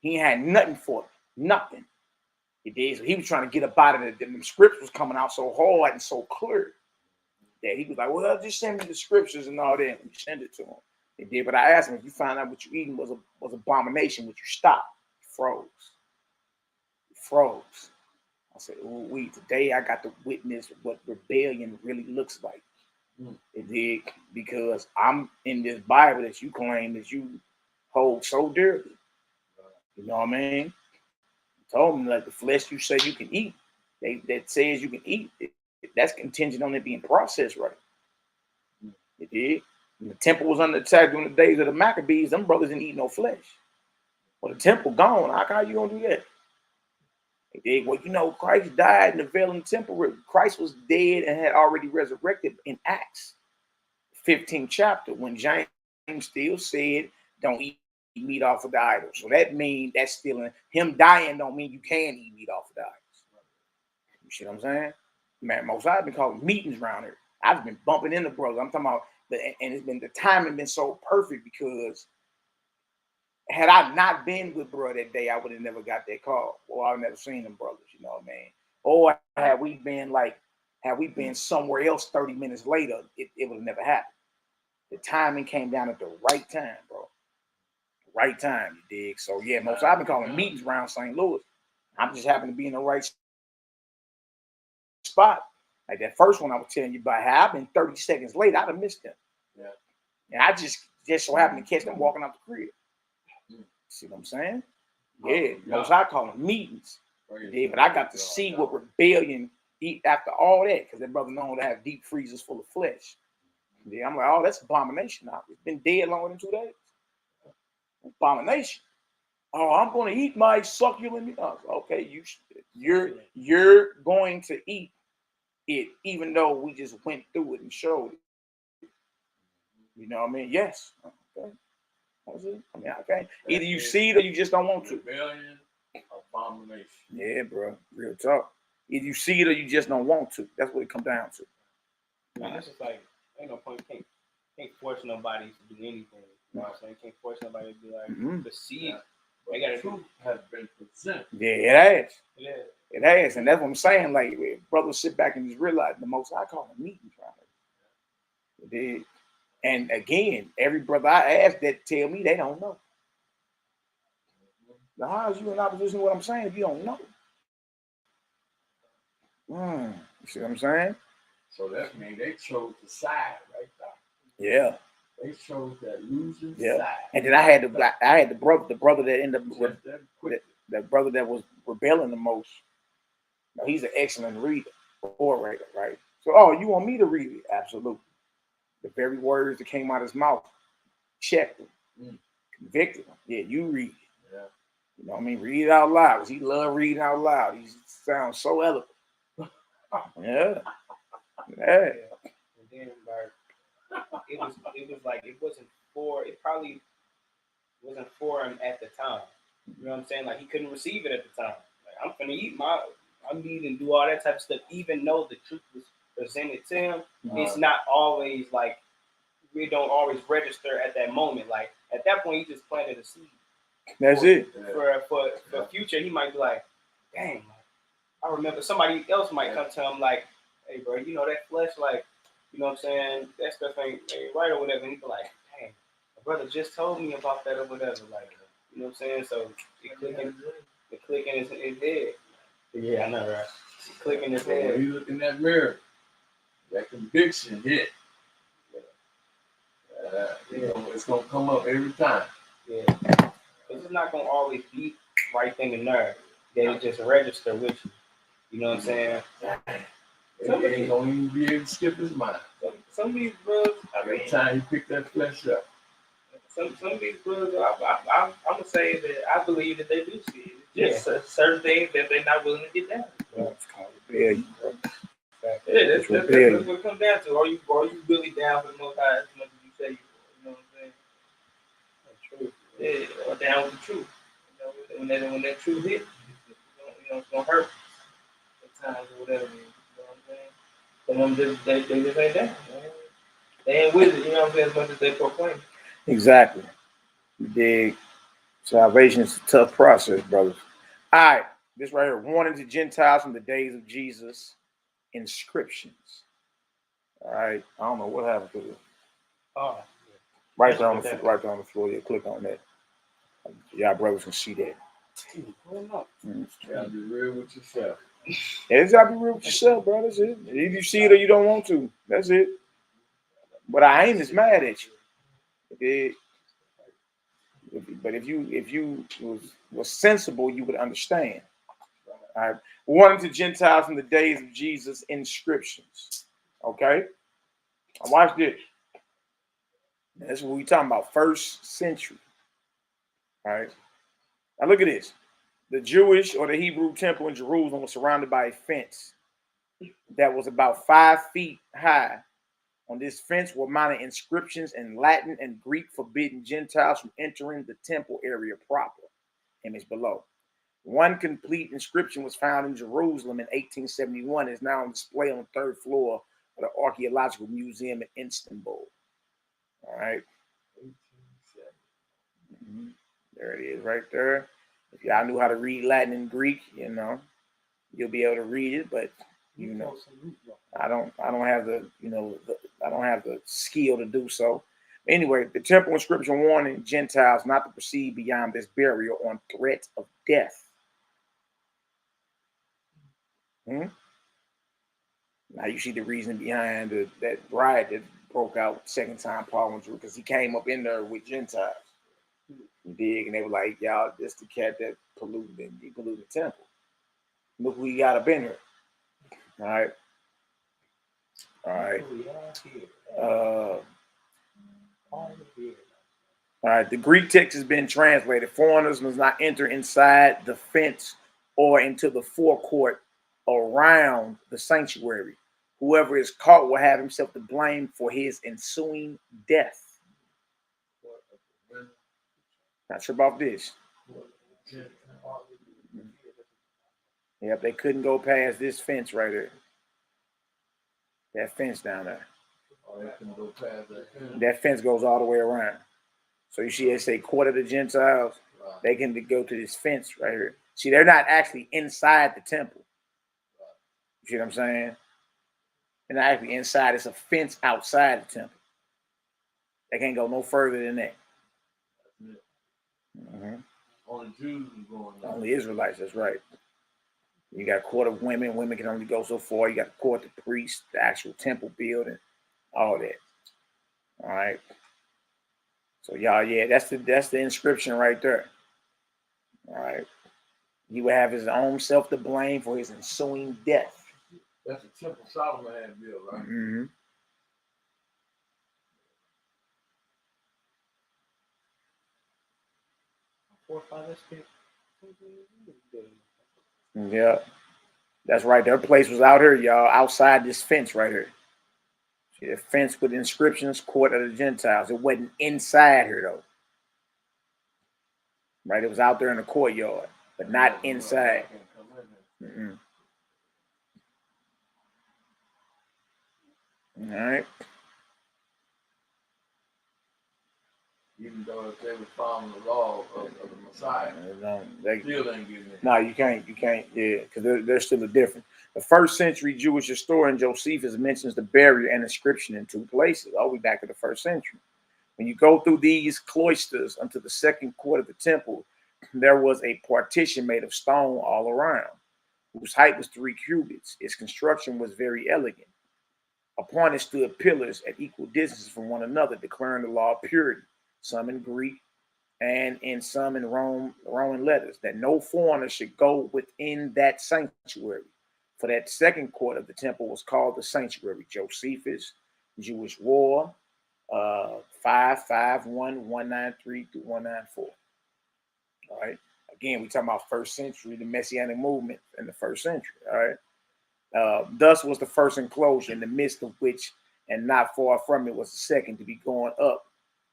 He ain't had nothing for me, nothing. He did. So he was trying to get up out of it. Them scripts was coming out so hard and so clear that he was like, well, just send me the scriptures and all that. And we send it to him. He did, but I asked him, if you find out what you eating was abomination, would you stop? He froze. I said, oh, today I got to witness what rebellion really looks like. It did, because I'm in this Bible that you claim that you hold so dearly. You know what I mean? I told me, like, the flesh you say you can eat, that says you can eat, that's contingent on it being processed right. It did. When the temple was under attack during the days of the Maccabees, them brothers didn't eat no flesh. Well, the temple gone. How you gonna do that? Well, you know, Christ died in the veil in the temple. Christ was dead and had already resurrected in Acts 15th chapter, when James still said, don't eat meat off of the idols. So that means that's still him dying don't mean you can eat meat off of the idols. You see what I'm saying? Man, most I've been calling meetings around here. I've been bumping into brothers. I'm talking about and it's been the timing been so perfect because had I not been with bro that day, I would have never got that call. Or I've never seen them brothers, you know what I mean? Or had we been somewhere else 30 minutes later, it would have never happened. The timing came down at the right time, bro. Right time, you dig? So yeah, most I've been calling meetings around St. Louis. I'm just happen to be in the right spot. Like that first one I was telling you about, how I've been 30 seconds late, I'd have missed them. Yeah. And I just so happened to catch them walking out the crib. See what I'm saying? Yeah, most I call them meetings. Yeah, but I got to see what rebellion eat after all that, because that brother known to have deep freezers full of flesh. Yeah, I'm like, oh, that's abomination now. It's been dead longer than 2 days. Abomination. Oh, I'm going to eat my succulent meat. Oh, okay, you're going to eat it, even though we just went through it and showed it. You know what I mean? Yes. Okay. That's it. I mean, okay. Either you see it or you just don't want to. Rebellion, abomination. Yeah, bro. Real talk. Either you see it or you just don't want to. That's what it comes down to. Man, it's just like, ain't no point. Can't force nobody to do anything. You know what I'm saying? Can't force nobody to be like, to see it. They got to truth has been presented. Yeah, it has. Yeah. It has. And that's what I'm saying. Like, brothers sit back and just realize the most I call them meetings right here. It did. And again, every brother I ask that tell me they don't know. Now, how is you in opposition to what I'm saying if you don't know? You see what I'm saying? So that means they chose the side right there. Yeah. They chose that losing Yeah. side. And then I had the brother that ended up the brother that was rebelling the most. Now, he's an excellent reader, orator, right? So, oh, you want me to read it? Absolutely. The very words that came out of his mouth, checked him, convicted him. Yeah, you read it. Yeah. You know what I mean? Read it out loud. He loved reading out loud. He sounds so eloquent. Yeah. Yeah. And then, like, it was like it probably wasn't for him at the time. You know what I'm saying? Like, he couldn't receive it at the time. Like, I'm finna eat I'm eating and do all that type of stuff, even though the truth was presented to him. It's not always like we don't always register at that moment. Like, at that point, he just planted a seed. That's it. For future, he might be like, dang, I remember somebody else might come to him like, hey, bro, you know that flesh, like, you know what I'm saying? That stuff ain't right or whatever. And he'd be like, dang, my brother just told me about that or whatever. Like, you know what I'm saying? So the clicking is dead. Yeah, I know, right? Clicking his head. When you look in that mirror, that conviction hit. You know, it's gonna come up every time. Yeah, it's just not gonna always be right thing and there. They just register with you. You know what I'm saying? He ain't gonna even be able to skip his mind. Some of these brothers, every time you pick that flesh up. Some of these brothers, I'm gonna say that I believe that they do see it. Just certain things that they're not willing to get down. It's called rebellion, bro. Yeah, that's what it comes down to. Are you really down for the Most High as much as you say you are? You know what I'm saying? That's true. Yeah, or down with the truth. You know, when that truth hits, it's gonna hurt at times or whatever. You know what I'm saying? But they just ain't down. They ain't with it. You know what I'm saying? As much as they proclaim. Exactly. You dig? Salvation is a tough process, brothers. All right, this right here, warning to Gentiles from the days of Jesus. Inscriptions. All right, I don't know what happened to it. Oh, right there on the floor. Yeah, click on that. Y'all brothers can see that. You gotta be real with yourself. Yeah, you gotta be real with yourself, bro. That's it. Either you see it or you don't want to. That's it. But I ain't as mad at you. But if you was sensible, you would understand. All right. Warning to Gentiles from the days of Jesus, inscriptions. Okay? Now watch this. That's what we talking about, first century. All right. Now look at this. The Jewish or the Hebrew temple in Jerusalem was surrounded by a fence that was about 5 feet high. On this fence were mounted inscriptions in Latin and Greek forbidding Gentiles from entering the temple area proper. Image below. One complete inscription was found in Jerusalem in 1871 and is now on display on the third floor of the Archaeological Museum in Istanbul. All right. There it is right there. If y'all knew how to read Latin and Greek, you know, you'll be able to read it, but you know, I don't have the, you know, I don't have the skill to do so. Anyway, the temple inscription warning Gentiles not to proceed beyond this burial on threat of death. Now you see the reason behind that riot that broke out second time Paul went through, because he came up in there with Gentiles. You dig? And they were like, y'all, this the cat that polluted the temple. Look who he got up in here. All right. All right. All right. The Greek text has been translated. Foreigners must not enter inside the fence or into the forecourt around the sanctuary. Whoever is caught will have himself to blame for his ensuing death. Not sure about this. Yep, they couldn't go past this fence right here. That fence down there. That fence goes all the way around. So you see, they say court of the Gentiles. They can go to this fence right here. See, they're not actually inside the temple. You see what I'm saying? They're not actually inside. It's a fence outside the temple. They can't go no further than that. Only Jews is going on. Only Israelites, that's right. You got a court of women. Women can only go so far. You got a court of priests, the actual temple building, all that. All right. So y'all, yeah, that's the inscription right there. All right. He would have his own self to blame for his ensuing death. That's the temple Solomon had built, right? Mm-hmm. Yeah, that's right. Their place was out here, y'all, outside this fence right here. See the fence with inscriptions, court of the Gentiles. It wasn't inside here though. Right, it was out there in the courtyard, but not inside. Mm-mm. All right. Even though if they were following the law of the Messiah, they still ain't getting it. No, you can't, yeah, because they're still different. The first century Jewish historian Josephus mentions the burial and inscription in two places, all the way back to the first century. When you go through these cloisters unto the second court of the temple, there was a partition made of stone all around, whose height was 3 cubits. Its construction was very elegant. Upon it stood pillars at equal distances from one another, declaring the law of purity, some in Greek and in some in Roman letters, that no foreigner should go within that sanctuary. For that second court of the temple was called the sanctuary. Josephus, Jewish War, 551, 193 through 194. All right. Again, we talking about first century, the Messianic movement in the first century. All right. Thus was the first enclosure, in the midst of which, and not far from it, was the second, to be going up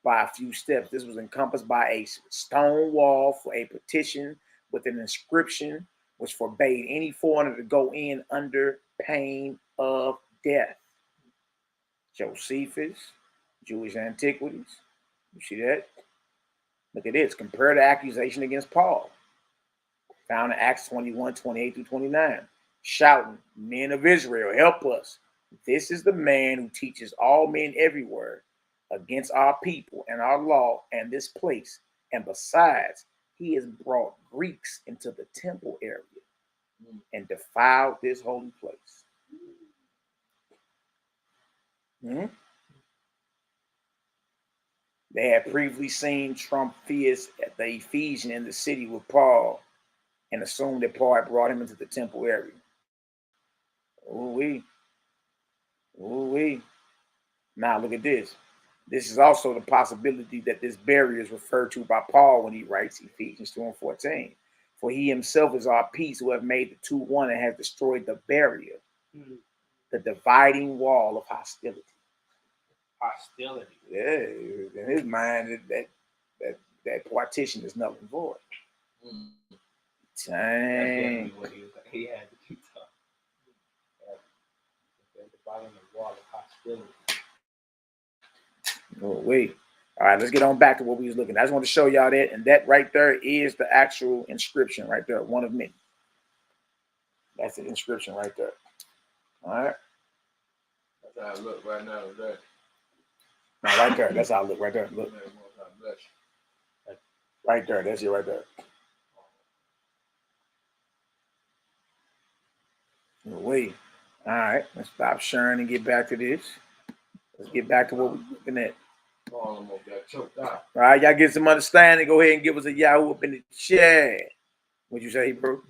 by a few steps. This was encompassed by a stone wall for a partition with an inscription which forbade any foreigner to go in under pain of death. Josephus, Jewish Antiquities. You see that? Look at this. Compare the accusation against Paul. Found in Acts 21, 28 through 29. Shouting, men of Israel, help us. This is the man who teaches all men everywhere against our people and our law and this place. And besides, he has brought Greeks into the temple area and defiled this holy place. They had previously seen Trophimus at the Ephesian in the city with Paul and assumed that Paul had brought him into the temple area. Ooh-wee. Ooh-wee. Now look at this. This is also the possibility that this barrier is referred to by Paul when he writes Ephesians 2:14. For he himself is our peace, who have made the two one and has destroyed the barrier, the dividing wall of hostility. Hostility. Yeah, in his mind, that partition is null and void. Dang. What he had to keep talking. At the bottom of the wall of hostility. Oh, wait. All right, let's get on back to what we was looking at. I just want to show y'all that, and that right there is the actual inscription right there, one of many. That's the inscription right there. All right. That's how I look right now. That. Now, right there. That's how I look right there. Look. Right there. That's it right there. Wait. All right. Let's stop sharing and get back to this. Let's get back to what we're looking at. Almost got choked out. All right, y'all get some understanding. Go ahead and give us a Yahoo up in the chat. What'd you say, bro?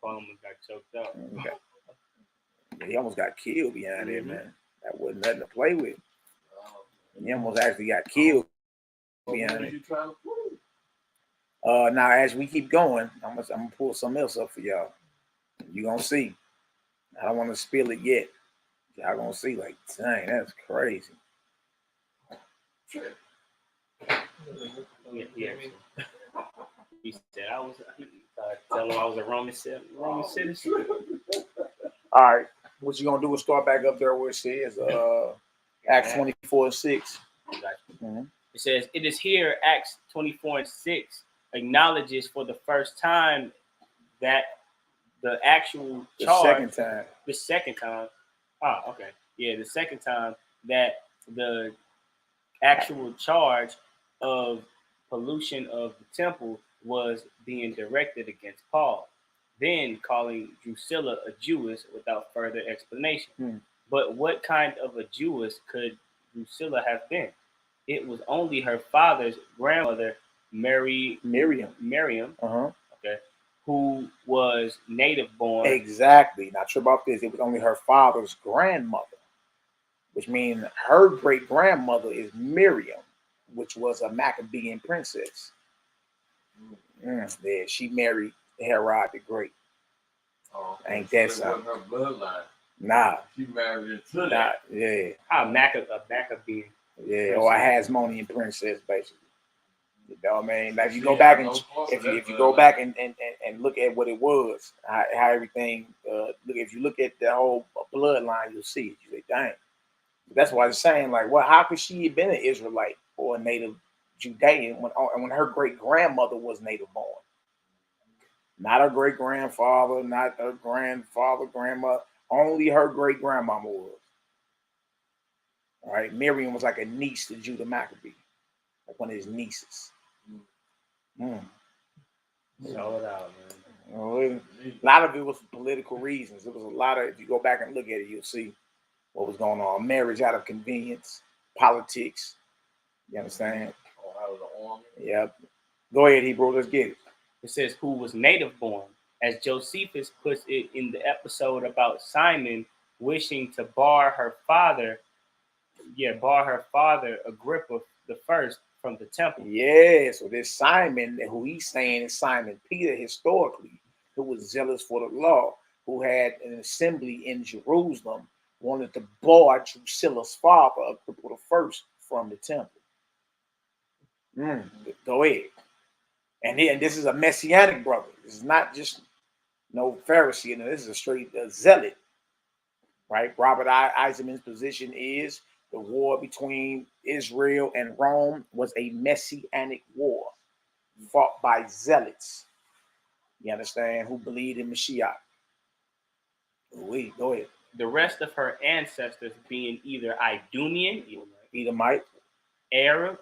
Almost got choked out. Okay. Yeah, he almost got killed behind there, man. That wasn't nothing to play with. He almost actually got killed behind it. Now, as we keep going, I'm gonna pull something else up for y'all. You're gonna see. I don't want to spill it yet. Y'all gonna see, like, dang, that's crazy. Yeah. He said I was. Tell him I was a Roman citizen. All right, what you gonna do is start back up there where it says Acts 24:6. Mm-hmm. It says, "It is here." Acts 24:6 acknowledges for the first time that the actual charge. The second time. Oh, okay. Yeah, the second time that the actual charge of pollution of the temple was being directed against Paul, then calling Drusilla a Jewess without further explanation. But what kind of a Jewess could Drusilla have been? It was only her father's grandmother, Miriam. Okay, who was native born. Exactly. Not sure about this. It was only her father's grandmother, which means her great grandmother is Miriam, which was a Maccabean princess. There, she married Herod the Great. Ain't that something? Her bloodline. Nah. She married into that. Yeah. Maccabean. Yeah, or a Hasmonean princess, basically. You know what I mean? Like, if you go back and if you go back and look at what it was, how everything. If you look at the whole bloodline, you'll see it. You say, dang. That's why it's saying, like, well, how could she have been an Israelite or a native Judean when her great grandmother was native born? Not her great grandfather, not her grandfather, grandma. Only her great grandmama was. All right, Miriam was like a niece to Judah Maccabee, like one of his nieces. Show it out, A man. lot of it was for political reasons. It was a lot of. If you go back and look at it, you'll see what was going on. Marriage out of convenience, politics. You understand? Out of the army. Yep. Go ahead, Hebrew. Let's get it. It says, who was native born, as Josephus puts it in the episode about Simon wishing to bar her father Agrippa the first from the temple. Yeah, so this Simon, who he's saying is Simon Peter historically, who was zealous for the law, who had an assembly in Jerusalem, wanted to bar Drusilla's father, Agrippa the first, from the temple. Go ahead. And this is a Messianic brother. This is not just no Pharisee. This is a straight zealot. Right? Robert Eisenman's position is the war between Israel and Rome was a Messianic war fought by zealots. You understand? Who believed in Mashiach. Go ahead. The rest of her ancestors being either Idumean, Edomite, Arab,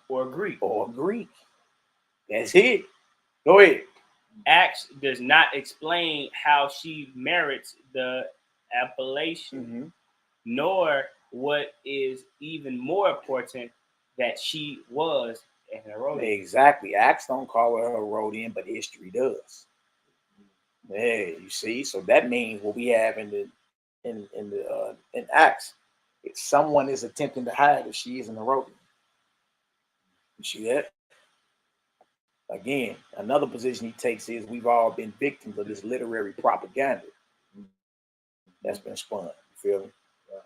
or Greek. That's it. Go ahead. Acts does not explain how she merits the appellation, nor what is even more important, that she was a Herodian. Exactly. Acts don't call her a Herodian, but history does. Yeah, you see. So that means what we have in Acts, if someone is attempting to hide that she is an Herodian. You see that? Again, another position he takes is we've all been victims of this literary propaganda that's been spun. You feel me?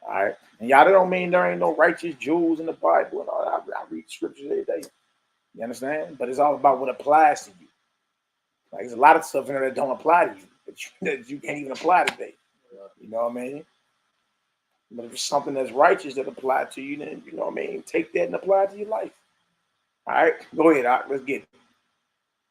All right. And y'all, that don't mean there ain't no righteous Jews in the Bible and all that. I read scriptures every day. You understand? But it's all about what applies to you. Like, there's a lot of stuff in there that don't apply to you, that you can't even apply today. You know what I mean? But if it's something that's righteous that apply to you, then, you know what I mean, take that and apply it to your life. All right, go ahead, Doc. Let's get it.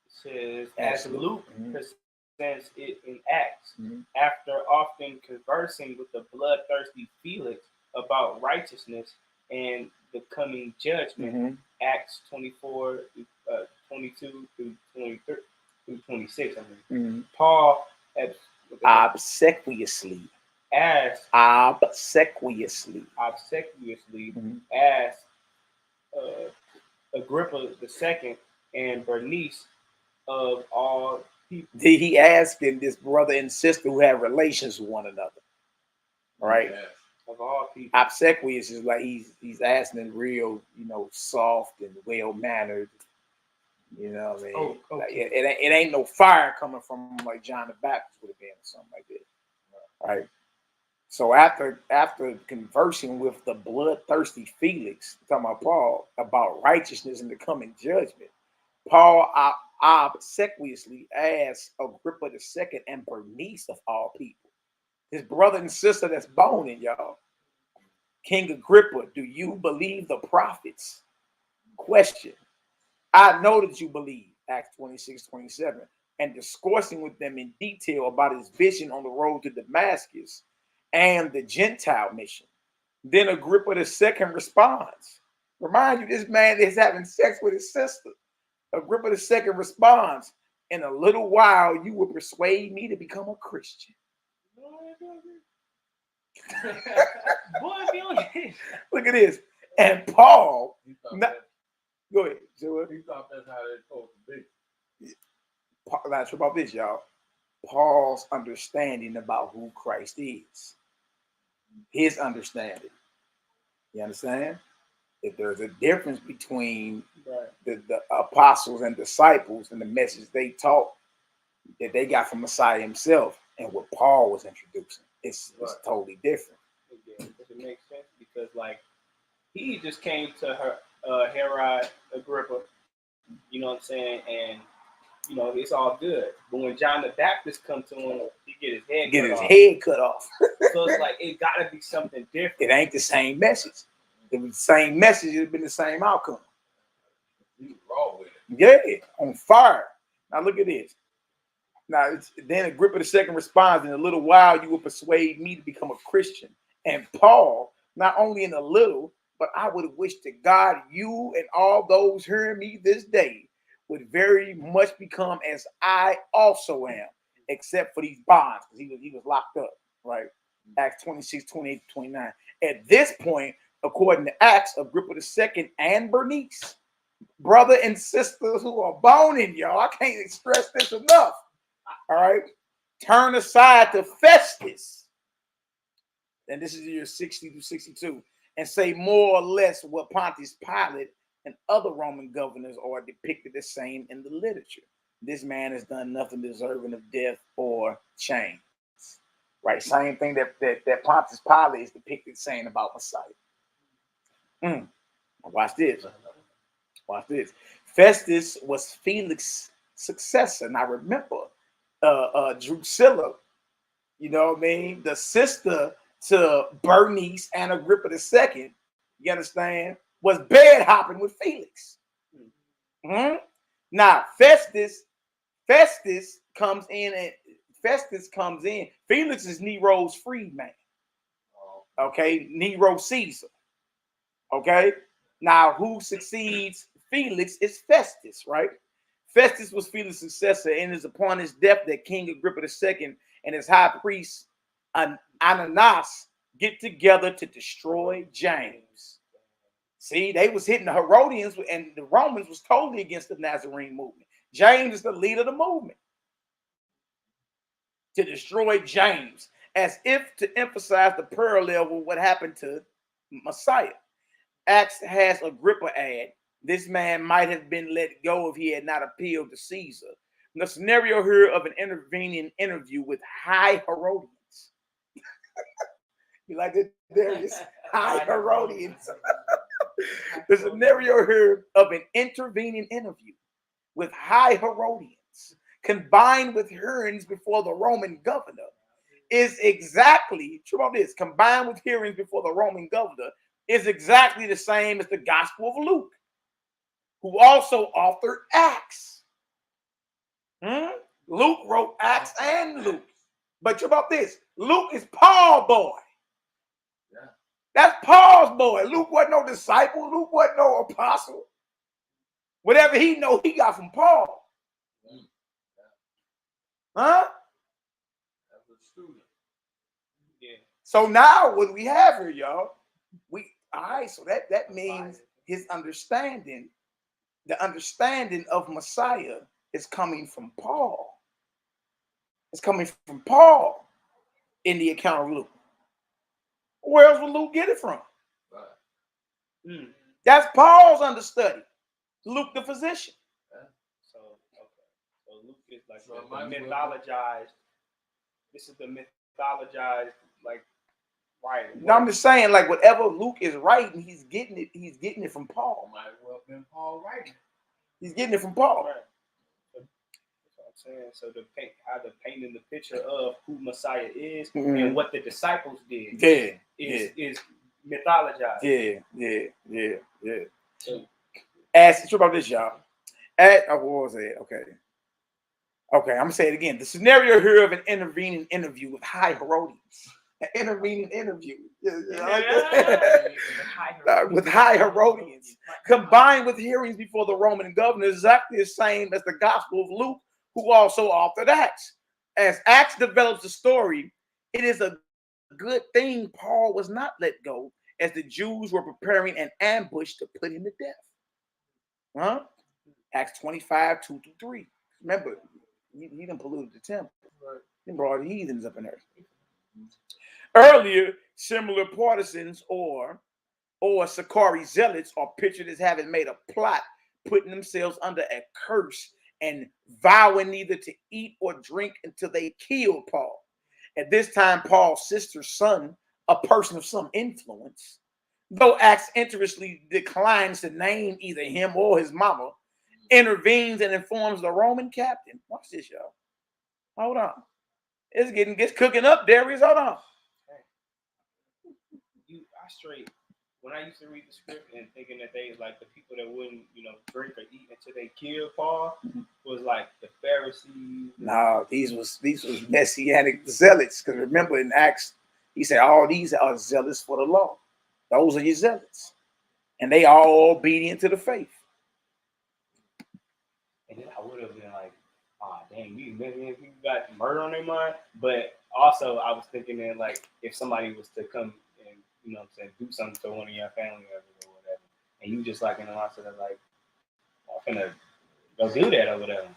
Says, as Luke presents it in Acts, after often conversing with the bloodthirsty Felix about righteousness and the coming judgment, Acts 24, 22 through 23 through 26, I mean. Paul obsequiously asked Agrippa II and Bernice of all people. Did he ask this brother and sister who have relations with one another? Right? Yes. Of all people. Obsequious is like he's asking real, you know, soft and well mannered. You know what I mean? Oh, okay. Like, it ain't no fire coming from him like John the Baptist would have been or something like that. Right? So after conversing with the bloodthirsty Felix, talking about Paul, about righteousness and the coming judgment, Paul obsequiously asked Agrippa II and Bernice of all people, his brother and sister that's boning, y'all. King Agrippa, do you believe the prophets? Question. I know that you believe, Acts 26:27, and discoursing with them in detail about his vision on the road to Damascus and the Gentile mission. Then Agrippa II responds. Remind you, this man is having sex with his sister. Agrippa II responds, in a little while you will persuade me to become a Christian. Look at this. And Paul, go ahead. He thought that's how it's supposed to be. Not sure about this, y'all. Paul's understanding about who Christ is. His understanding. You understand? If there's a difference between the apostles and disciples and the message they taught that they got from Messiah himself and what Paul was introducing, it's totally different. Does it make sense? Because like he just came to her Herod Agrippa, you know what I'm saying, and you know it's all good. But when John the Baptist come to him, he get his head cut off. So it's like it gotta be something different. It ain't the same message. If it was the same message, it'd been the same outcome. He's raw with it. Yeah, on fire. Now look at this. Now then Agrippa II responds, in a little while you will persuade me to become a Christian. And Paul, not only in a little, but I would wish to God you and all those hearing me this day would very much become as I also am, except for these bonds, because he was locked up, right? Acts 26:28-29. At this point, according to Acts, Agrippa II and Bernice, brother and sisters who are boning, y'all, I can't stress this enough, all right, turn aside to Festus, and this is the year 60 to 62, and say more or less what Pontius Pilate and other Roman governors are depicted the same in the literature. This man has done nothing deserving of death or chains. Right? Same thing that Pontius Pilate is depicted saying about Messiah. Watch this. Watch this. Festus was Felix's successor. And I remember Drusilla, you know what I mean? The sister to Bernice and Agrippa II, you understand, was bed hopping with Felix. Now Festus comes in. Felix is Nero's freedman. Okay, Nero Caesar. Okay, now who succeeds Felix is Festus, right? Festus was Felix's successor, and it is upon his death that King Agrippa II and his high priest Ananias get together to destroy James. See, they was hitting the Herodians, and the Romans was totally against the Nazarene movement. James is the leader of the movement. To destroy James, as if to emphasize the parallel with what happened to Messiah. Acts has Agrippa add, this man might have been let go if he had not appealed to Caesar. The scenario here of an intervening interview with high Herodians. You like that, Darius? High Herodians. The scenario here of an intervening interview with high Herodians combined with hearings before the Roman governor is exactly, true about this, combined with hearings before the Roman governor is exactly the same as the Gospel of Luke, who also authored Acts. Luke wrote Acts and Luke. But true about this, Luke is Paul's boy. That's Paul's boy. Luke wasn't no disciple. Luke wasn't no apostle. Whatever he know, he got from Paul. Huh? So now what we have here, y'all, so that means his understanding, the understanding of Messiah is coming from Paul. It's coming from Paul in the account of Luke. Where else would Luke get it from? That's Paul's understudy. Luke the physician. So Luke is like the mythologized. This is the mythologized, like, writer. No, I'm just saying, like, whatever Luke is writing, he's getting it from Paul. Might well have been Paul writing. He's getting it from Paul. Right. That's what I'm saying. So how the painting the picture of who Messiah is and what the disciples did is mythologized. Yeah. Ask about this, y'all. What was it? Okay, I'm gonna say it again. The scenario here of an intervening interview with High Herodians. An intervening interview with High Herodians, combined with hearings before the Roman governor, is exactly the same as the Gospel of Luke, who also authored Acts. As Acts develops the story, it is a good thing Paul was not let go, as the Jews were preparing an ambush to put him to death. Acts 25, 2-3. Remember, he done polluted the temple. He brought the heathens up in there. Earlier, similar partisans or Sakari zealots are pictured as having made a plot, putting themselves under a curse and vowing neither to eat or drink until they kill Paul. At this time, Paul's sister's son, a person of some influence, though Acts interestingly declines to name either him or his mama, intervenes and informs the Roman captain. Watch this, y'all. Hold on. It's cooking up, Darius. Hold on. I straight, when I used to read the script and thinking that they like the people that wouldn't, drink or eat until they killed Paul was like the Pharisees. No, these was Messianic zealots. Because remember in Acts, he said all these are zealots for the law. Those are your zealots. And they are all obedient to the faith. And then I would have been like, dang, you got murder on their mind. But also I was thinking that like if somebody was to come and do something to one of your family members or whatever, and you just like in the mindset of like, I'm gonna go do that or whatever.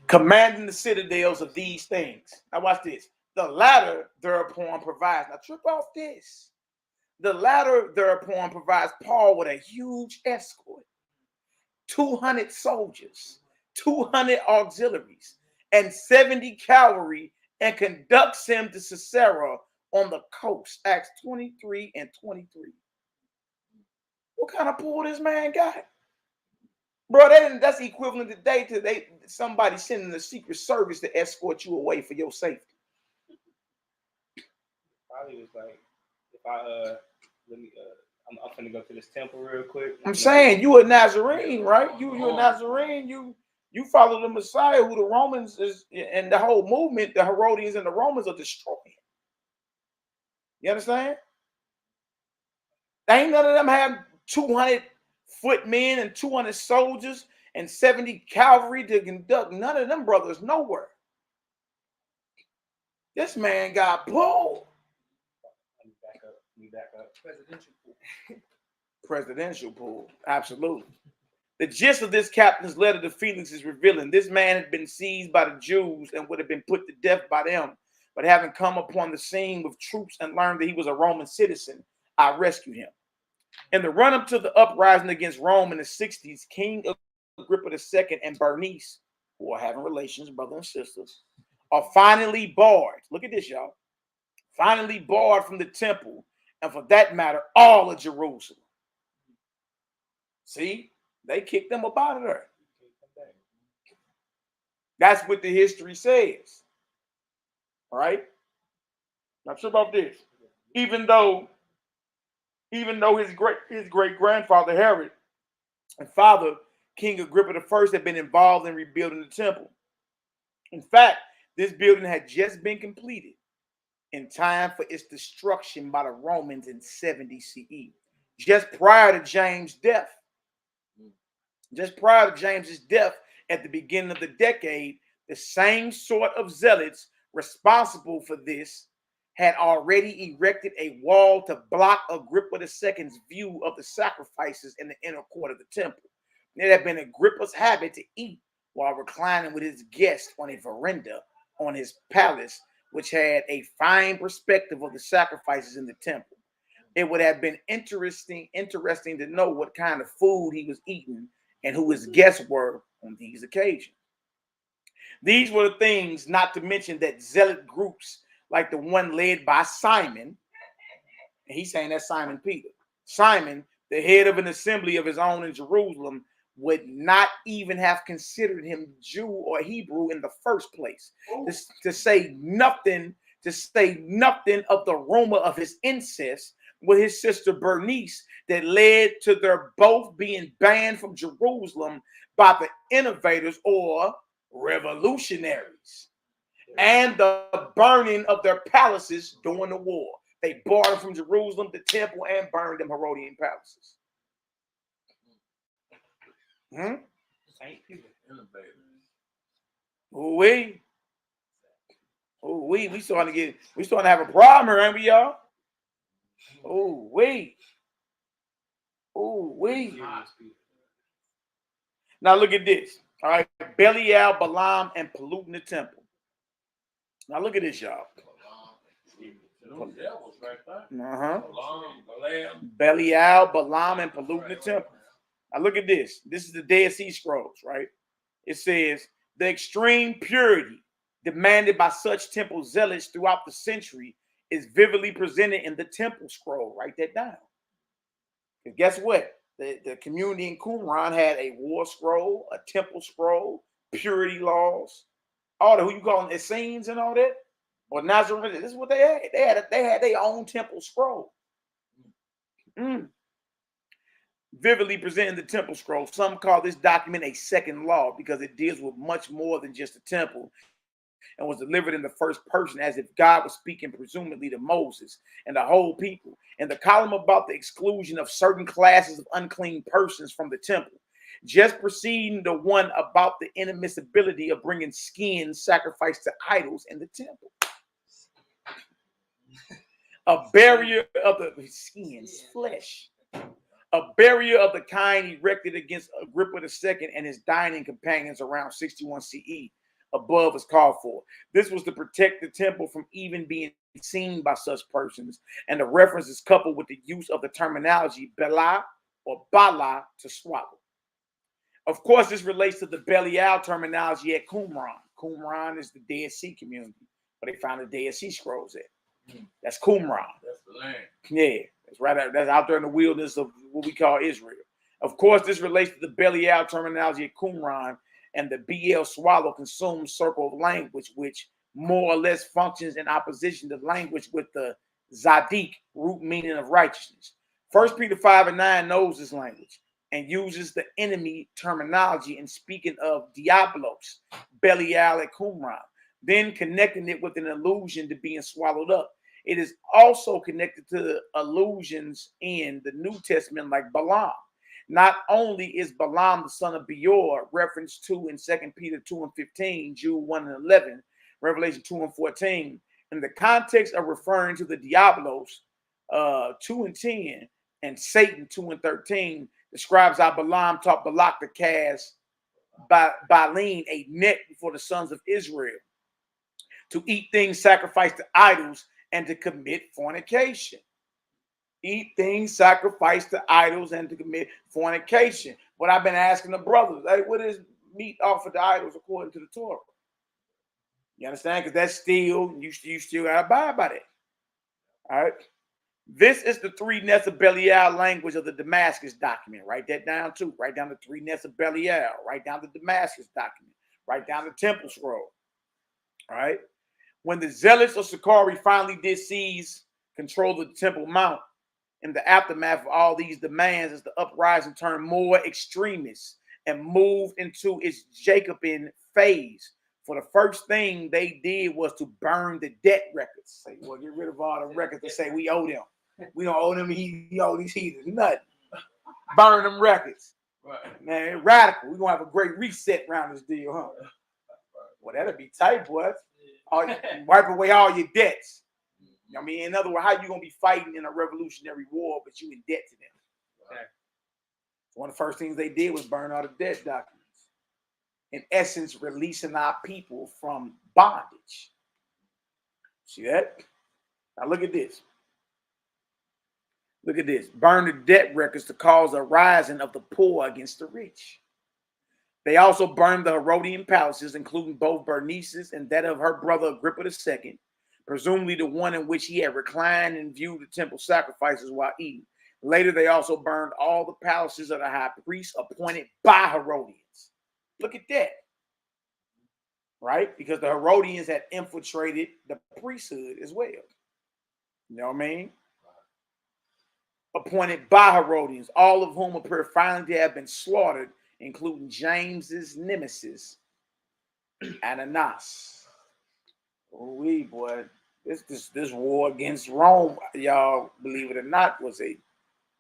Commanding the citadels of these things. Now watch this. The latter thereupon provides. Now trip off this. The latter thereupon provides Paul with a huge escort, 200 soldiers, 200 auxiliaries, and 70 cavalry, and conducts him to Caesarea on the coast. Acts 23 and 23. What kind of pull this man got? Bro, that's equivalent today to somebody sending the Secret Service to escort you away for your safety. Probably was like, I'm gonna go to this temple real quick. I'm saying you a Nazarene, right? You a Nazarene. You follow the Messiah, who the Romans is, and the whole movement, the Herodians and the Romans are destroying. You understand? Ain't none of them have 200 footmen and 200 soldiers and 70 cavalry to conduct. None of them brothers nowhere. This man got pulled. Let me back up. Presidential pool. Presidential pool. Absolutely. The gist of this captain's letter to Felix is revealing this man had been seized by the Jews and would have been put to death by them. But having come upon the scene with troops and learned that he was a Roman citizen, I rescued him. In the run-up to the uprising against Rome in the 60s, King Agrippa II and Bernice, who are having relations, brother and sisters, are finally barred. Look at this, y'all. Finally barred from the temple, and for that matter, all of Jerusalem. See, they kicked them up out of there. That's what the history says. All right? Not sure about this. Even though his great grandfather Herod and father King Agrippa I had been involved in rebuilding the temple. In fact, this building had just been completed in time for its destruction by the Romans in 70 CE, just prior to James' death. Just prior to James's death at the beginning of the decade, the same sort of zealots responsible for this had already erected a wall to block Agrippa II's view of the sacrifices in the inner court of the temple. It had been Agrippa's habit to eat while reclining with his guests on a veranda on his palace, which had a fine perspective of the sacrifices in the temple. It would have been interesting to know what kind of food he was eating and who his guests were on these occasions. These were the things, not to mention that zealot groups like the one led by Simon, and he's saying that's Simon Peter. Simon, the head of an assembly of his own in Jerusalem, would not even have considered him Jew or Hebrew in the first place. To say nothing of the rumor of his incest with his sister Bernice that led to their both being banned from Jerusalem by the innovators or revolutionaries, and the burning of their palaces during the war. They barred them from Jerusalem, the temple, and burned them Herodian palaces. We starting to have a problem here, ain't we, y'all? Now look at this. All right, Belial, Balaam, and polluting the temple. Now look at this, y'all. Belial, Balaam, and polluting the temple. Now look at this. This is the Dead Sea Scrolls, right? It says the extreme purity demanded by such temple zealots throughout the century is vividly presented in the temple scroll. Write that down. Because guess what? The community in Qumran had a war scroll, a temple scroll, purity laws, all the who you call them Essenes and all that, or Nazarene. This is what they had. They had their own temple scroll. Vividly presenting the temple scroll. Some call this document a second law because it deals with much more than just the temple and was delivered in the first person as if God was speaking presumably to Moses and the whole people. And the column about the exclusion of certain classes of unclean persons from the temple, just preceding the one about the inadmissibility of bringing skins sacrificed to idols in the temple. A barrier of the skins, flesh. A barrier of the kind erected against Agrippa II and his dining companions around 61 CE above is called for. This was to protect the temple from even being seen by such persons, and the reference is coupled with the use of the terminology Bela or Bala to swallow. Of course, this relates to the Belial terminology at Qumran. Qumran is the Dead Sea community where they found the Dead Sea Scrolls at. That's Qumran. That's the land. Yeah, that's right out. That's out there in the wilderness of what we call Israel. Of course, this relates to the Belial terminology at Qumran and the BL swallow consumed circle of language, which more or less functions in opposition to language with the Zadik root meaning of righteousness. 1 Peter 5:9 knows this language and uses the enemy terminology in speaking of Diablos, Belial at Qumran, then connecting it with an allusion to being swallowed up. It is also connected to the allusions in the New Testament like Balaam. Not only is Balaam the son of Beor referenced to in 2 Peter 2:15, Jude 1:11, Revelation 2:14, in the context of referring to the Diablos 2:10 and Satan 2:13, describes how Balaam taught Balak to cast Baalim a net before the sons of Israel, to eat things sacrificed to idols and to commit fornication. Eat things sacrificed to idols and to commit fornication. What I've been asking the brothers, hey, what is meat offered to idols according to the Torah? You understand? Because that's still, you still got to abide by that. All right. This is the three nets of Belial language of the Damascus document. Write that down too. Write down the three nets of Belial. Write down the Damascus document. Write down the temple scroll. All right. When the zealots of Sakari finally did seize control of the Temple Mount, in the aftermath of all these demands, as the uprising turned more extremist and moved into its Jacobean phase. For the first thing they did was to burn the debt records. Say, well, get rid of all the records and say we owe them. We don't owe them. He owe these heathens nothing. Burn them records. Right. Man, radical. We're gonna have a great reset around this deal, huh? Well, that'll be tight, boy. Wipe away all your debts. I mean, in other words, how you gonna be fighting in a revolutionary war, but you in debt to them? Okay. So one of the first things they did was burn all the debt documents. In essence, releasing our people from bondage. See that? Now look at this. Look at this. Burn the debt records to cause a rising of the poor against the rich. They also burned the Herodian palaces, including both Bernice's and that of her brother Agrippa II, presumably the one in which he had reclined and viewed the temple sacrifices while eating. Later, they also burned all the palaces of the high priests appointed by Herodians. Look at that. Right? Because the Herodians had infiltrated the priesthood as well. You know what I mean? Appointed by Herodians, all of whom appear finally to have been slaughtered, including James's nemesis, Ananias. Oh, boy. This war against Rome, y'all, believe it or not, was a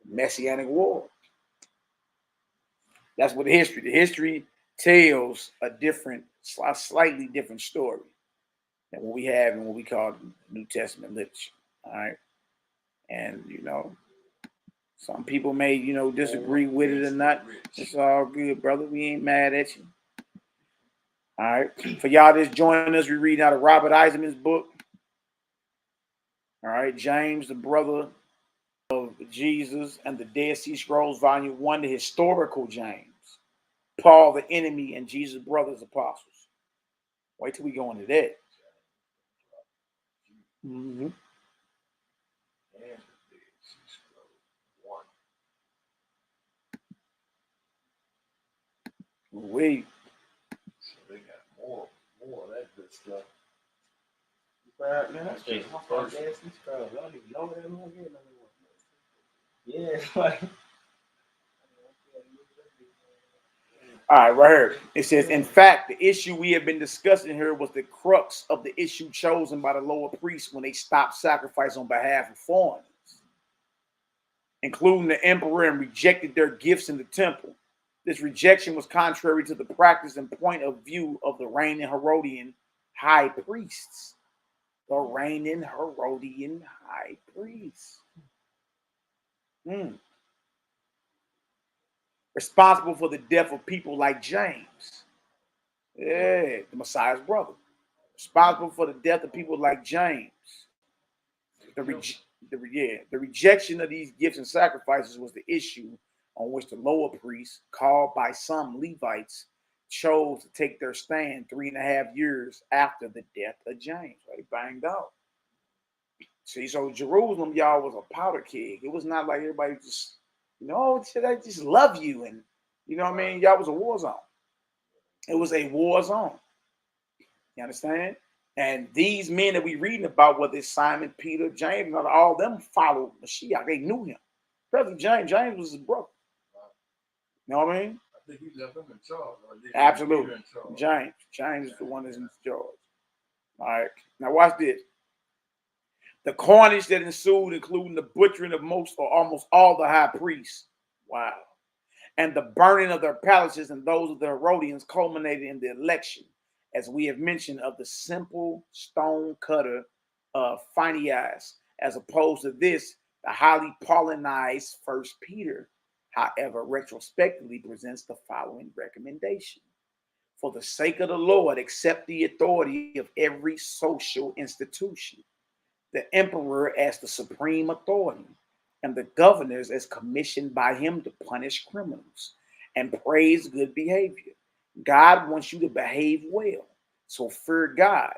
Messianic war. That's what the history tells a slightly different story than what we have in what we call New Testament literature. All right. And, you know, some people may, you know, disagree with it or not. It's all good, brother. We ain't mad at you. All right. For y'all that's joining us, we read out of Robert Eisenman's book. All right. James, the brother of Jesus and the Dead Sea Scrolls, Volume 1, the historical James. Paul, the enemy, and Jesus' brothers, apostles. Wait till we go into that. Mm-hmm. Wait. So they got more of that good stuff. Man, that's just my first. I don't even know that one again. Yeah, like. All right, right here. It says, in fact, the issue we have been discussing here was the crux of the issue chosen by the lower priests when they stopped sacrifice on behalf of foreigners, including the emperor, and rejected their gifts in the temple. This rejection was contrary to the practice and point of view of the reigning Herodian high priests. The reigning Herodian high priests. Responsible for the death of people like James. Yeah, the Messiah's brother. Responsible for the death of people like James. The rejection of these gifts and sacrifices was the issue on which the lower priests, called by some Levites, chose to take their stand 3.5 years after the death of James. They banged out. See, so Jerusalem, y'all, was a powder keg. It was not like everybody just, you know, I just love you. And, you know what I mean? Y'all was a war zone. It was a war zone. You understand? And these men that we reading about, whether it's Simon, Peter, James, all of them followed Mashiach. They knew him. Brother James was his brother. You know what I mean? I think he left him in charge. Absolutely. James is the one that's in charge. All right. Now watch this. The carnage that ensued, including the butchering of most or almost all the high priests. Wow. And the burning of their palaces and those of the Herodians culminated in the election, as we have mentioned, of the simple stone cutter Phineas, as opposed to this, the highly Paulinized 1 Peter. However, retrospectively presents the following recommendation. For the sake of the Lord, accept the authority of every social institution, the emperor as the supreme authority, and the governors as commissioned by him to punish criminals and praise good behavior. God wants you to behave well, so fear God.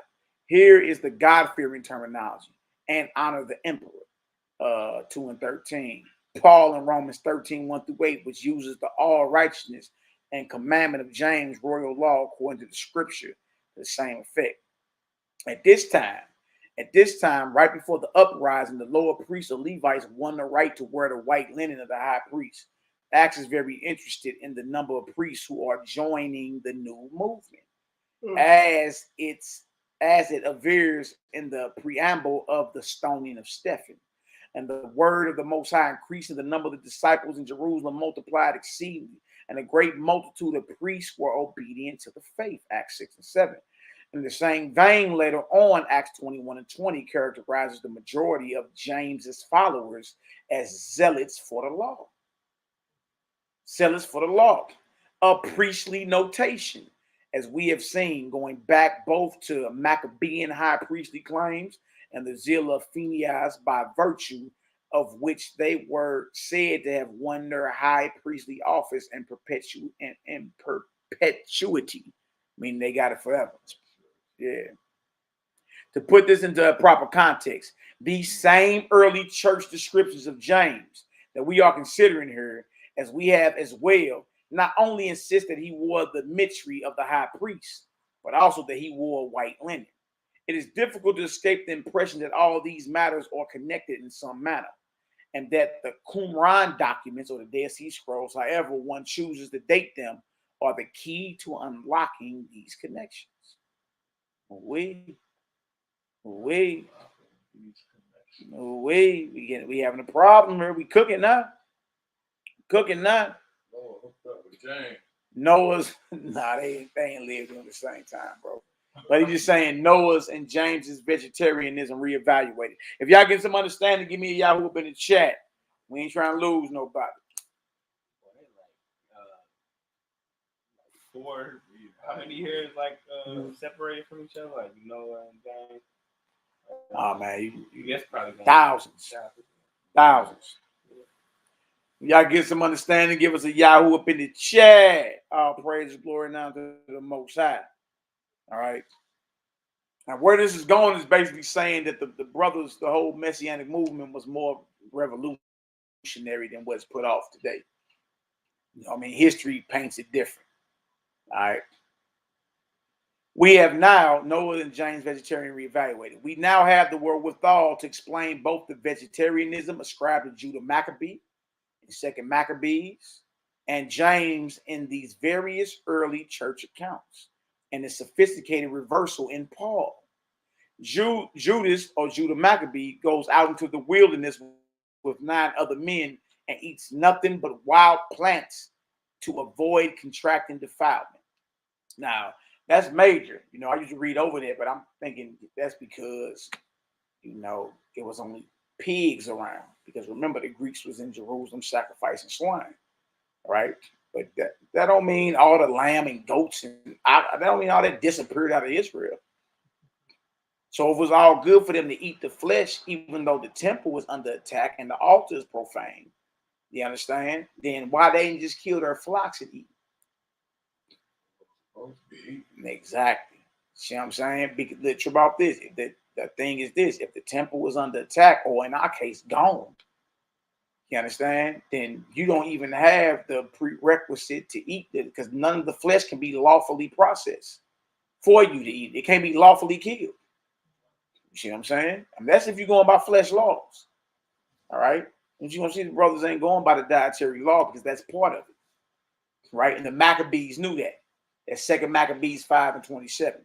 Here is the God-fearing terminology, and honor the emperor, 2 and 13. Paul in Romans 13, 1-8, which uses the all righteousness and commandment of James, royal law, according to the scripture, to the same effect. At this time, right before the uprising, the lower priests or Levites won the right to wear the white linen of the high priest. Acts is very interested in the number of priests who are joining the new movement, as it appears in the preamble of the stoning of Stephen. And the word of the Most High increasing, the number of the disciples in Jerusalem multiplied exceedingly, and a great multitude of priests were obedient to the faith. Acts 6 and 7. In the same vein, later on, Acts 21 and 20 characterizes the majority of James's followers as zealots for the law. Zealots for the law, a priestly notation, as we have seen, going back both to Maccabean high priestly claims and the zeal of Phinehas, by virtue of which they were said to have won their high priestly office in perpetuity, meaning they got it forever. Yeah. To put this into a proper context, these same early church descriptions of James that we are considering here, as we have as well, not only insist that he wore the mitre of the high priest, but also that he wore white linen. It is difficult to escape the impression that all these matters are connected in some manner, and that the Qumran documents or the Dead Sea Scrolls, however one chooses to date them, are the key to unlocking these connections. We having a problem here. We cooking now. Noah's, they ain't lived in the same time, bro. But he's just saying Noah's and James's vegetarianism reevaluated. If y'all get some understanding, give me a Yahoo up in the chat. We ain't trying to lose nobody. How many years separated from each other? Like Noah and James? Oh man, you guess probably thousands. Y'all get some understanding, give us a Yahoo up in the chat. All praise and glory now to the Most High. All right. Now, where this is going is basically saying that the brothers, the whole Messianic movement was more revolutionary than what's put off today. You know, I mean, history paints it different. All right. We have now, Noah and James vegetarian reevaluated. We now have the wherewithal to explain both the vegetarianism ascribed to Judah Maccabee in 2nd Maccabees and James in these various early church accounts, and the sophisticated reversal in Paul. Judas or Judah Maccabee goes out into the wilderness with 9 other men and eats nothing but wild plants to avoid contracting defilement. Now, that's major. You know, I used to read over there, but I'm thinking that's because, you know, it was only pigs around. Because remember, the Greeks was in Jerusalem sacrificing swine, right? But that don't mean all the lamb and goats and that don't mean all that disappeared out of Israel. So it was all good for them to eat the flesh, even though the temple was under attack and the altar is profane. You understand? Then why they didn't just kill their flocks and eat? Exactly. See what I'm saying? Because the truth about this, the thing is this: if the temple was under attack, or in our case, gone, you understand? Then you don't even have the prerequisite to eat it, because none of the flesh can be lawfully processed for you to eat. It can't be lawfully killed. You see what I'm saying? I mean, that's if you're going by flesh laws. All right. And you're gonna see the brothers ain't going by the dietary law, because that's part of it, right? And the Maccabees knew that. That's 2nd Maccabees 5 and 27.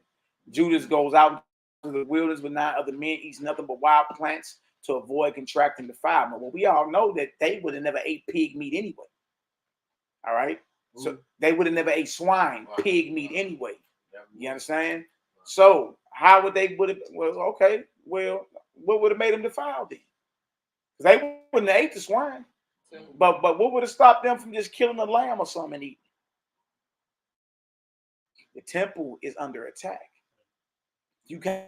Judas goes out to the wilderness with 9 other men, eats nothing but wild plants to avoid contracting defilement. Well, we all know that they would have never ate pig meat anyway. All right. So they would have never ate swine, pig meat anyway. You understand? So how would they would have? Well, okay. Well, what would have made them defiled then? Because they wouldn't have ate the swine. But what would have stopped them from just killing a lamb or something and eating? The temple is under attack. You can't.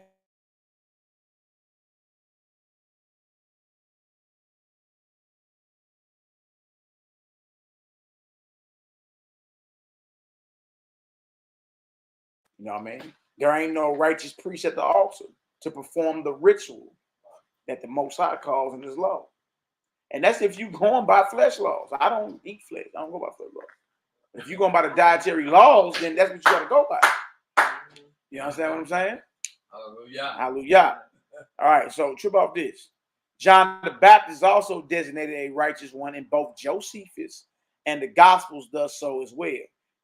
You know what I mean? There ain't no righteous priest at the altar to perform the ritual that the Most High calls in his law. And that's if you going by flesh laws. I don't eat flesh. I don't go by flesh laws. If you're going by the dietary laws, then that's what you got to go by. You understand what I'm saying? Hallelujah. Hallelujah. All right, so trip off this. John the Baptist also designated a righteous one in both Josephus and the Gospels does so as well.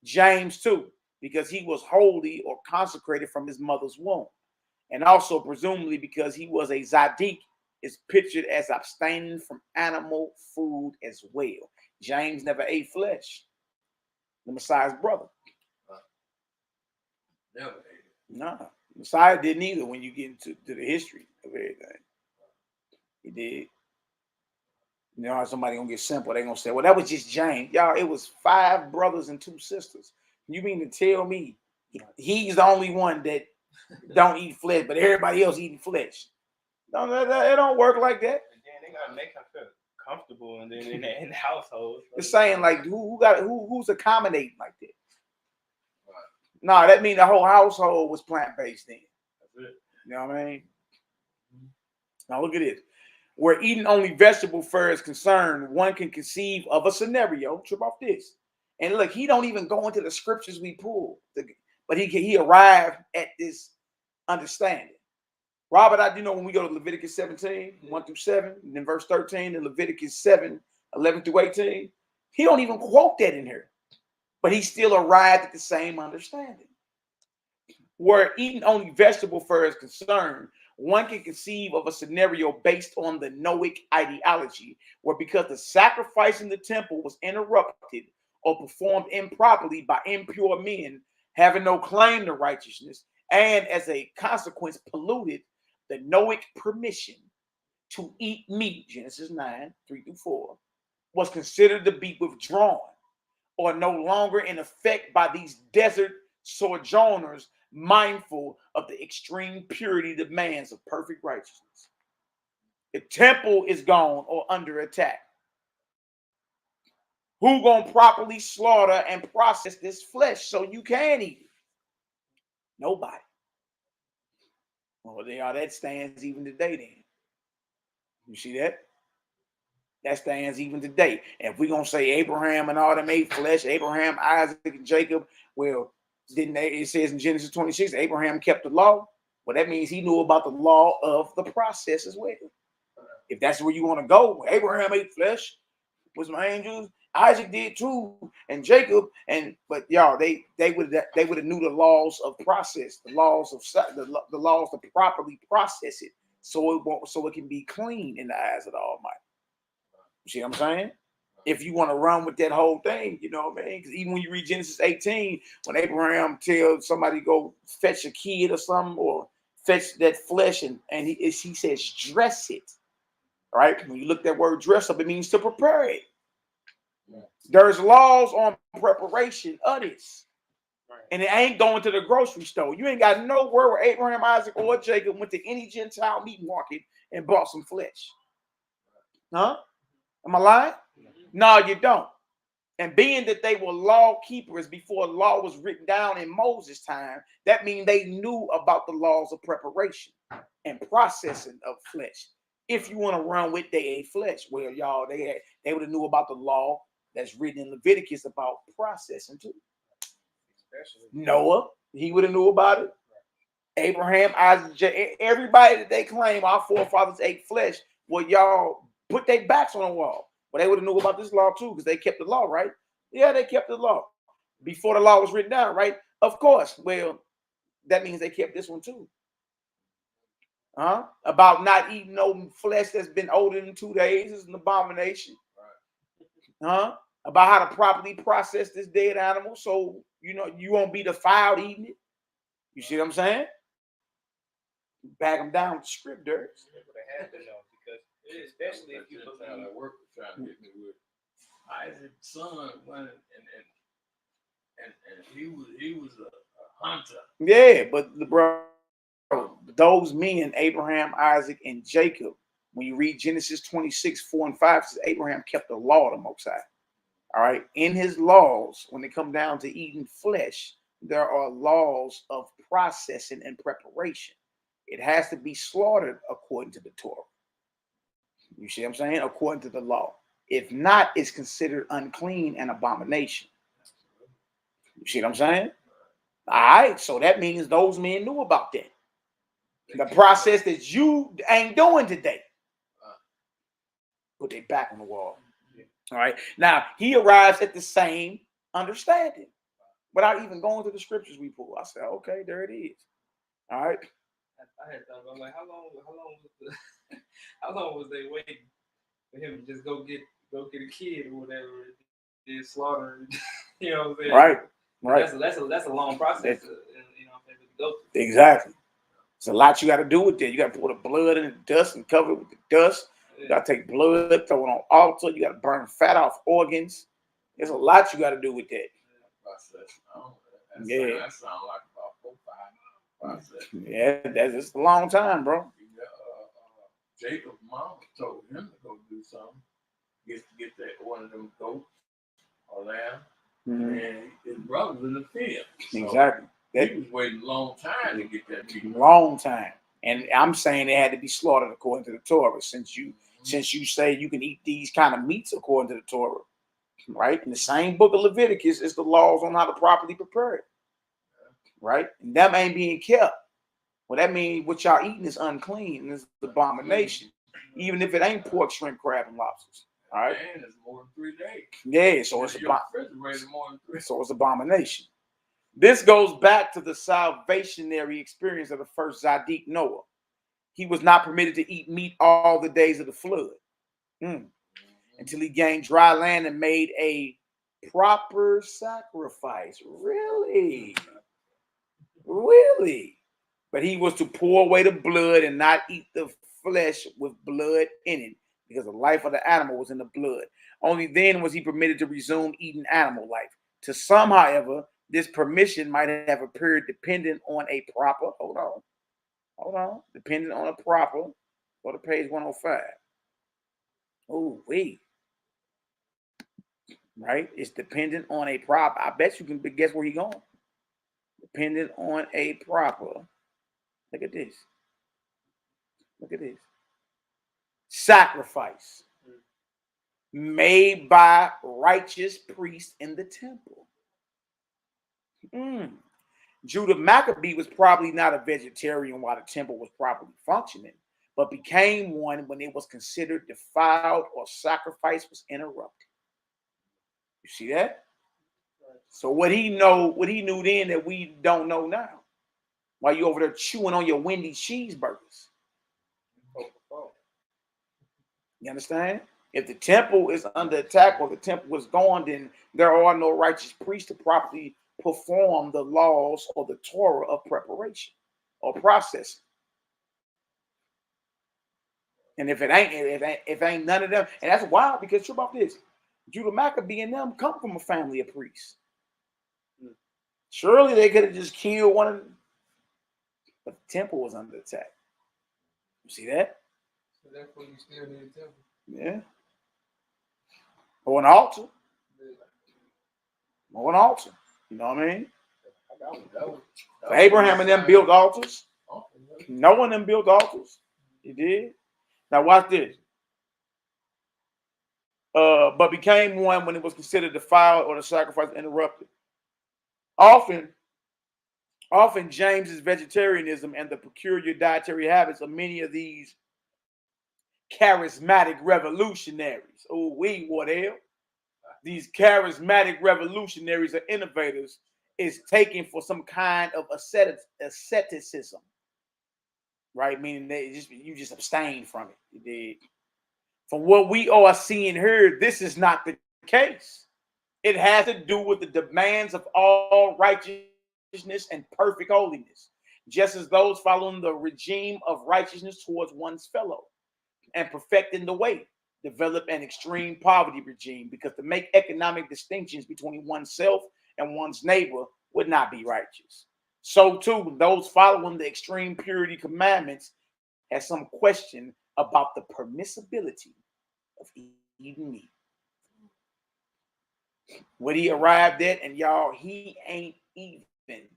James too, because he was holy or consecrated from his mother's womb. And also presumably because he was a Zadik, is pictured as abstaining from animal food as well. James never ate flesh. The Messiah's brother. Never ate it. No, Messiah didn't either when you get into the history of everything. He did. You know how somebody gonna get simple, they gonna say, well, that was just James. Y'all, it was 5 brothers and 2 sisters. You mean to tell me he's the only one that don't eat flesh, but everybody else eating flesh? No, it don't work like that. And then they gotta make him feel comfortable, and then in the household. It's saying like who's accommodating like that? No, that means the whole household was plant-based then. That's it. You know what I mean? Now look at this. Where eating only vegetable fare is concerned, one can conceive of a scenario. Trip off this. And look, he don't even go into the scriptures we pull, but he arrived at this understanding. Robert, I do know when we go to Leviticus 17, 1 through 7, and then verse 13, and Leviticus 7, 11 through 18, he don't even quote that in here. But he still arrived at the same understanding. Where eating only vegetable fare is concerned, one can conceive of a scenario based on the Noahic ideology, where because the sacrifice in the temple was interrupted or performed improperly by impure men having no claim to righteousness, and as a consequence polluted, the Noahic permission to eat meat, Genesis 9, 3 through 4, was considered to be withdrawn or no longer in effect by these desert sojourners mindful of the extreme purity demands of perfect righteousness. The temple is gone or under attack. Who gonna properly slaughter and process this flesh so you can eat it? Nobody. Well, that stands even today then. You see that? That stands even today. And if we're going to say Abraham and all them ate flesh, Abraham, Isaac, and Jacob, well, didn't they, it says in Genesis 26, Abraham kept the law. Well, that means he knew about the law of the process as well. If that's where you want to go, Abraham ate flesh with some angels. Isaac did too, and Jacob, but y'all, they would have knew the laws of process, the laws of the laws to properly process it, so it can be clean in the eyes of the Almighty. You see what I'm saying? If you want to run with that whole thing, you know what I mean? Because even when you read Genesis 18, when Abraham tells somebody to go fetch a kid or something, or fetch that flesh, and he says dress it, right? When you look that word dress up, it means to prepare it. There's laws on preparation of this. And it ain't going to the grocery store. You ain't got nowhere where Abraham, Isaac, or Jacob went to any Gentile meat market and bought some flesh. Huh? Am I lying? No, you don't. And being that they were law keepers before law was written down in Moses' time, that means they knew about the laws of preparation and processing of flesh. If you want to run with they ate flesh, well, y'all, they would have knew about the law that's written in Leviticus about processing too. Noah, he would have knew about it. Abraham, Isaac, everybody that they claim our forefathers ate flesh, well, y'all put their backs on the wall. Well, they would have knew about this law too, because they kept the law, right? Yeah, they kept the law before the law was written down, right? Of course. Well, that means they kept this one too. About not eating no flesh that's been older than 2 days is an abomination. About how to properly process this dead animal so you won't be defiled eating it. You see what I'm saying? Back them down with the script, Dirk. Because especially if you look at that work was trying to get me with Isaac's son went and he was a hunter. Yeah, but bro, those men, Abraham, Isaac, and Jacob, when you read Genesis 26, 4 and 5, says Abraham kept the law of the Most High. All right. In his laws, when it come down to eating flesh, there are laws of processing and preparation. It has to be slaughtered according to the Torah. You see what I'm saying? According to the law. If not, it's considered unclean and abomination. You see what I'm saying? All right, so that means those men knew about that. The process that you ain't doing today. Put their back on the wall. All right. Now he arrives at the same understanding without even going to the scriptures we pull. I said, okay, there it is. All right. I had thought about like how long was they waiting for him to just go get a kid or whatever, and slaughter? You know what I'm saying? Right. Right. That's a long process. You know what I'm saying? To go through. Exactly. It's a lot you got to do with that. You got to put the blood in the dust and cover it with the dust. You got to take blood, throw it on altar. You got to burn fat off organs. There's a lot you got to do with that. Yeah. That sounds like about 4 or 5 months process. Yeah, that's just a long time, bro. Jacob's mom told him to go do something. Get that one of them goats or lamb. And his brother was in the field. So Exactly. he was waiting a long time to get that meat. Long time. And I'm saying they had to be slaughtered according to the Torah. Since you say you can eat these kind of meats according to the Torah, right? In the same book of Leviticus is the laws on how to properly prepare it, right? And that ain't being kept. Well, that means what y'all eating is unclean and it's an abomination, even if it ain't pork, shrimp, crab, and lobsters. All right. And it's more than 3 days. Yeah, so it's more than 3. so it's abomination. This goes back to the salvationary experience of the first Zadik Noah. He was not permitted to eat meat all the days of the flood until he gained dry land and made a proper sacrifice. Really? Really? But he was to pour away the blood and not eat the flesh with blood in it, because the life of the animal was in the blood. Only then was he permitted to resume eating animal life. To some, however, this permission might have appeared dependent on a proper, dependent on a proper, go to page 105. Oh, wait. Right? It's dependent on a proper. I bet you can guess where he's going. Dependent on a proper. Look at this. Look at this. Sacrifice made by righteous priests in the temple. Judah Maccabee was probably not a vegetarian while the temple was properly functioning, but became one when it was considered defiled or sacrifice was interrupted. You see that? So what he knew then that we don't know now. While you over there chewing on your Wendy's cheeseburgers. You understand? If the temple is under attack or the temple is gone, then there are no righteous priests to properly perform the laws or the Torah of preparation or processing. And if it ain't none of them, and that's wild, because true about this, Judah Maccabee and them come from a family of priests. Surely they could have just killed one of them, but the temple was under attack. You see that? So therefore, you still need a temple. Yeah. Or an altar. Or an altar. You know what I mean? Abraham and them built altars. Noah and them built altars. He did. Now watch this. But became one when it was considered defiled or the sacrifice interrupted. Often James's vegetarianism and the peculiar dietary habits of many of these charismatic revolutionaries. Oh, what hell? These charismatic revolutionaries or innovators is taken for some kind of asceticism, right? Meaning you just abstain from it. You did. From what we are seeing here, this is not the case. It has to do with the demands of all righteousness and perfect holiness, just as those following the regime of righteousness towards one's fellow and perfecting the way, develop an extreme poverty regime, because to make economic distinctions between oneself and one's neighbor would not be righteous. So too, those following the extreme purity commandments have some question about the permissibility of eating meat. What he arrived at, and y'all, he ain't even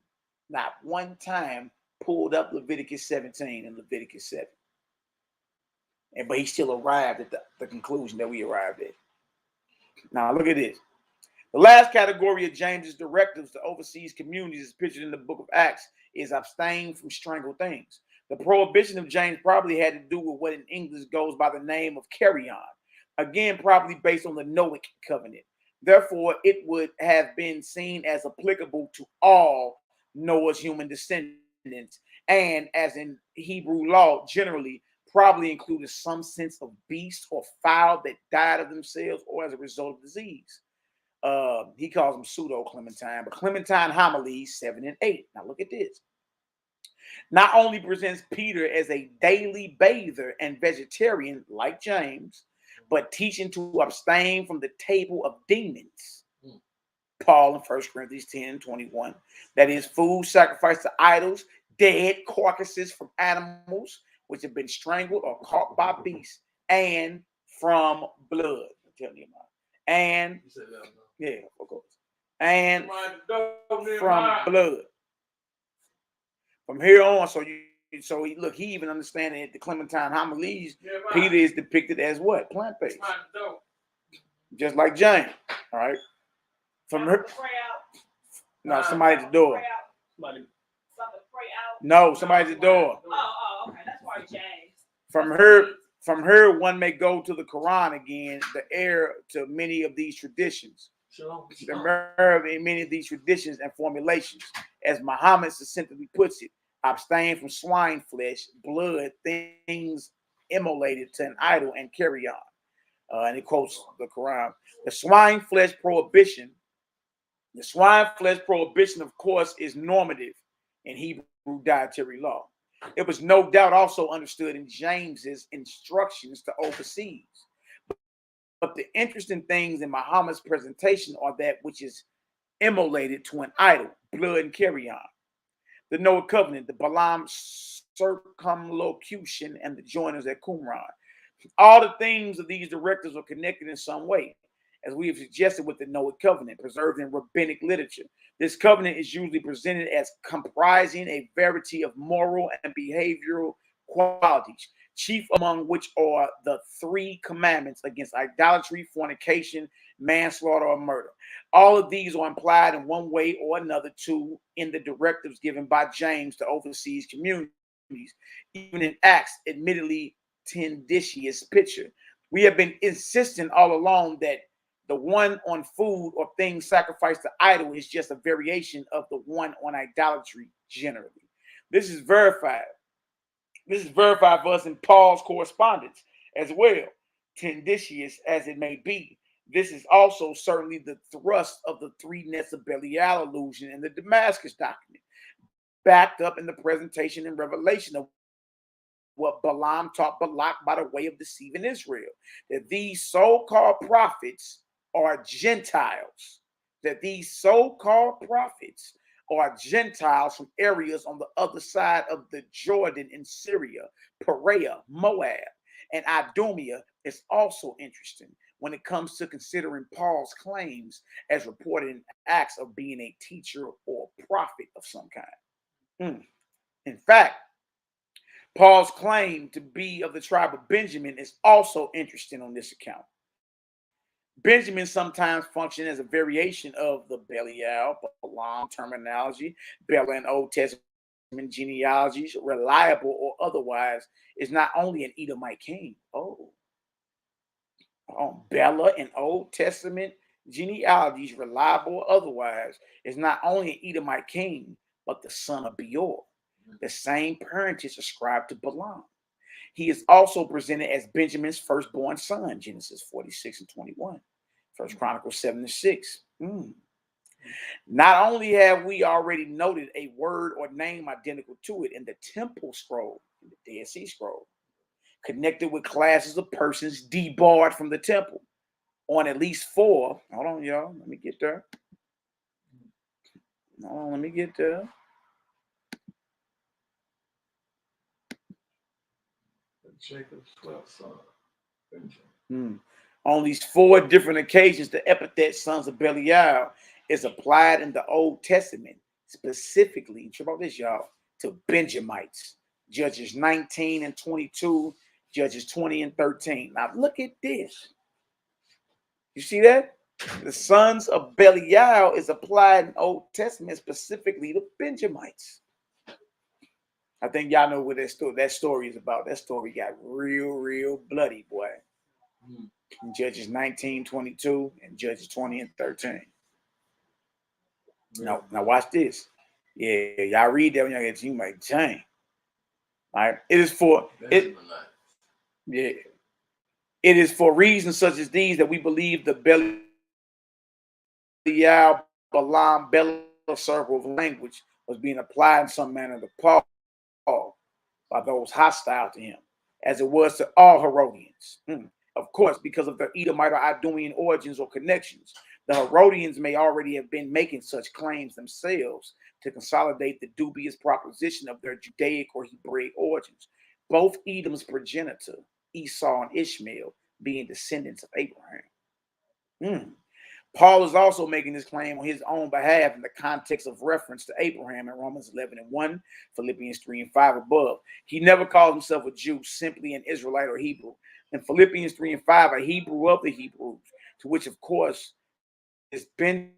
not one time pulled up Leviticus 17 and Leviticus 7. But he still arrived at the conclusion that we arrived at. Now look at this. The last category of James's directives to overseas communities is pictured in the book of Acts is abstain from strangled things. The prohibition of James probably had to do with what in English goes by the name of carry-on, again, probably based on the Noahic covenant. Therefore, it would have been seen as applicable to all Noah's human descendants, and as in Hebrew law, generally probably included some sense of beast or fowl that died of themselves or as a result of disease. He calls them pseudo-Clementine, but Clementine homilies 7 and 8. Now look at this. Not only presents Peter as a daily bather and vegetarian like James, but teaching to abstain from the table of demons. Paul in 1 Corinthians 10:21. That is food sacrificed to idols, dead carcasses from animals which have been strangled or caught by beasts, and from blood. And yeah, of course. And from blood. From here on, so he look, he even understanding that the Clementine homilies, Peter is depicted as what? Plant-based. Just like James. All right. From her. No, somebody at the door. No, somebody at the door. Oh, okay. That's why James. From her, one may go to the Quran again, the heir to many of these traditions. The nerve in many of these traditions and formulations, as Muhammad succinctly puts it, abstain from swine flesh, blood, things immolated to an idol, and carry on. And it quotes the Quran. The swine flesh prohibition, of course, is normative in Hebrew dietary law. It was no doubt also understood in James's instructions to overseas. But the interesting things in Muhammad's presentation are that which is immolated to an idol, blood and carry on. The Noah covenant, the Balaam circumlocution, and the joiners at Qumran. All the things of these directives are connected in some way, as we have suggested with the Noah covenant, preserved in rabbinic literature. This covenant is usually presented as comprising a variety of moral and behavioral qualities, chief among which are the 3 commandments against idolatry, fornication, manslaughter, or murder. All of these are implied in one way or another too in the directives given by James to overseas communities, even in Acts, admittedly tendentious picture. We have been insisting all along that the one on food or things sacrificed to idol is just a variation of the one on idolatry generally. This is verified. This is verified for us in Paul's correspondence as well, tendentious as it may be. This is also certainly the thrust of the 3 nets of Belial allusion in the Damascus document, backed up in the presentation and revelation of what Balaam taught Balak by the way of deceiving Israel, that these so-called prophets are Gentiles, are Gentiles from areas on the other side of the Jordan in Syria, Perea, Moab, and Idumea is also interesting when it comes to considering Paul's claims as reported in Acts of being a teacher or prophet of some kind. In fact, Paul's claim to be of the tribe of Benjamin is also interesting on this account. Benjamin sometimes functions as a variation of the Belial, Balaam terminology. Bela in Old Testament genealogies, reliable or otherwise, is not only an Edomite king. Bela in Old Testament genealogies, reliable or otherwise, is not only an Edomite king, but the son of Beor, the same parentage ascribed to Balaam. He is also presented as Benjamin's firstborn son, Genesis 46 and 21, 1 Chronicles 7 and 6. Not only have we already noted a word or name identical to it in the temple scroll, in the Dead Sea Scroll, connected with classes of persons debarred from the temple on at least 4. Hold on, y'all. Let me get there. Jacob's 12th son. On these 4 different occasions, the epithet sons of Belial is applied in the Old Testament, specifically, check out this, y'all, to Benjamites. Judges 19 and 22, Judges 20 and 13. Now look at this. You see that? The sons of Belial is applied in Old Testament specifically to Benjamites. I think y'all know what that story is about. That story got real bloody, boy. In Judges 19:22 and Judges 20 and 13. Now watch this. Yeah, y'all read that when y'all get to you like, dang. All right. It is for it. Yeah. It is for reasons such as these that we believe the Belial, Balaam, Bela circle of language was being applied in some manner to Paul by those hostile to him, as it was to all Herodians. Of course, because of their Edomite or Idumean origins or connections, the Herodians may already have been making such claims themselves to consolidate the dubious proposition of their Judaic or Hebraic origins. Both Edom's progenitor, Esau and Ishmael, being descendants of Abraham. Paul is also making this claim on his own behalf in the context of reference to Abraham in Romans 11:1, Philippians 3:5 above. He never called himself a Jew, simply an Israelite or Hebrew. In Philippians 3:5, a Hebrew of the Hebrews, to which, of course, is been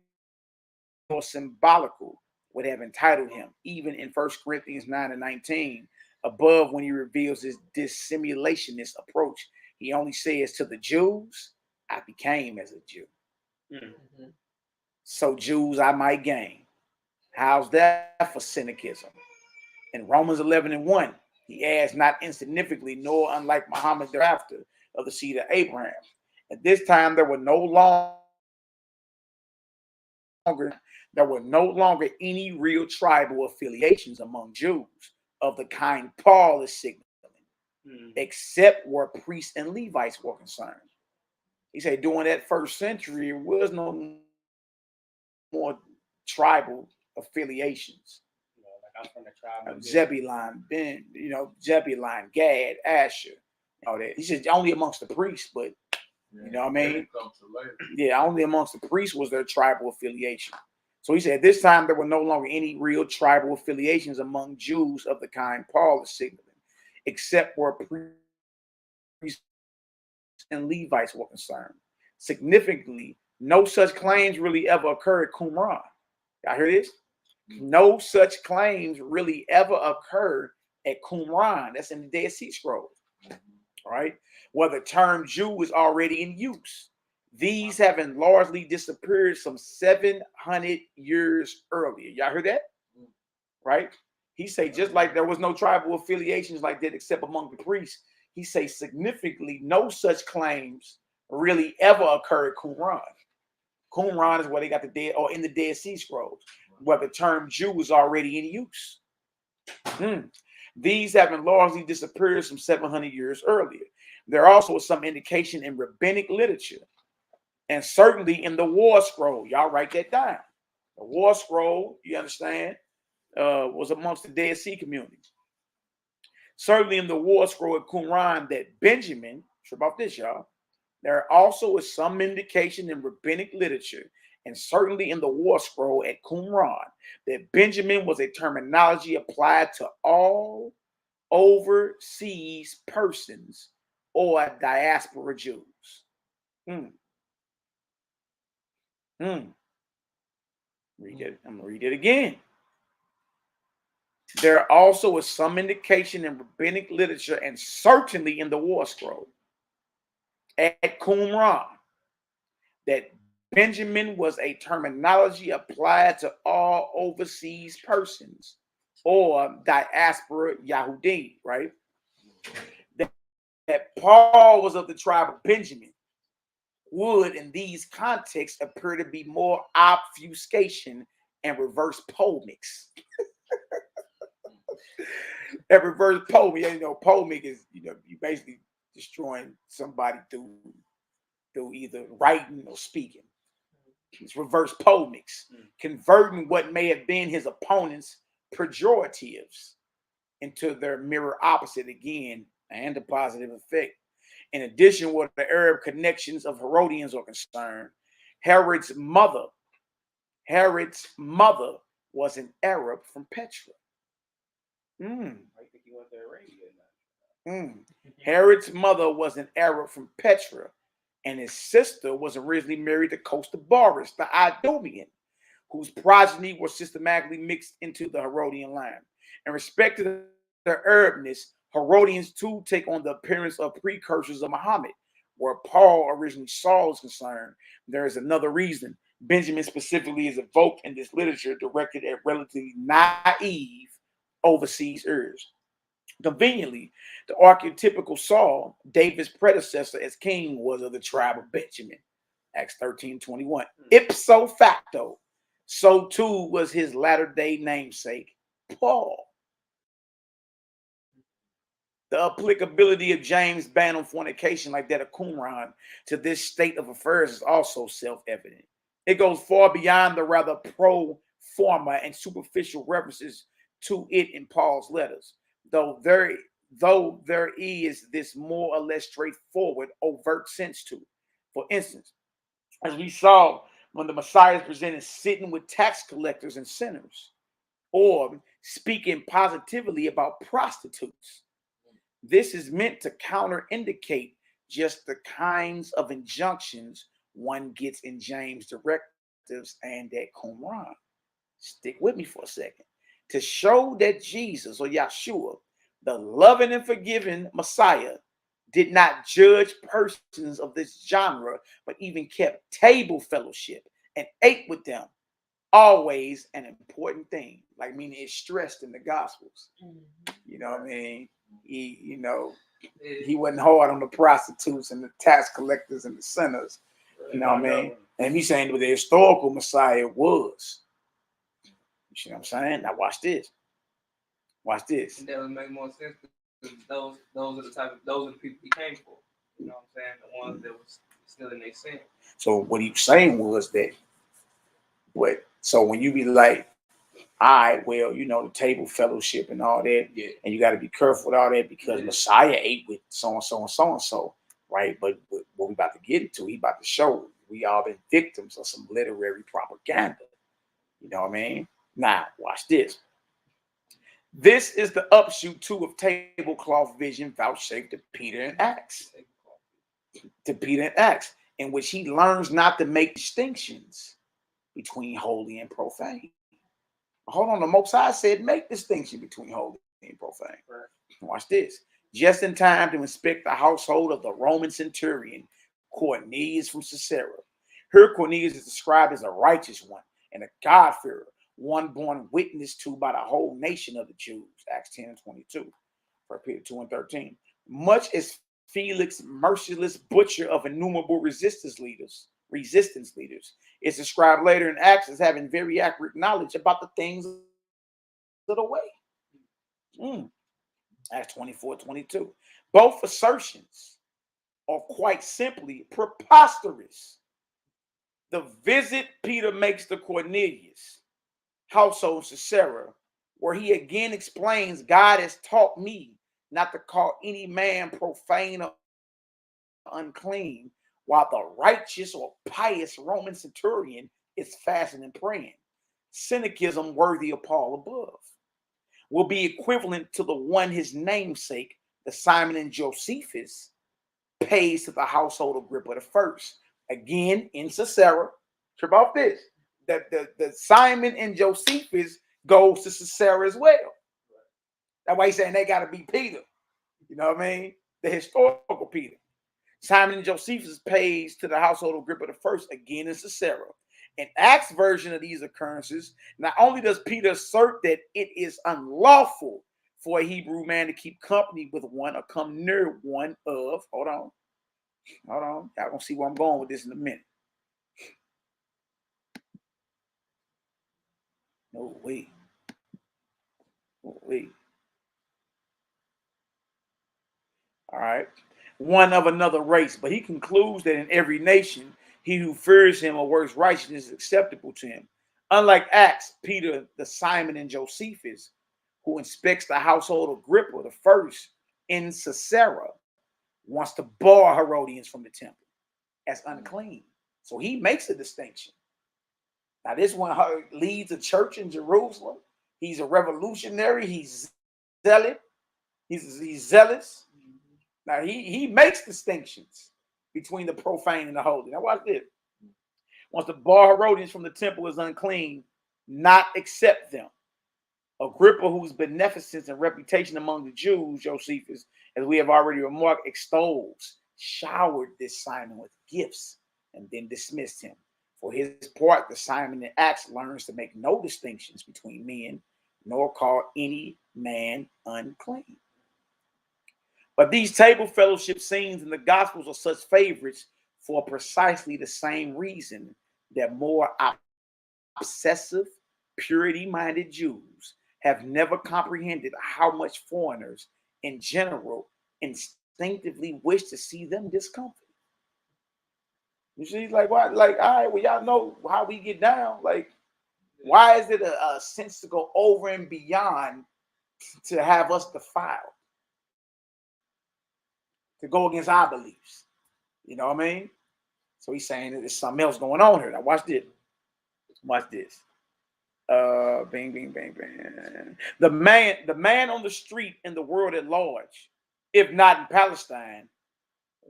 more symbolical, would have entitled him, even in 1 Corinthians 9:19, above when he reveals his dissimulationist approach. He only says to the Jews, I became as a Jew. So Jews I might gain. How's that for cynicism? In Romans 11:1, he adds, not insignificantly, nor unlike Muhammad thereafter, of the seed of Abraham. At this time, there were no longer any real tribal affiliations among Jews of the kind Paul is signaling, except where priests and Levites were concerned. He said during that first century, there was no more tribal affiliations. Like I'm from the tribe of Zebulon, Zebulon, Gad, Asher, all that. He said only amongst the priests, but you know what I mean? Yeah, only amongst the priests was their tribal affiliation. So he said at this time there were no longer any real tribal affiliations among Jews of the kind Paul is signaling, except where priests and Levites were concerned. Significantly, no such claims really ever occurred at Qumran. Y'all hear this? No such claims really ever occurred at Qumran. That's in the Dead Sea Scrolls. All right, where the term Jew is already in use. These having largely disappeared some 700 years earlier. Y'all heard that? Right? He say just like there was no tribal affiliations like that except among the priests, he say significantly no such claims really ever occurred at Qumran. Qumran is where they got the dead, or in the Dead Sea Scrolls, where the term Jew is already in use. These having largely disappeared some 700 years earlier. There also is some indication in rabbinic literature, and certainly in the War Scroll. Y'all write that down. The War Scroll, you understand, was amongst the Dead Sea community. Certainly in the War Scroll at Qumran that Benjamin, sure about this, y'all, there also is some indication in rabbinic literature, and certainly in the War Scroll at Qumran, that Benjamin was a terminology applied to all overseas persons or diaspora Jews. Read it. I'm going to read it again. There also is some indication in rabbinic literature, and certainly in the War Scroll at Qumran, that Benjamin was a terminology applied to all overseas persons or diaspora Yahudi, right? That Paul was of the tribe of Benjamin would, in these contexts, appear to be more obfuscation and reverse polemics. That reverse polemic, polemic is, you basically destroying somebody through either writing or speaking. It's reverse polemics, converting what may have been his opponent's pejoratives into their mirror opposite again, and a positive effect. In addition, where the Arab connections of Herodians are concerned, Herod's mother was an Arab from Petra. Herod's mother was an Arab from Petra, and his sister was originally married to Costobarus, the Idumean, whose progeny were systematically mixed into the Herodian line. In respect to their Arabness, Herodians too take on the appearance of precursors of Muhammad. Where Paul originally Saul is concerned, there is another reason. Benjamin specifically is evoked in this literature directed at relatively naive overseas Arabs. Conveniently, the archetypical Saul, David's predecessor as king, was of the tribe of Benjamin. Acts 13:21. Ipso facto, so too was his latter-day namesake, Paul. The applicability of James' ban on fornication, like that of Qumran, to this state of affairs is also self-evident. It goes far beyond the rather pro forma and superficial references to it in Paul's letters, though there is this more or less straightforward, overt sense to it. For instance, as we saw when the Messiah is presented sitting with tax collectors and sinners, or speaking positively about prostitutes. This is meant to counter-indicate just the kinds of injunctions one gets in James' directives and at Qumran. Stick with me for a second. To show that Jesus, or Yahshua, the loving and forgiving Messiah, did not judge persons of this genre, but even kept table fellowship and ate with them. Always an important thing, like meaning it's stressed in the Gospels. You know what I mean? He wasn't hard on the prostitutes and the tax collectors and the sinners. You know what I mean? And he's saying that the historical Messiah was. You see what I'm saying? Now watch this. Watch this. And that would make more sense because those are the people he came for. You know what I'm saying? The ones that was still in their sin. So what he was saying was that so when you be like, all right, well, the table fellowship and all that, and you got to be careful with all that because Messiah ate with so-and-so and so-and-so, right? But what we about to get into, he about to show we all been victims of some literary propaganda. You know what I mean? Now, watch this. This is the upshoot, too, of tablecloth vision vouchsafed to Peter in Acts. In which he learns not to make distinctions between holy and profane. Hold on, the Most High said make distinction between holy and profane. Right. Watch this. Just in time to inspect the household of the Roman centurion, Cornelius from Caesarea. Here Cornelius is described as a righteous one and a God-fearer, one born witness to by the whole nation of the Jews. Acts 10:22. 1 Peter 2:13. Much as Felix, merciless butcher of innumerable resistance leaders, is described later in Acts as having very accurate knowledge about the things of the way. Acts 24:22. Both assertions are quite simply preposterous. The visit Peter makes to Cornelius' household in Caesarea, where he again explains, God has taught me not to call any man profane or unclean, while the righteous or pious Roman centurion is fasting and praying. Cynicism worthy of Paul above will be equivalent to the one his namesake, the Simon and Josephus, pays to the household of Agrippa I. Again, in Caesarea, trip off this, that the Simon and Josephus goes to Caesarea as well. That's why he's saying they got to be Peter. You know what I mean? The historical Peter. Simon and Josephus pays to the household of Agrippa I again in Caesarea. In Acts version of these occurrences, not only does Peter assert that it is unlawful for a Hebrew man to keep company with one or come near one of, hold on. Y'all gonna see where I'm going with this in a minute. No, wait. All right. One of another race, but he concludes that in every nation, he who fears him or works righteousness is acceptable to him. Unlike Acts, Peter, the Simon and Josephus, who inspects the household of Agrippa I in Caesarea, wants to bar Herodians from the temple as unclean. So he makes a distinction. Now, this one leads a church in Jerusalem. He's a revolutionary. He's zealot. He's zealous. Now, he makes distinctions between the profane and the holy. Now watch this. Once the bar Herodians from the temple is unclean, not accept them. Agrippa, whose beneficence and reputation among the Jews, Josephus, as we have already remarked, extols, showered this Simon with gifts and then dismissed him. For his part, the Simon in Acts learns to make no distinctions between men, nor call any man unclean. But these table fellowship scenes in the Gospels are such favorites for precisely the same reason that more obsessive, purity-minded Jews have never comprehended how much foreigners in general instinctively wish to see them discomfited. You see, like, why? Like, all right, well, y'all know how we get down. Like, why is it a sense to go over and beyond to have us defiled, to go against our beliefs? You know what I mean? So he's saying that there's something else going on here. Now watch this. Watch this. Bing, bing, bing, bing. The man on the street in the world at large, if not in Palestine,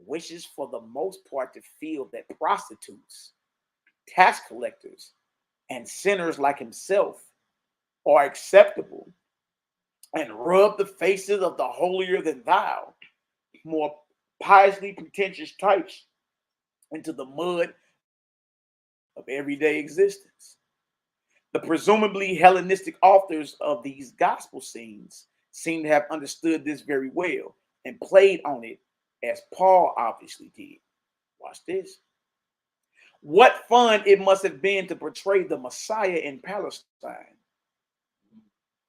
wishes for the most part to feel that prostitutes, tax collectors, and sinners like himself are acceptable and rub the faces of the holier than thou, more piously pretentious types into the mud of everyday existence. The presumably Hellenistic authors of these gospel scenes seem to have understood this very well and played on it as Paul obviously did. Watch this. What fun it must have been to portray the Messiah in Palestine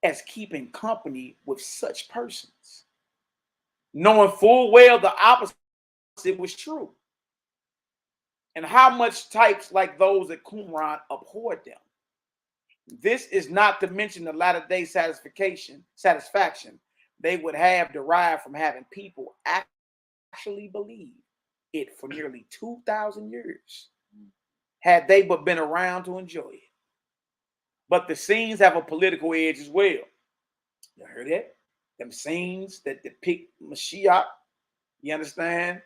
as keeping company with such persons, knowing full well the opposite was true, and how much types like those at Qumran abhorred them. This is not to mention the latter-day satisfaction they would have derived from having people actually believe it for nearly 2,000 years, had they but been around to enjoy it. But the scenes have a political edge as well. You heard that? Them scenes that depict Mashiach, you understand?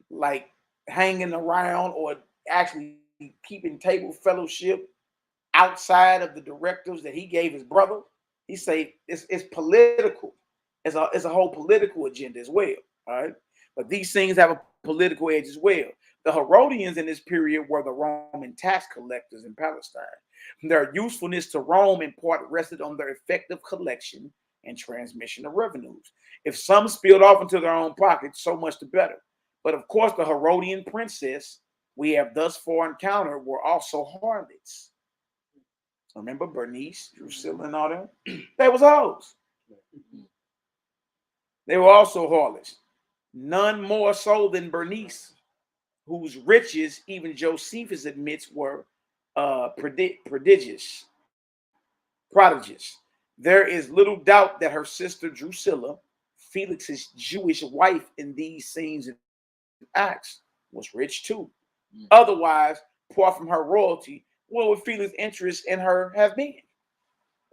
Like hanging around or actually keeping table fellowship outside of the directives that he gave his brother. He say it's political. It's a whole political agenda as well. All right. But these things have a political edge as well. The Herodians in this period were the Roman tax collectors in Palestine. Their usefulness to Rome in part rested on their effective collection and transmission of revenues. If some spilled off into their own pockets, so much the better. But of course, the Herodian princess we have thus far encountered were also harlots. Remember Bernice, Drusilla, and all them? They was hoes. They were also harlots. None more so than Bernice, whose riches even Josephus admits were prodigious. There is little doubt that her sister Drusilla, Felix's Jewish wife in these scenes and acts, was rich too. Otherwise, apart from her royalty, what would Felix's interest in her have been?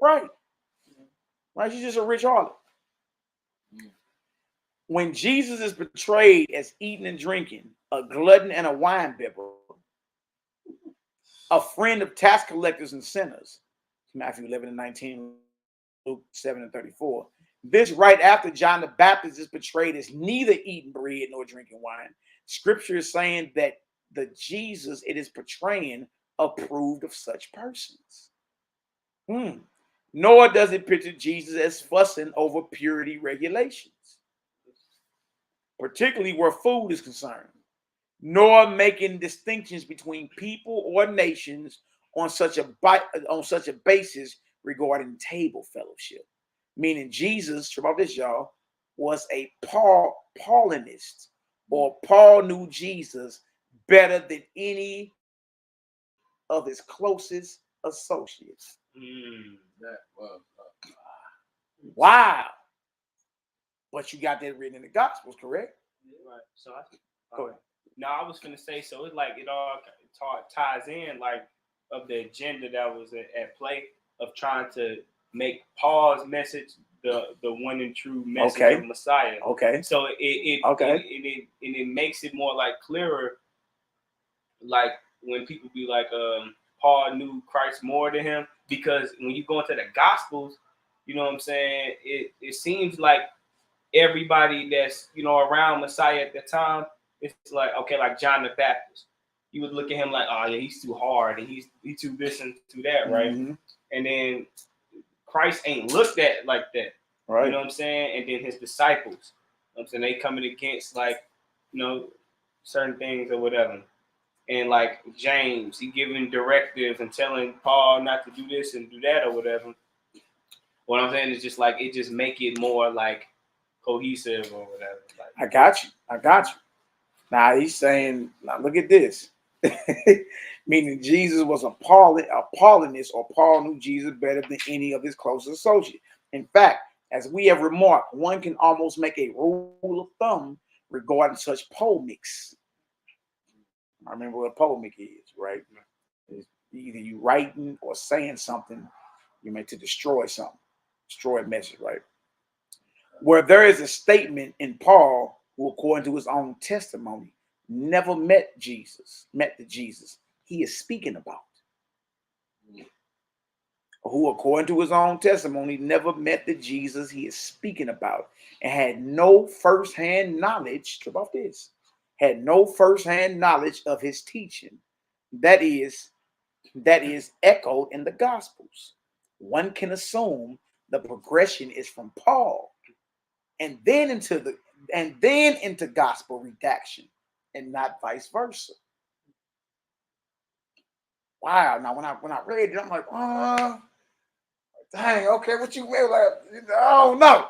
Right. She's just a rich harlot. When Jesus is portrayed as eating and drinking, a glutton and a wine bibber, a friend of tax collectors and sinners, Matthew 11 and 19, Luke 7 and 34. This right after John the Baptist is portrayed as neither eating bread nor drinking wine. Scripture is saying that the Jesus it is portraying approved of such persons. Nor does it picture Jesus as fussing over purity regulations, particularly where food is concerned, nor making distinctions between people or nations on such a basis regarding table fellowship. Meaning Jesus, about this, y'all, was a Paulinist, or Paul knew Jesus better than any of his closest associates. Wow. But you got that written in the Gospels, correct? Right. So go ahead. No, I was going to say, so it's like it all ties in, like, of the agenda that was at play of trying to make Paul's message the one and true message of Messiah. Okay. So it makes it more like clearer, like when people be like, Paul knew Christ more than him, because when you go into the Gospels, you know what I'm saying, it seems like everybody that's, you know, around Messiah at the time, it's like, okay, like John the Baptist, you would look at him like, oh yeah, he's too hard and he's too this and too that, right? Mm-hmm. And then Christ ain't looked at like that, right? You know what I'm saying? And then his disciples, you know what I'm saying, they coming against like, you know, certain things or whatever. And like James, he giving directives and telling Paul not to do this and do that or whatever. What I'm saying is just like, it just make it more like cohesive or whatever. Like, I got you. Now he's saying, now look at this. Meaning Jesus was Apollinist, or Paul knew Jesus better than any of his closest associates. In fact, as we have remarked, one can almost make a rule of thumb regarding such polemics. I remember what a polemic is, right? It's either you writing or saying something you meant to destroy something, destroy a message, right? Where there is a statement in Paul, who according to his own testimony never met the Jesus he is speaking about. Who according to his own testimony never met the Jesus he is speaking about, and had no firsthand knowledge, trip off this, had no firsthand knowledge of his teaching. That is echoed in the Gospels. One can assume the progression is from Paul and then into gospel redaction, and not vice versa. Wow. Now when I read it, I'm like, oh, dang, okay, what you mean? Like, I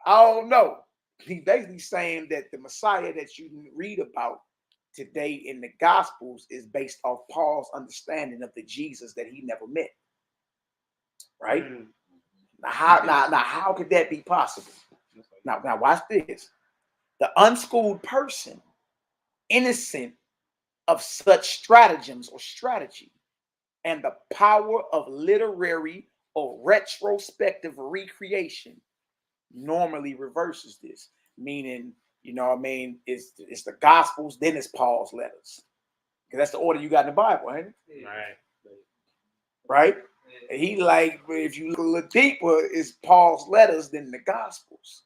don't know. He's basically saying that the Messiah that you read about today in the Gospels is based off Paul's understanding of the Jesus that he never met. Right? Mm-hmm. Now how could that be possible? Now watch this. The unschooled person, innocent of such stratagems or strategy, and the power of literary or retrospective recreation normally reverses this. Meaning, you know what I mean, it's the Gospels, then it's Paul's letters. Because that's the order you got in the Bible, ain't it? Right? And he like, if you look a little deeper, it's Paul's letters than the Gospels.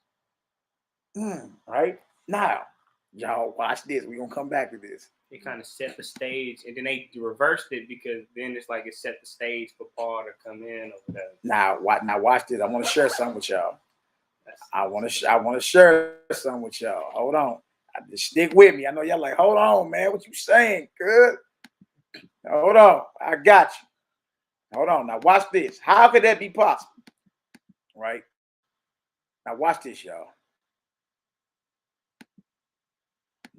Right? Now, y'all watch this. We're going to come back to this. They kind of set the stage, and then they reversed it, because then it's like it set the stage for Paul to come in or whatever. Now watch this. I want to share something with y'all. I want to share something with y'all. Hold on. Just stick with me. I know y'all like, hold on, man. What you saying? Good. Hold on. I got you. Hold on. Now watch this. How could that be possible? Right? Now watch this, y'all.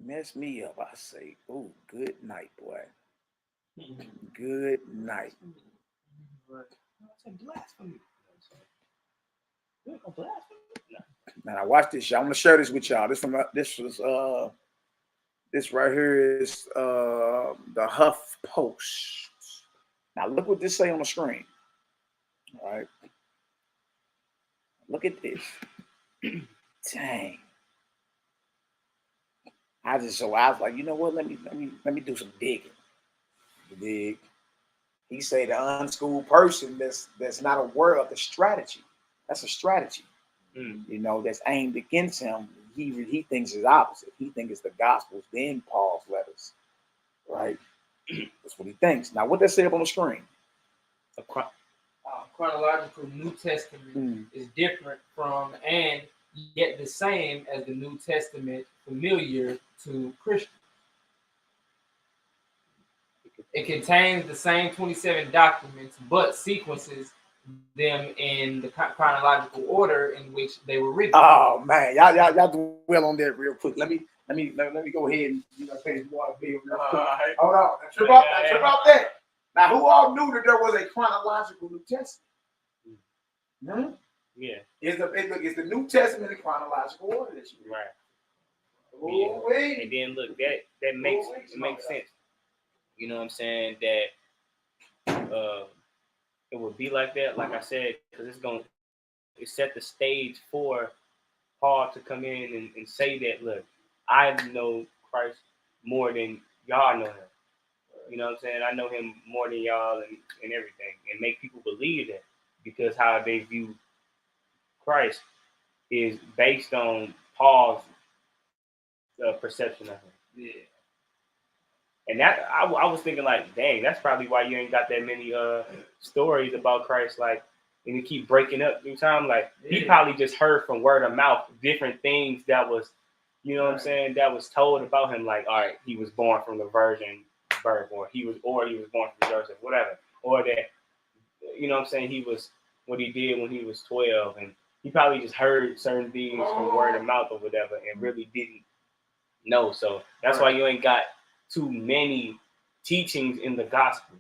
Mess me up, I say. Oh, good night, boy. Good night. Now watch this, y'all. I'm gonna share this with y'all. This right here is the Huff Post. Now look what this say on the screen. All right. Look at this. Dang. I was like, you know what? Let me do some digging. You dig? He say the unschooled person that's not aware of the strategy. That's a strategy. You know, that's aimed against him. He thinks it's opposite. He thinks it's the Gospels, then Paul's letters. Right? That's what he thinks. Now, what they say up on the screen? Chronological New Testament is different from and yet the same as the New Testament, familiar to Christians. It contains the same 27 documents, but sequences them in the chronological order in which they were written. Oh man, y'all dwell on that real quick. Let me go ahead and pay this water bill real quick. Hold on, trip out that. Now, who all knew that there was a chronological New Testament? Hmm? Yeah. Is the New Testament in chronological order that you right? Yeah. And then look, that makes sense. You know what I'm saying? That it would be like that, like I said, because it's going it set the stage for Paul to come in and say that, look, I know Christ more than y'all know him. You know what I'm saying? I know him more than y'all and everything, and make people believe that, because how they view Christ is based on Paul's perception of him. Yeah. And that I was thinking, like, dang, that's probably why you ain't got that many stories about Christ, like, and you keep breaking up through time. Like, he probably just heard from word of mouth different things that was, you know what I'm saying, that was told about him. Like, all right, he was born from the virgin birth, or he was born from Joseph, whatever, or that, you know what I'm saying, he was what he did when he was 12, and he probably just heard certain things from word of mouth or whatever, and really didn't know. So that's why you ain't got too many teachings in the gospel.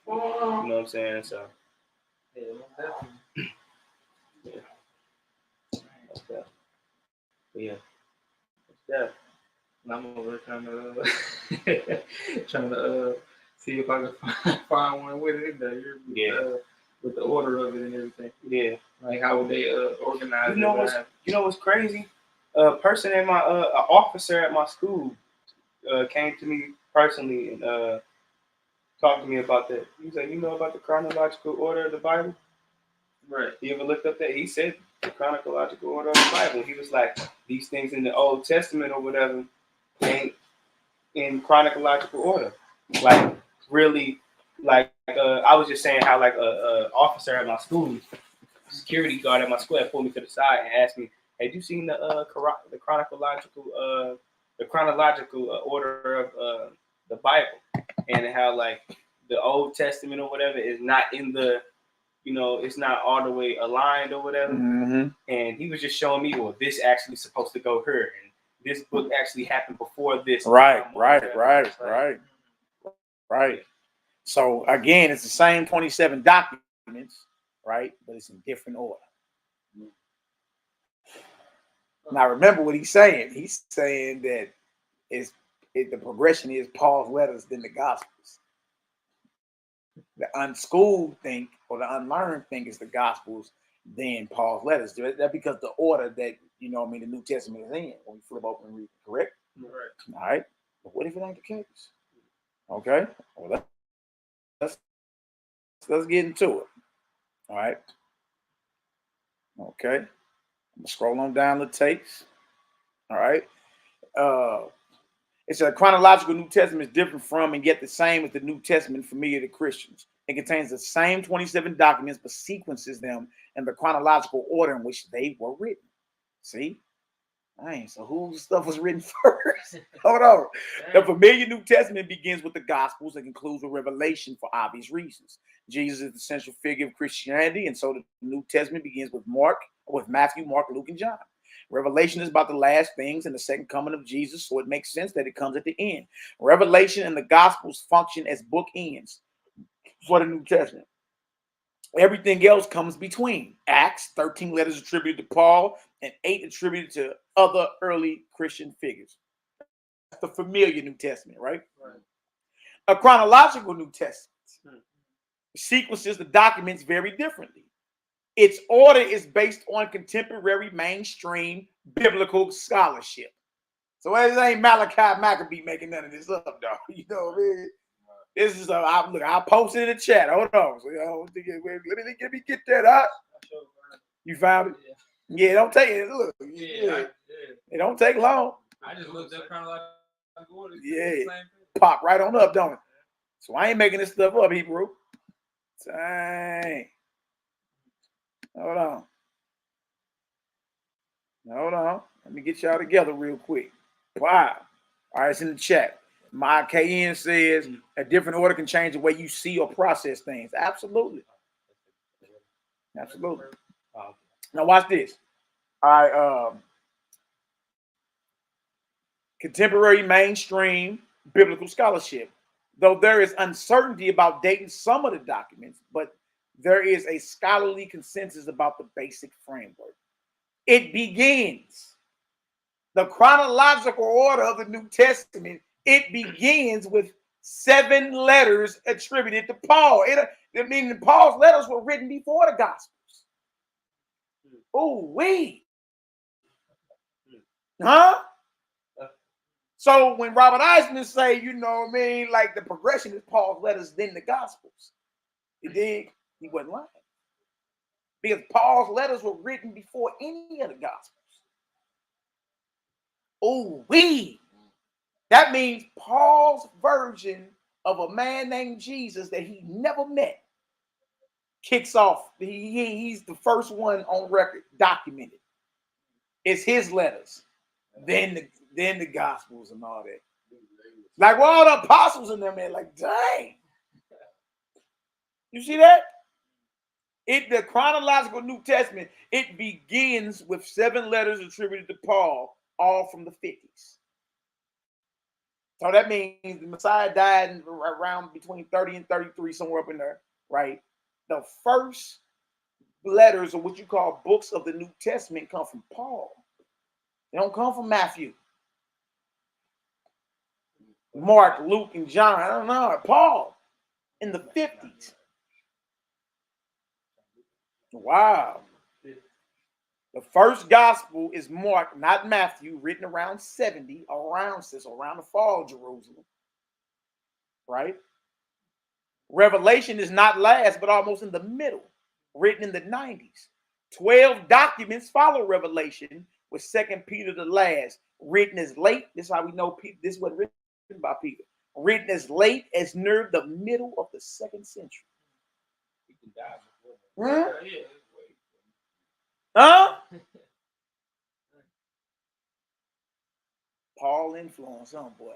You know what I'm saying? So Yeah, definitely. Yeah. Yeah. Yeah. I'm over trying to see if I can find one with it in there. With the order of it and everything. Yeah. Like, how would they organize it? You know what's crazy? A person in my an officer at my school came to me personally and talked to me about that. He was like, you know about the chronological order of the Bible? Right. You ever looked up that? He said the chronological order of the Bible. He was like, these things in the Old Testament or whatever ain't in chronological order. Like, really, like I was just saying how, like, a officer at my school, security guard at my school, pulled me to the side and asked me, "Have you seen the chronological order of the Bible, and how, like, the Old Testament or whatever is not in the, you know, it's not all the way aligned or whatever." Mm-hmm. And he was just showing me, well, this actually supposed to go here, and this book actually happened before this. Right. So again, it's the same 27 documents, right? But it's in different order. Now remember what he's saying. He's saying that the progression is Paul's letters, then the Gospels. The unschooled think, or the unlearned think, is the Gospels, then Paul's letters. That's because the order that, you know, the New Testament is in when we flip open and read it, correct? Right. All right. But what if it ain't the case? Okay. Well, let's get into it. All right. Okay. I'm gonna scroll on down the tapes. All right. It's a chronological New Testament is different from and yet the same as the New Testament familiar to Christians. It contains the same 27 documents, but sequences them in the chronological order in which they were written. See? Dang, so whose stuff was written first? Hold on. The familiar New Testament begins with the Gospels and concludes with Revelation for obvious reasons. Jesus is the central figure of Christianity, and so the New Testament begins with Matthew, Mark, Luke, and John. Revelation is about the last things and the second coming of Jesus, so it makes sense that it comes at the end. Revelation and the Gospels function as bookends for the New Testament. Everything else comes between. Acts, 13 letters attributed to Paul, and 8 attributed to other early Christian figures. That's the familiar New Testament, right? A chronological New Testament sequences the documents very differently. Its order is based on contemporary mainstream biblical scholarship. So it ain't MALAKIMAC be making none of this up, dog. You know what I mean? This is look. I'll post it in the chat. Hold on. So, let me get that out. You found it? Yeah, don't take it. Look, it don't take long. I just looked up chronological order. Yeah, pop right on up, don't it? So I ain't making this stuff up, Hebrew. Dang. Hold on. Let me get y'all together real quick. Wow. All right, it's in the chat. My KN says a different order can change the way you see or process things. Absolutely. Now watch this. All right. Contemporary mainstream biblical scholarship. Though there is uncertainty about dating some of the documents, but there is a scholarly consensus about the basic framework. It begins the chronological order of the New Testament. It begins with 7 letters attributed to Paul. Meaning Paul's letters were written before the Gospels. Oh, wait. Huh? So when Robert Eisman say, you know what I mean, like the progression is Paul's letters, then the Gospels. You dig? He wasn't lying. Because Paul's letters were written before any of the Gospels. Oh, that means Paul's version of a man named Jesus that he never met kicks off. He's the first one on record documented. It's his letters. Then the Gospels and all that. Like, well, all the apostles in there, man, like, dang. You see that? The chronological New Testament, it begins with 7 letters attributed to Paul, all from the 50s. So that means the Messiah died around between 30 and 33, somewhere up in there, right? The first letters, or what you call books of the New Testament, come from Paul. They don't come from Matthew, Mark, Luke, and John. I don't know. Paul in the 50s. Wow. The first gospel is Mark, not Matthew, written around 70, around the fall of Jerusalem. Right? Revelation is not last, but almost in the middle, written in the 90s. 12 documents follow Revelation, with 2 Peter the last, written as late. This is how we know this was written by Peter. Written as late as near the middle of the 2nd century. Huh? Paul influence, huh, boy?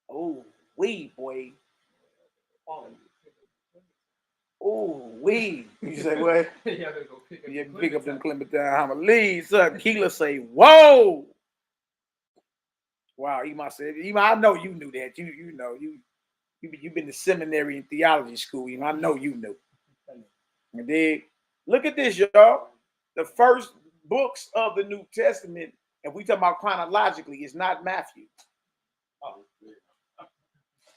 Oh, boy. Oh, you say what? You pick up them Clementine homilies. Keela say, whoa. Wow, Ema said, I know you knew that. You know, you've been to seminary and theology school. I know you knew. And then look at this, y'all. The first books of the New Testament, if we talk about chronologically, is not Matthew.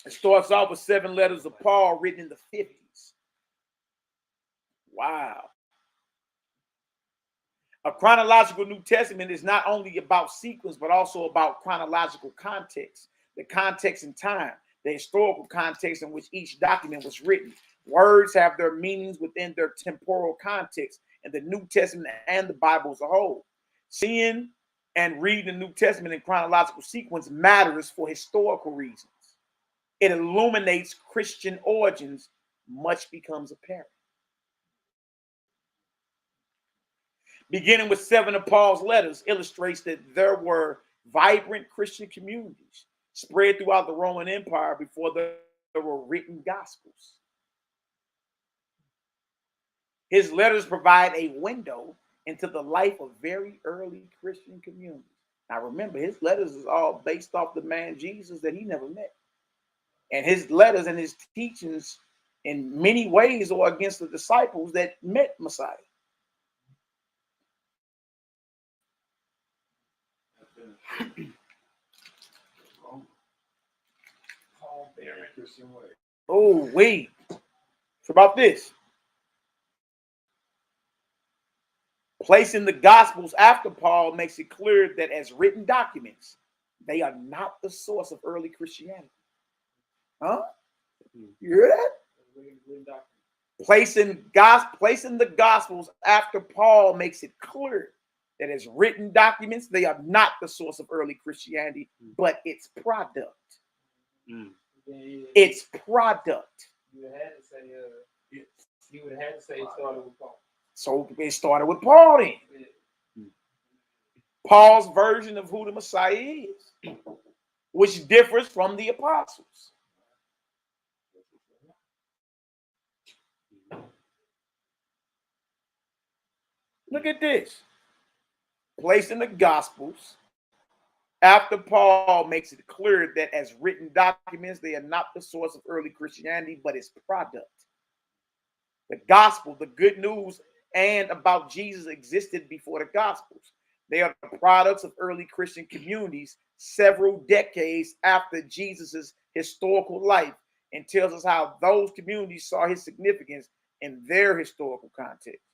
It starts off with 7 letters of Paul written in the 50s. Wow. A chronological New Testament is not only about sequence, but also about chronological context, the context and time, the historical context in which each document was written. Words have their meanings within their temporal context in the New Testament and the Bible as a whole. Seeing and reading the New Testament in chronological sequence matters for historical reasons. It illuminates Christian origins. Much becomes apparent. Beginning with 7 of Paul's letters illustrates that there were vibrant Christian communities spread throughout the Roman Empire before there were written gospels. His letters provide a window into the life of very early Christian communities. Now remember, his letters is all based off the man Jesus that he never met. And his letters and his teachings in many ways are against the disciples that met Messiah. Oh, wait. What about this? Placing the Gospels after Paul makes it clear that as written documents, they are not the source of early Christianity. Huh? You hear that? Placing the Gospels after Paul makes it clear that as written documents, they are not the source of early Christianity, but its product. Its product. You would have had to say it started with Paul. So it started with Paul then. Paul's version of who the Messiah is, which differs from the apostles. Look at this. Placed in the Gospels, after Paul makes it clear that as written documents, they are not the source of early Christianity, but its product. The gospel, the good news and about Jesus existed before the Gospels. They are the products of early Christian communities several decades after Jesus's historical life, and tells us how those communities saw his significance in their historical context.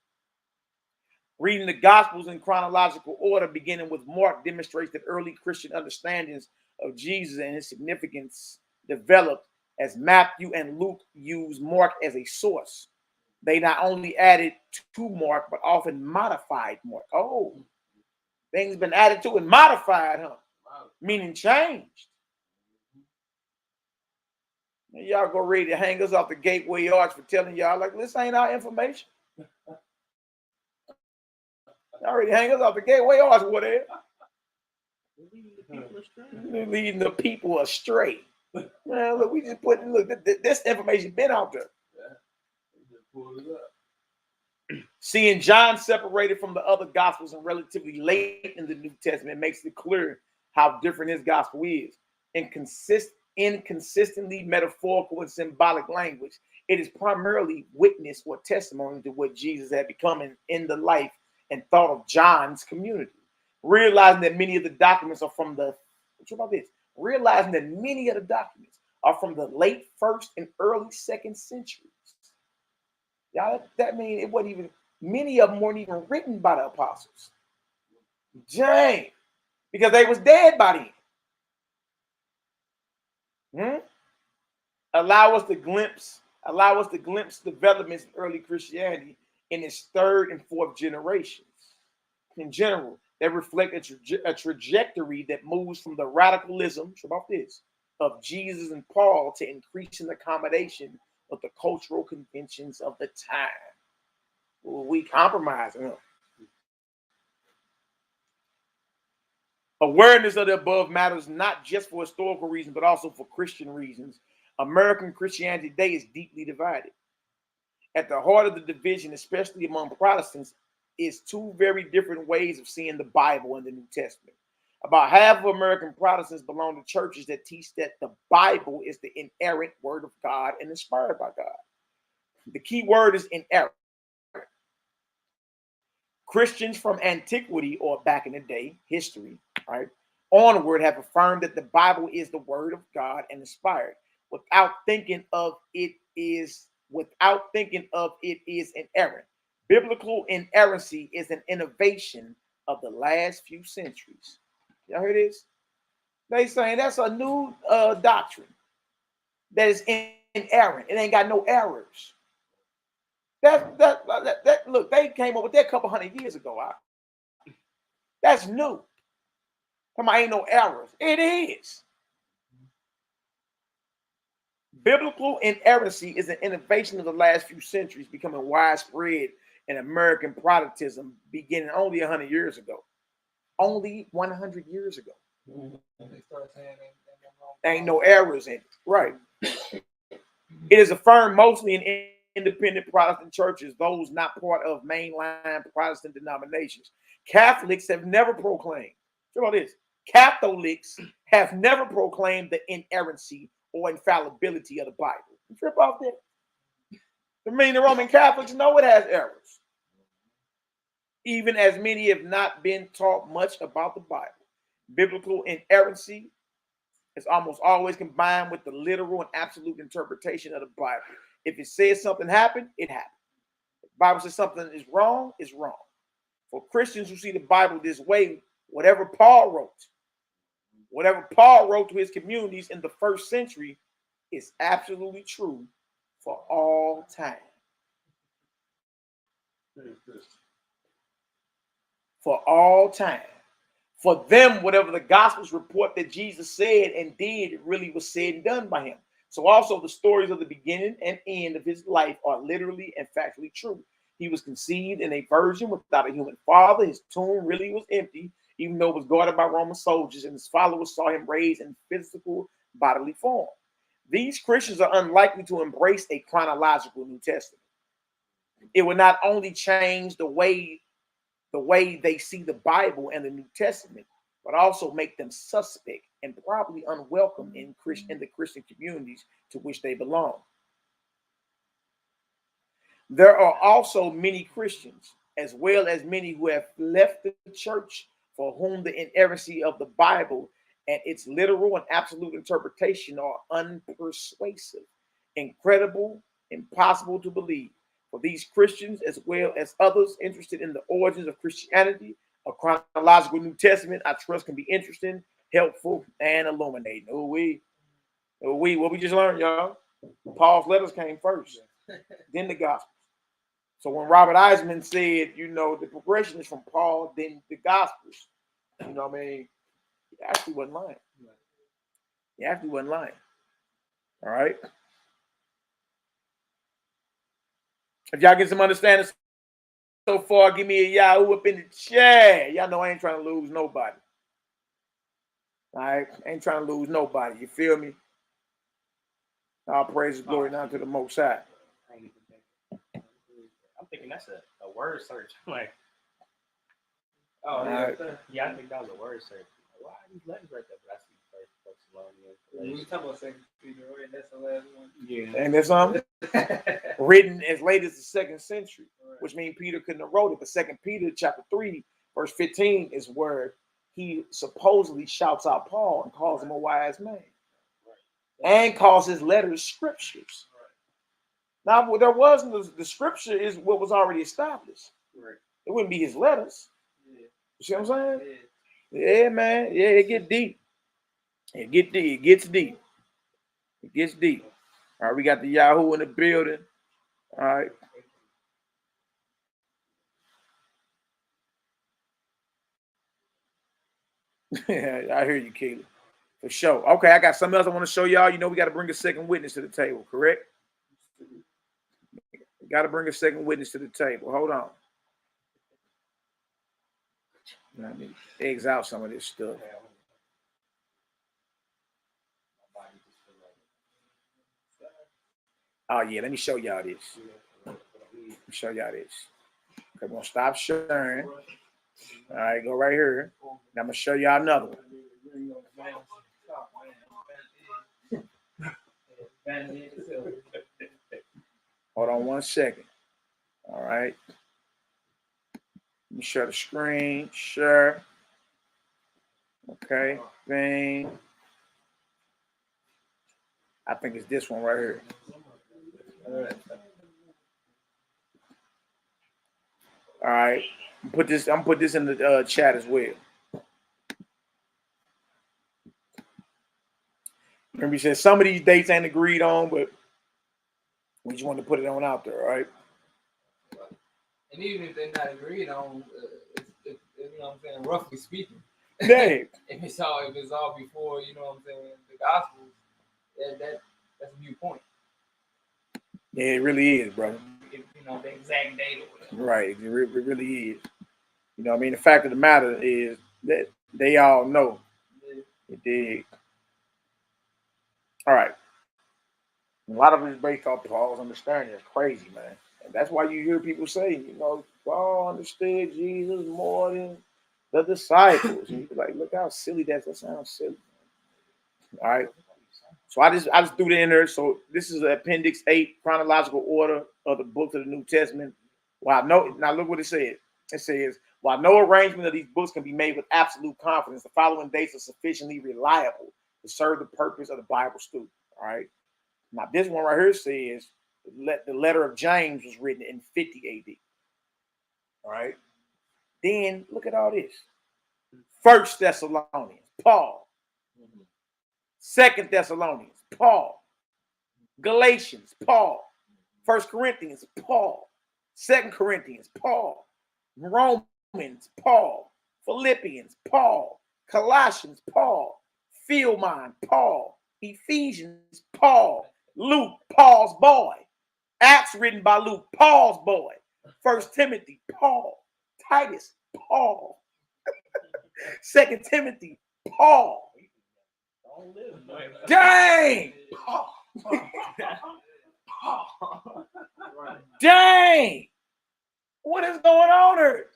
Reading the Gospels in chronological order, beginning with Mark, demonstrates that early Christian understandings of Jesus and his significance developed as Matthew and Luke used Mark as a source. They not only added to Mark, but often modified Mark. Oh, things been added to and modified, huh? Meaning changed. And y'all go ready to hang us off the Gateway Arch for telling y'all, like, this ain't our information. Y'all ready to hang us off the Gateway Arch, whatever. Leading the people astray. Man, look, we just put, look, this information been out there. Seeing John separated from the other gospels and relatively late in the New Testament makes it clear how different his gospel is. Inconsistently metaphorical and symbolic language, it is primarily witness or testimony to what Jesus had become in the life and thought of John's community. Realizing that many of the documents are from the, what about this? Realizing that many of the documents are from the late 1st and early 2nd centuries. Y'all, that means it wasn't even, many of them weren't even written by the apostles. Dang, because they was dead by then. Allow us to glimpse developments in early Christianity in its 3rd and 4th generations. In general, they reflect a trajectory that moves from the radicalism of Jesus and Paul to increasing accommodation of the cultural conventions of the time. We compromising them. Awareness of the above matters not just for historical reasons, but also for Christian reasons. American Christianity today is deeply divided. At the heart of the division, especially among Protestants, is 2 very different ways of seeing the Bible and the New Testament. About half of American Protestants belong to churches that teach that the Bible is the inerrant word of God and inspired by God. The key word is inerrant. Christians from antiquity, or back in the day, history, right, onward have affirmed that the Bible is the word of God and inspired, without thinking of it is inerrant. Biblical inerrancy is an innovation of the last few centuries. Y'all hear this? They saying that's a new doctrine that is inerrant. It ain't got no errors. That look, they came up with that a couple hundred years ago. That's new. Come on, ain't no errors. It is. Biblical inerrancy is an innovation of the last few centuries, becoming widespread in American Protestantism beginning only 100 years ago. Only 100 years ago. There ain't no errors in it. Right. It is affirmed mostly in independent Protestant churches, those not part of mainline Protestant denominations. Catholics have never proclaimed. Think about this. Catholics have never proclaimed the inerrancy or infallibility of the Bible. You trip off that? I mean, the Roman Catholics know it has errors, even as many have not been taught much about the Bible. Biblical inerrancy is almost always combined with the literal and absolute interpretation of the Bible. If it says something happened, it happened. If the Bible says something is wrong, it's wrong. For Christians who see the Bible this way, whatever Paul wrote to his communities in the 1st century is absolutely true for all time. For all time. For them, whatever the Gospels report that Jesus said and did, it really was said and done by him. So also the stories of the beginning and end of his life are literally and factually true. He was conceived in a virgin without a human father. His tomb really was empty, even though it was guarded by Roman soldiers, and his followers saw him raised in physical bodily form. These Christians are unlikely to embrace a chronological New Testament. It will not only change the way they see the Bible and the New Testament, but also make them suspect and probably unwelcome in the Christian communities to which they belong. There are also many Christians, as well as many who have left the church, for whom the inerrancy of the Bible and its literal and absolute interpretation are unpersuasive, incredible, impossible to believe. For these Christians, as well as others interested in the origins of Christianity, a chronological New Testament, I trust, can be interesting, helpful, and illuminating. What we just learned, y'all. Paul's letters came first, then the Gospels. So when Robert Eisman said, you know, the progression is from Paul, then the Gospels, you know what I mean? He actually wasn't lying. He actually wasn't lying. All right. If y'all get some understanding so far, give me a Yahoo up in the chat. Y'all know I ain't trying to lose nobody. All right. I ain't trying to lose nobody. You feel me? All praise and glory now to the Most High. I'm thinking that's a word search. I'm like, right. Yeah, I think that was a word search. Why are these letters right there? But I see First Thessalonians. We talking about Second Peter, right? That's the last one. Yeah. And there's something written as late as the 2nd century, which means Peter couldn't have wrote it. But 2 Peter chapter 3, verse 15 is where he supposedly shouts out Paul and calls him a wise man. And calls his letters scriptures. Now, there wasn't the scripture is what was already established. It wouldn't be his letters. You see what I'm saying? Yeah, man. Yeah, it get deep. It gets deep. It gets deep. All right, we got the Yahoo in the building. All right. I hear you, Caleb. For sure. Okay, I got something else I want to show y'all. You know, we got to bring a second witness to the table, correct? We got to bring a second witness to the table. Hold on. Let me eggs out some of this stuff. Oh, yeah, let me show y'all this. Let me show y'all this. Okay, we're going to stop sharing. All right, go right here. And I'm going to show y'all another one. Hold on one second. All right. Let me share the screen. Share. Okay. Thing. I think it's this one right here. All right. I'm gonna put this in the chat as well. Remember, you said some of these dates ain't agreed on, but we just wanted to put it on out there, all right? And even if they're not agreed on, you know what I'm saying, roughly speaking, Dang. if it's all before, you know what I'm saying, the gospel, that's a viewpoint. Yeah, it really is, brother. If, you know, the exact date or whatever. Right, it really is. You know what I mean? The fact of the matter is that they all know. It did. All right. A lot of it is based off Paul's understanding. It's crazy, man. And that's why you hear people say, you know, Paul understood Jesus more than the disciples. And you're like, look how silly that sounds silly. All right. So I just threw it in there. So this is Appendix 8, chronological order of the books of the New Testament. Now look what it said. It says, while no arrangement of these books can be made with absolute confidence, the following dates are sufficiently reliable to serve the purpose of the Bible student. All right. Now this one right here says the letter of James was written in 50 AD. All right. Then look at all this. 1 Thessalonians, Paul. 2 Thessalonians, Paul. Galatians, Paul. 1 Corinthians, Paul. 2 Corinthians, Paul. Romans, Paul. Philippians, Paul. Colossians, Paul. Philemon, Paul. Ephesians, Paul. Luke, Paul's boy. Acts written by Luke, Paul's boy. 1 Timothy, Paul. Titus, Paul. 2 Timothy, Paul. Dang! Dang! What is going on here?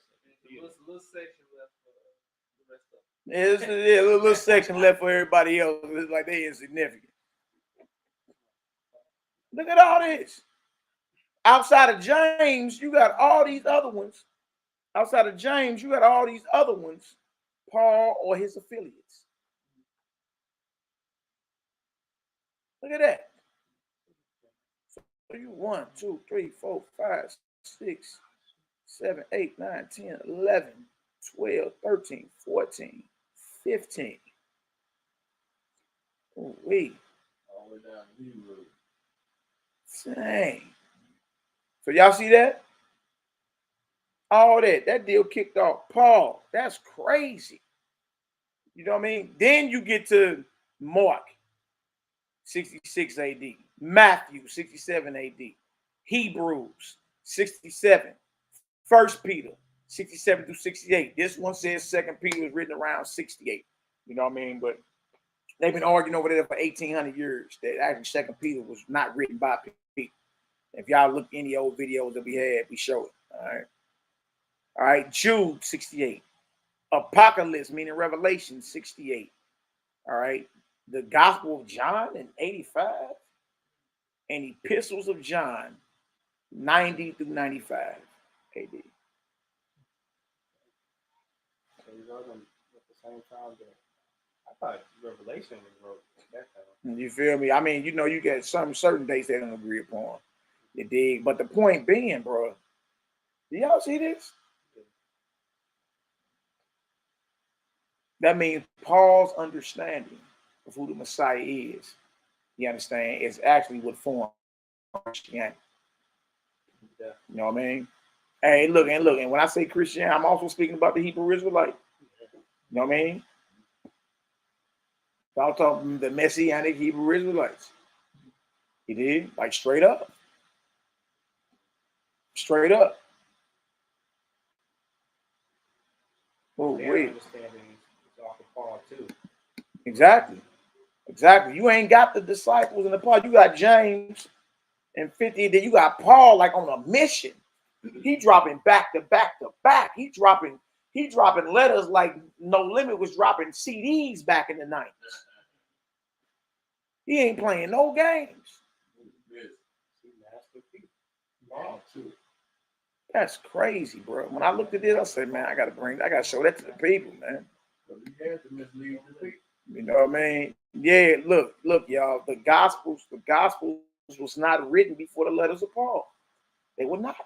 There's a little section left for everybody else. It's like they insignificant. Look at all this. Outside of James, you got all these other ones. Outside of James, you got all these other ones. Paul or his affiliates. Look at that. you 1, 2, 3, 4, 5, 6, 7, 8, 9, 10, 11, 12, 13, 14, 15. Oh, wait. All the way down to Hebrew. Dang. So y'all see that? All that deal kicked off Paul. That's crazy. You know what I mean? Then you get to Mark, 66 AD. Matthew, 67 AD. Hebrews, 67. 1 Peter, 67 through 68. This one says 2 Peter was written around 68. You know what I mean? But they've been arguing over there for 1,800 years that actually 2 Peter was not written by Peter. If y'all look any old videos that we had, we show it. All right. All right. Jude, 68. Apocalypse, meaning Revelation, 68. All right. The Gospel of John in 85. And Epistles of John, 90 through 95 AD. So you wrote them at the same time that I thought Revelation was wrote at that time. You feel me? I mean, you know, you get some certain dates they don't agree upon. You dig? But the point being, bro, do y'all see this? That means Paul's understanding of who the Messiah is, you understand, is actually what formed Christianity. Yeah. You know what I mean? Hey, look, and when I say Christian, I'm also speaking about the Hebrew Israelite. You know what I mean? I'm talking the Messianic Hebrew Israelites. He did, like straight up. Straight up. Oh, wait. Paul too. Exactly. Exactly. You ain't got the disciples in the Paul. You got James and 50. Then you got Paul like on a mission. He dropping back to back to back. He dropping letters like No Limit was dropping CDs back in the 90s. He ain't playing no games. That's crazy, bro. When I looked at this, I said, man, I gotta show that to the people, man. You know what I mean? Yeah, look, y'all. The Gospels was not written before the letters of Paul. They were not.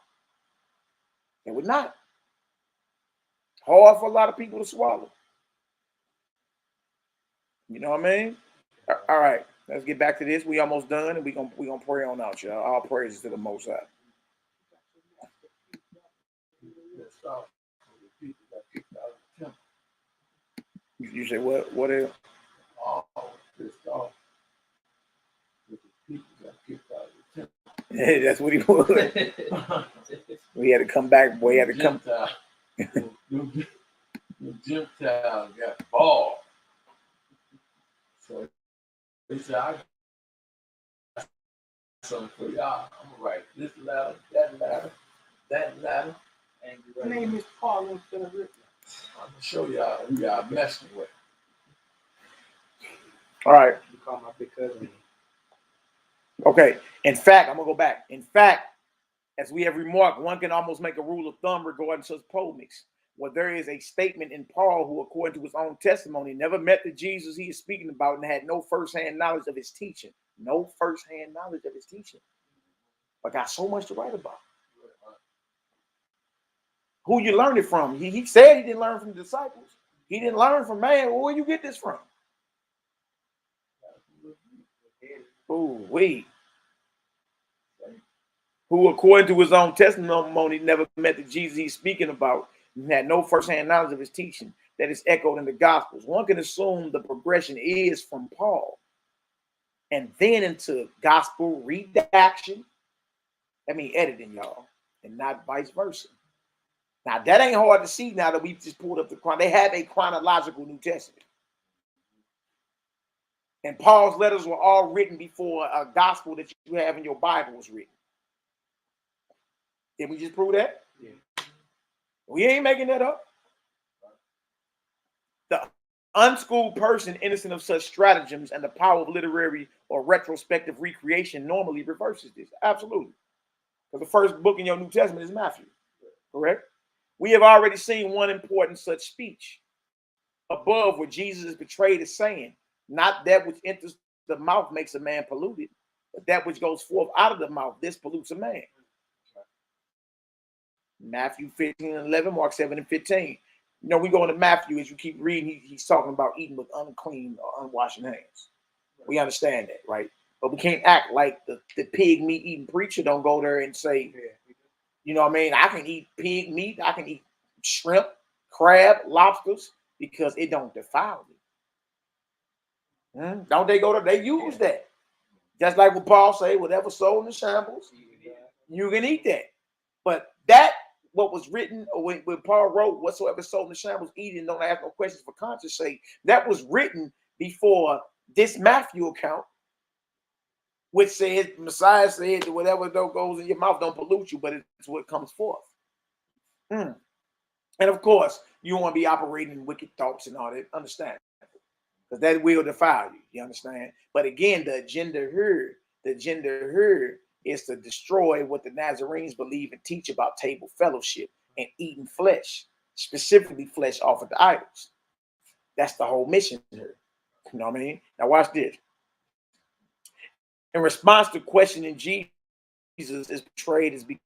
They were not. Hard for a lot of people to swallow. You know what I mean? All right, let's get back to this. We almost done, and we gonna pray on out, y'all. All praises to the Most High. You say what? What else? Yeah, that's what he would. We had to come back, boy. He had to come. The Gentiles got balled. So they said, I got something for y'all. I'm gonna write this letter, that letter, that letter. And your name is Paul instead of Rick. I'm gonna show y'all who y'all messing with. All right. You call my big cousin. Okay. In fact, I'm gonna go back. In fact, as we have remarked, one can almost make a rule of thumb regarding such polemics, where there is a statement in Paul who, according to his own testimony, never met the Jesus he is speaking about and had no firsthand knowledge of his teaching. No firsthand knowledge of his teaching. But got so much to write about. Who you learned it from? He said he didn't learn from the disciples. He didn't learn from man. Well, where you get this from? Oh, wait. Who, according to his own testimony, never met the Jesus he's speaking about and had no firsthand knowledge of his teaching that is echoed in the Gospels. One can assume the progression is from Paul and then into gospel redaction. I mean, editing, y'all, and not vice versa. Now, that ain't hard to see now that we just pulled up the chron. They have a chronological New Testament. And Paul's letters were all written before a gospel that you have in your Bible was written. Did we just prove that? Yeah. We ain't making that up. The unschooled person innocent of such stratagems and the power of literary or retrospective recreation normally reverses this. Absolutely. Because the first book in your New Testament is Matthew. Correct? We have already seen one important such speech above where Jesus is portrayed as saying, not that which enters the mouth makes a man polluted, but that which goes forth out of the mouth, this pollutes a man. Matthew 15:11, Mark 7:15. You know, we go into Matthew, as you keep reading, he's talking about eating with unclean or unwashed hands. We understand that, right? But we can't act like the pig meat eating preacher don't go there and say, you know what I mean? I can eat pig meat, I can eat shrimp, crab, lobsters, because it don't defile me. Don't they go to, they use that. Just like what Paul say, whatever sold in the shambles, you can eat that. But that, what was written, or when Paul wrote, whatsoever sold in the shambles, eat and don't ask no questions for conscience sake, that was written before this Matthew account, which says, Messiah said that whatever goes in your mouth don't pollute you, but it's what comes forth. And of course, you want to be operating in wicked thoughts and all that, understand? Because that will defile you, you understand? But again, the agenda here is to destroy what the Nazarenes believe and teach about table fellowship and eating flesh, specifically flesh offered to idols. That's the whole mission here. You know what I mean? Now watch this. In response to questioning Jesus, is portrayed as being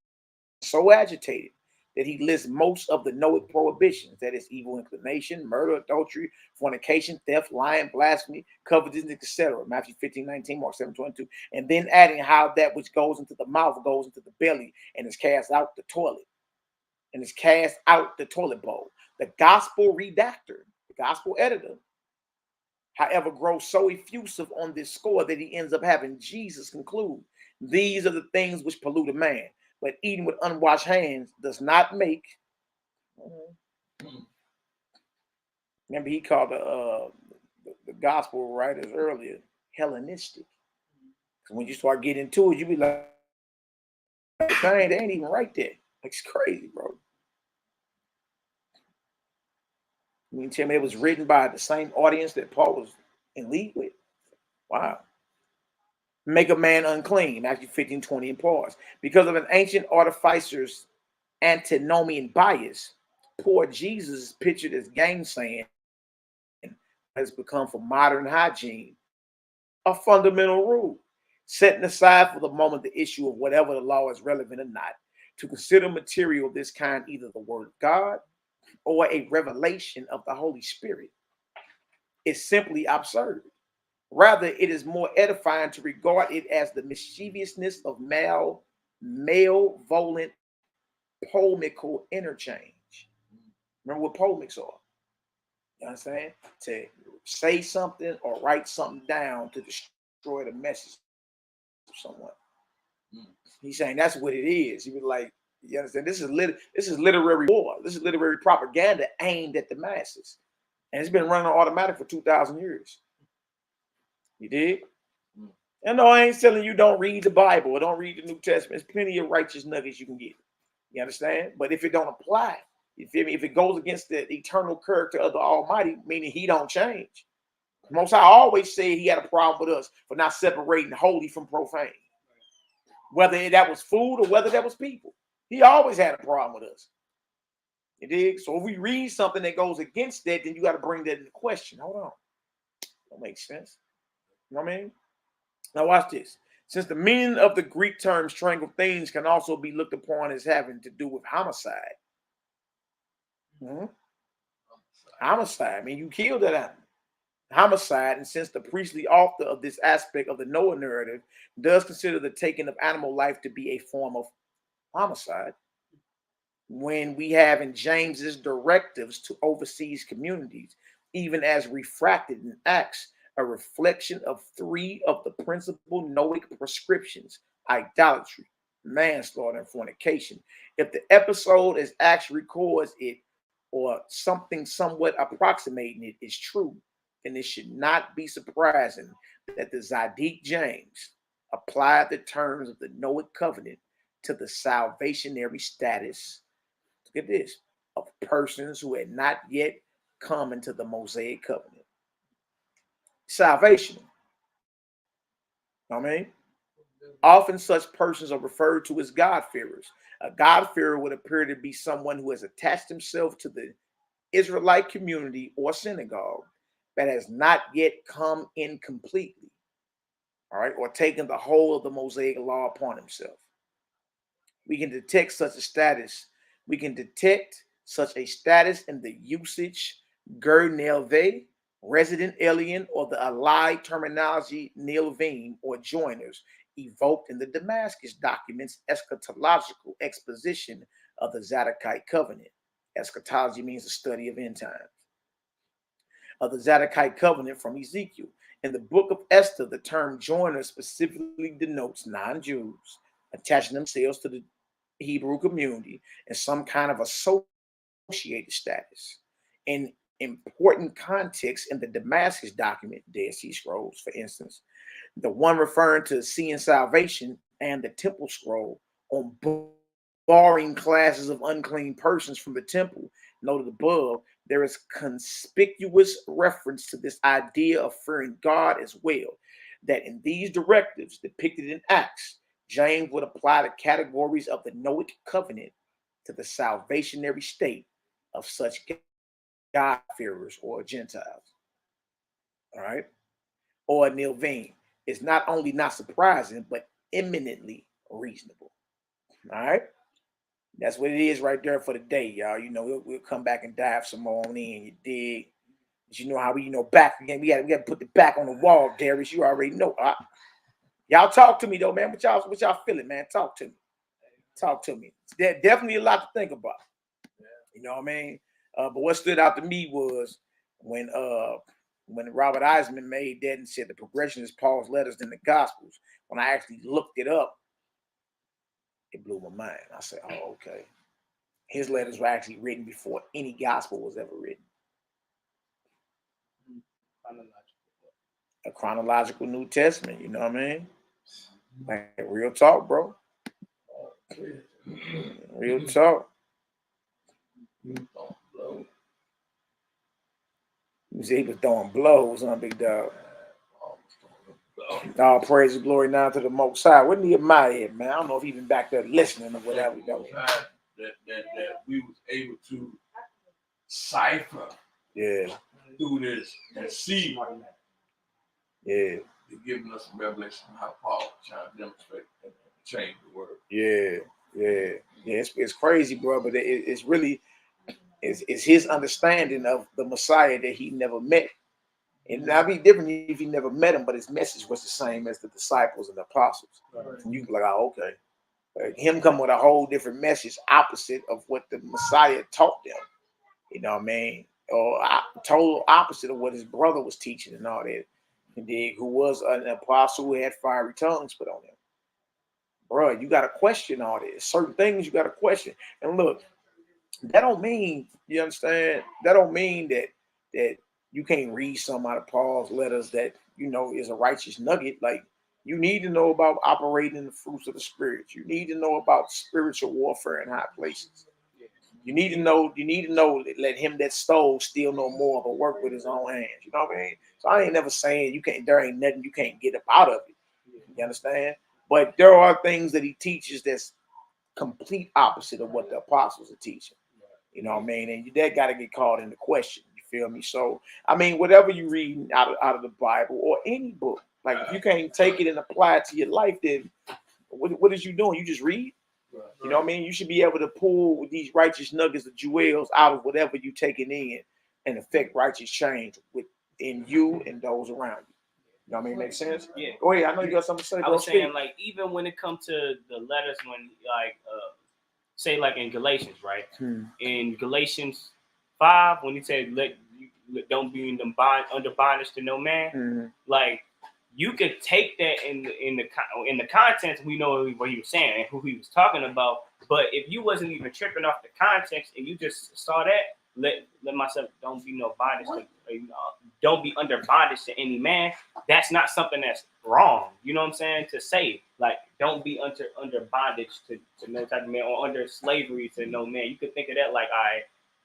so agitated that he lists most of the Noahic prohibitions, that is evil inclination, murder, adultery, fornication, theft, lying, blasphemy, covetousness, etc. Matthew 15:19, Mark 7:22. And then adding how that which goes into the mouth goes into the belly and is cast out the toilet. And is cast out the toilet bowl. The gospel redactor, the gospel editor, however, grows so effusive on this score that he ends up having Jesus conclude, these are the things which pollute a man, but eating with unwashed hands does not make. Remember, he called the gospel writers earlier Hellenistic. So when you start getting into it, you be like, dang, they ain't even right there. It's crazy, bro. You mean tell me it was written by the same audience that Paul was in league with? Wow. Make a man unclean, Matthew 15:20, and pause. Because of an ancient artificer's antinomian bias, poor Jesus is pictured as gainsaying has become for modern hygiene a fundamental rule, setting aside for the moment the issue of whether the law is relevant or not. To consider material of this kind either the word of God or a revelation of the Holy Spirit is simply absurd. Rather, it is more edifying to regard it as the mischievousness of malevolent polemical interchange. Remember what polemics are? You understand? To say something or write something down to destroy the message of someone. He's saying that's what it is. He was like, you understand? This is literary war. This is literary propaganda aimed at the masses. And it's been running on automatic for 2,000 years. You dig? And no, I ain't telling you don't read the Bible or don't read the New Testament. There's plenty of righteous nuggets you can get. You understand? But if it don't apply, you feel me? If it goes against the eternal character of the Almighty, meaning he don't change. Most High always said he had a problem with us for not separating holy from profane. Whether that was food or whether that was people. He always had a problem with us. You dig? So if we read something that goes against that, then you got to bring that into question. Hold on. That makes sense. You know what I mean? Now watch this. Since the meaning of the Greek term strangled things can also be looked upon as having to do with homicide. Homicide. I mean, you killed that animal. Homicide, and since the priestly author of this aspect of the Noah narrative does consider the taking of animal life to be a form of homicide, when we have in James's directives to overseas communities, even as refracted in Acts, a reflection of 3 of the principal Noahic prescriptions: idolatry, manslaughter, and fornication. If the episode as Acts records it, or something somewhat approximating it, is true, then it should not be surprising that the Tzaddik James applied the terms of the Noahic covenant to the salvationary status, look at this, of persons who had not yet come into the Mosaic covenant. Salvation. You know what I mean? Often such persons are referred to as God-fearers. A God-fearer would appear to be someone who has attached himself to the Israelite community or synagogue, but has not yet come in completely. all right, or taking the whole of the Mosaic law upon himself. We can detect such a status. We can detect such a status in the usage ger nelve, resident alien, or the allied terminology nilvim or joiners evoked in the Damascus documents eschatological exposition of the Zadokite covenant. Eschatology means the study of end times. Of the Zadokite covenant from Ezekiel. In the book of Esther, the term joiner specifically denotes non-Jews attaching themselves to the Hebrew community in some kind of associated status. In important context in the Damascus document, Dead Sea Scrolls, for instance, the one referring to seeing salvation and the temple scroll on barring classes of unclean persons from the temple noted above, there is conspicuous reference to this idea of fearing God as well, that in these directives depicted in Acts, James would apply the categories of the Noahic covenant to the salvationary state of such God-fearers or Gentiles. All right? Or Nilvain is not only not surprising, but eminently reasonable. All right? That's what it is right there for the day, y'all. You know, we'll come back and dive some more on in. You dig? But you know how we, back again. We got to put the back on the wall, Darius. You already know. Y'all talk to me though, man. What y'all feeling, man? Talk to me. Talk to me. There's definitely a lot to think about. You know what I mean? But what stood out to me was when Robert Eisman made that and said the progression is Paul's letters in the Gospels. When I actually looked it up, it blew my mind. I said, oh, okay. His letters were actually written before any gospel was ever written. A chronological New Testament, you know what I mean? Like real talk, bro. Real talk. He was throwing blows on Big Dog. All praise and glory now to the Most High. What Nehemiah at, man? I don't know if he been back there listening or whatever. That we was able to cipher through this and see they're giving us some revelation on how Paul was trying to demonstrate and change the word. It's crazy, bro, but it's really it's his understanding of the Messiah that he never met. And that'd be different if he never met him, but his message was the same as the disciples and the apostles. And you be like, oh, okay. Like him come with a whole different message opposite of what the Messiah taught them. You know what I mean? Or total opposite of what his brother was teaching and all that. And then who was an apostle who had fiery tongues put on him. Bro, you got to question all this. Certain things you got to question. And look, that don't mean, you understand? That don't mean that you can't read some out of Paul's letters that, you know, is a righteous nugget. Like, you need to know about operating in the fruits of the spirit. You need to know about spiritual warfare in high places. You need to know, let him that stole steal no more, but work with his own hands. You know what I mean? So I ain't never saying there ain't nothing you can't get up out of it. You understand? But there are things that he teaches that's complete opposite of what the apostles are teaching. You know what I mean? And that got to get called into question. You feel me? So, I mean, whatever you read out of the Bible or any book, like if you can't take it and apply it to your life, then what is you doing? You just read? You know what I mean? You should be able to pull these righteous nuggets of jewels out of whatever you taking in and affect righteous change within you and those around you. You know what I mean? Make sense? Yeah. Go ahead. I know you got something to say. I was saying, like, even when it comes to the letters, when, like, say, like in Galatians, right? In Galatians 5, when he said, don't be under bondage to no man, like, you could take that in the context. We know what he was saying and who he was talking about. But if you wasn't even tripping off the context and you just saw that, let myself don't be no bondage. Don't be under bondage to any man. That's not something that's wrong. You know what I'm saying? To say, like, don't be under bondage to no type of man or under slavery to no man. You could think of that like,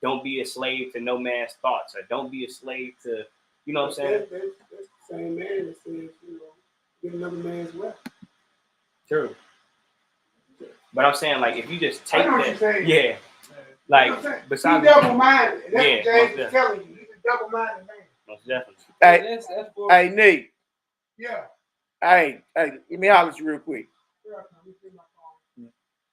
don't be a slave to no man's thoughts, or don't be a slave to, you know what I'm saying? That's the same man that says, get another man's weapon. True. But I'm saying, like, if you just take that, like, besides, he's double-minded. That's yeah, what James is telling you. He's a double-minded man. Most definitely. Hey, Nate. Yeah. Hey, let me holler at you real quick.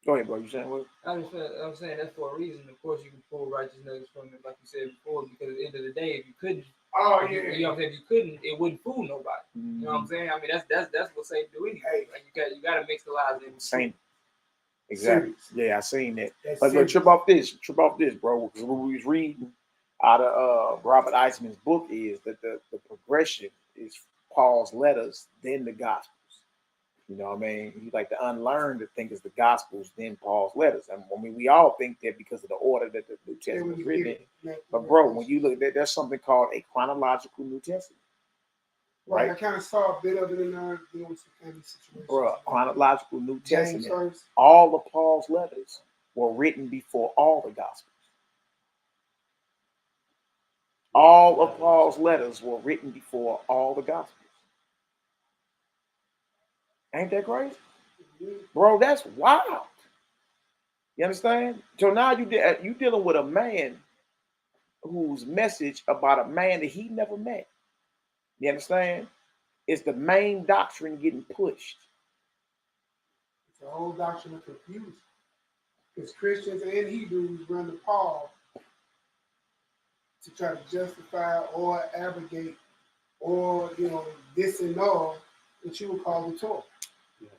Go ahead, bro. You saying what? I'm saying that's for a reason. Of course, you can pull righteous nuggets from it, like you said before, because at the end of the day, if you couldn't, you know what I'm saying, if you couldn't, it wouldn't fool nobody. You know what I'm saying? I mean, that's what Satan do anyway. Like you got to mix the lies in. Same. Exactly. Yeah, I seen that. But trip off this, bro. Because what we was reading out of Robert Eisman's book is that the progression is Paul's letters, then the Gospels. You know what I mean? You like to unlearn to think it's the Gospels, then Paul's letters. I mean, we all think that because of the order that the New Testament is written in. But bro, when you look at that, there's something called a chronological New Testament. Right. I kind of saw a bit of it in our situations. Bro, chronological New Testament. All of Paul's letters were written before all the Gospels. All of Paul's letters were written before all the Gospels. Ain't that crazy? Bro, that's wild. You understand? So now you dealing with a man whose message about a man that he never met. You understand? It's the main doctrine getting pushed. It's the whole doctrine of confusion. Because Christians and Hebrews run to Paul to try to justify or abrogate or, this and all what you would call the Torah.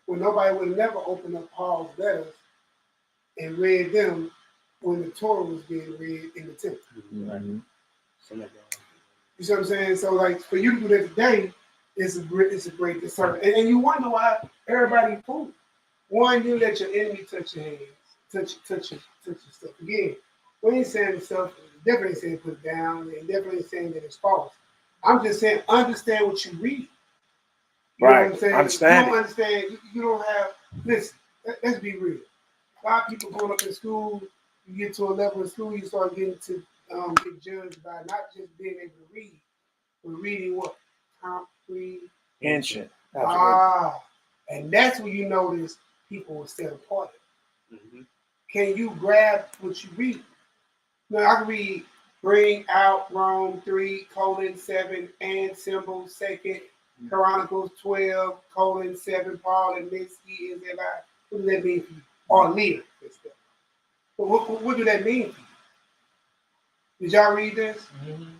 Well, nobody would never open up Paul's letters and read them when the Torah was being read in the temple. Mm-hmm. You see what I'm saying? So, like, for you to do that today, it's a great discernment. And you wonder why everybody fooled. One, you let your enemy touch your hands, touch your stuff. Again, we ain't saying stuff, definitely ain't saying put it down, and definitely ain't saying that it's false. I'm just saying understand what you read. You know what I'm saying? Understand. You don't understand. You don't have. Listen. Let's be real. A lot of people going up in school. You get to a level in school, you start getting to get judged by not just being able to read, but reading what comprehension. And that's when you notice people will set apart. Mm-hmm. Can you grab what you read? Now I can read bring out Rome 3:7 and symbol 2 Chronicles 12:7 Paul and Misty is that like, what does that mean for you? Or leader. But what do that mean for you? Did y'all read this? Mm-hmm.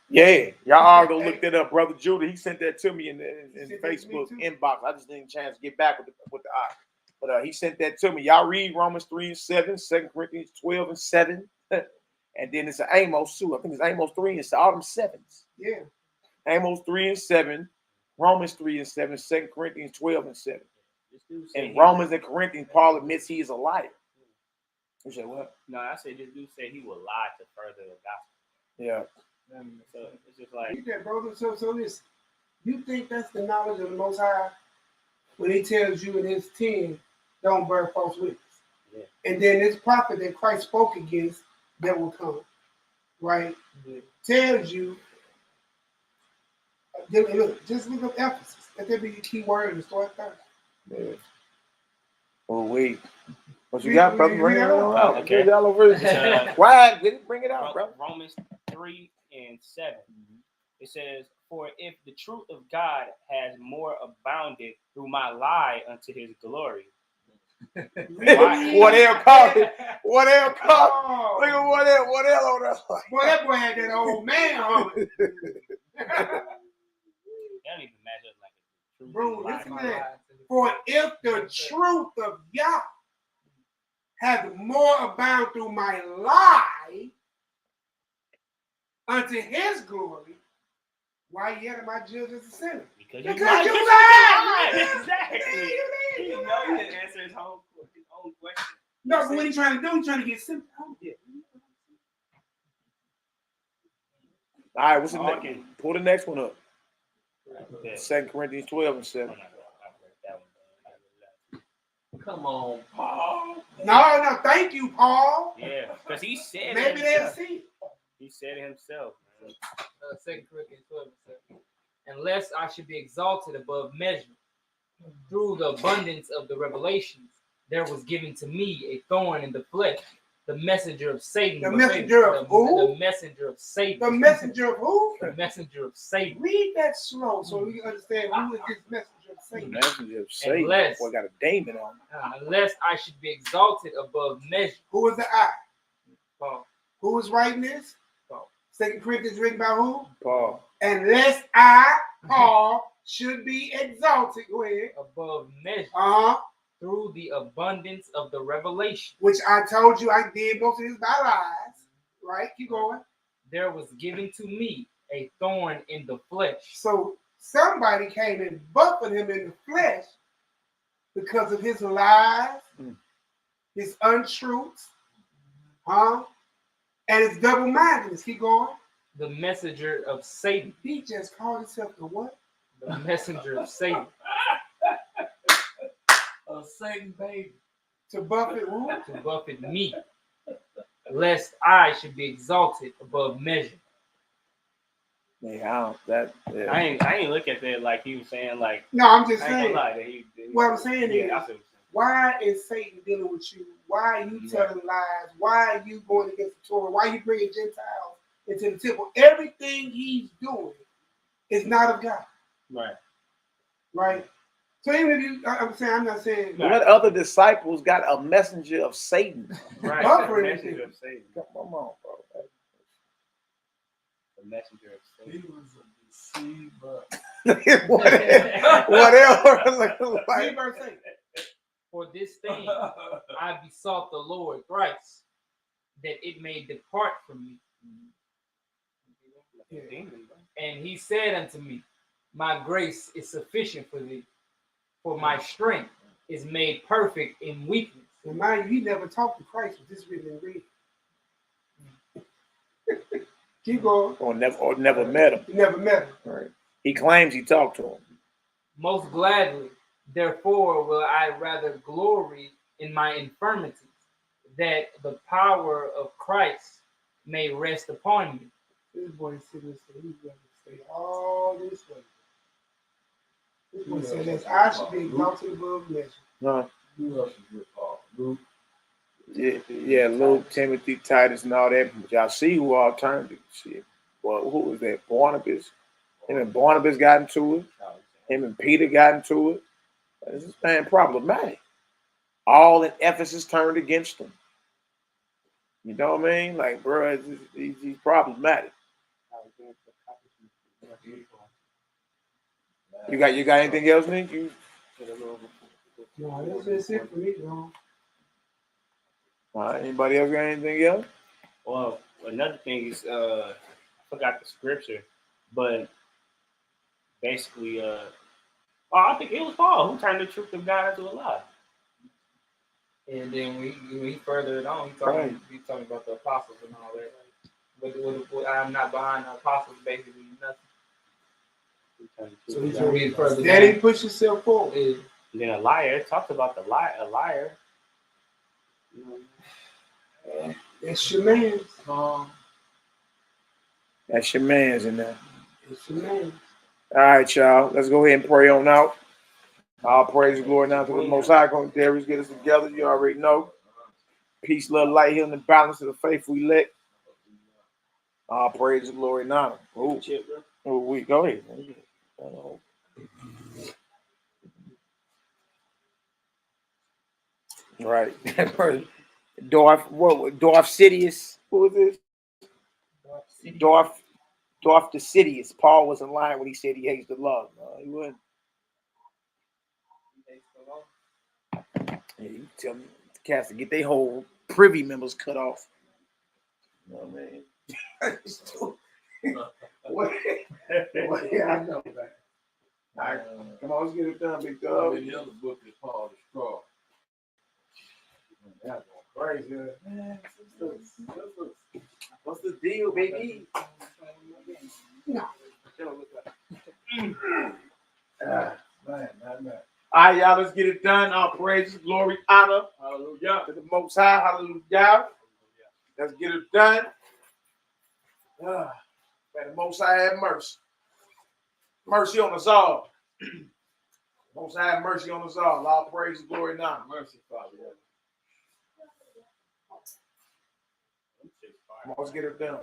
Yeah, y'all all go look that up. Brother Judah, he sent that to me in the Facebook inbox. I just didn't chance to get back with the eye. But he sent that to me. Y'all read Romans 3:7, 2 Corinthians 12:7. And then it's an Amos too. I think it's Amos 3 and all them sevens. Yeah. Amos 3:7, Romans 3:7, 2 Corinthians 12:7. And Romans and Corinthians, Paul admits he is a liar. You said what? No, I said this dude said he will lie to further the gospel. Yeah. So it's just like that, brother. So listen, you think that's the knowledge of the Most High when he tells you in his 10, don't bear false witness. Yeah. And then this prophet that Christ spoke against that will come, right? Yeah. Tells you, look, just look up emphasis. Let that be your key word and start there. Yeah. Oh, wait. What you got, brother? Bring it on. Okay. Why did it bring it out, bro? Romans 3:7. It says, "For if the truth of God has more abounded through my lie unto his glory." What else called it? What else called? Look at what else on that. Boy, that boy had that old man on it. That don't even match up like a true. Bro, listen to that. For if the truth of Yah has more abound through my lie unto his glory, why yet am I judged as a sinner? Because you lied. Exactly. You know he didn't answer his own question. No, but what he's trying to do, he's trying to get simple. All right, what's the next? Pull the next one up. 2 Corinthians 12:7. Come on, Paul. No, thank you, Paul. Yeah, because he said maybe they'll see. He said it himself. 2 Corinthians 12:7. Unless I should be exalted above measure through the abundance of the revelations, there was given to me a thorn in the flesh, The messenger of Satan. The messenger of who? The messenger of Satan. The messenger of who? The messenger of Satan. Read that slow so we can understand who is this messenger of Satan. Messenger of Satan. Unless, Boy, got a demon on. Unless I should be exalted above measure. Who is the I? Paul. Who is writing this? Paul. 2 Corinthians written by who? Paul. Unless I, Paul, should be exalted. Go ahead. Above measure. Through the abundance of the revelation. Which I told you I did most of this by lies. Right? Keep going. There was given to me a thorn in the flesh. So somebody came and buffeted him in the flesh because of his lies, his untruths, and his double-mindedness. Keep going. The messenger of Satan. He just called himself the what? The messenger of Satan. Satan, baby. To buffet who? To buffet me. Lest I should be exalted above measure. Yeah, yeah. I ain't look at that like he was saying like. No, I'm just saying. What I'm saying is, why is Satan dealing with you? Why are you telling lies? Why are you going against the Torah? Why are you bringing Gentiles into the temple? Everything he's doing is not of God. Right. Right. So even if you, I'm not saying. What other disciples got a messenger of Satan? Right. Messenger of Satan. Come on, bro. The messenger of Satan. He was a deceiver. Whatever. For this thing I besought the Lord thrice, that it may depart from me. And he said unto me, my grace is sufficient for thee, for my strength is made perfect in weakness. And mind you, he never talked to Christ with this written and read. Keep going. Or never met him. He never met him. Right. He claims he talked to him. Most gladly, therefore, will I rather glory in my infirmities, that the power of Christ may rest upon me. This boy said this, he's going to stay all this way. This boy said that I should be exalted above measure. No. Who else is here, Paul? Luke. Yeah, Luke, Timothy, Titus, and all that. But y'all see who all turned to shit. Well, who was that? Barnabas. Him and Barnabas got into it. Him and Peter got into it. This is man problematic. All in Ephesus turned against him. You know what I mean? Like, bro, he's problematic. You got anything else, Nick? No, that's it for me, bro. Anybody else got anything else? Well, another thing is, I forgot the scripture, but basically, I think it was Paul who turned the truth of God into a lie. And then we further it on, he's talking about the apostles and all that. But I'm not behind the apostles, basically nothing. So he's read further. Daddy push himself forward. And then a liar. It talks about a liar. That's your man's. That's your man's in there. It's your man's. All right, y'all. Let's go ahead and pray on out. All praise and glory now to the Most High. Going to Darius get us together. You already know. Peace, love, light, healing, and balance of the faithful elect. All praise and glory now. We go ahead. Right. Dorf Sidious. Who is this? Dorf the Sidious. Paul was in line when he said he hates the law. No, he wouldn't. Yeah, you tell me the cats to get their whole privy members cut off. You know what I mean? Yeah, I know that. All right, come on, let's get it done, big dog. The other book is Paul the Straw. That's crazy. Man, what's the deal, baby? No. Man. All right, y'all, let's get it done. All praises, glory, honor. Hallelujah. To the Most High. Hallelujah. Let's get it done. May the Most High have mercy. Mercy on us all. Most High have mercy on us all. All praise, glory, and honor. Mercy, Father. Come on, let's get her done.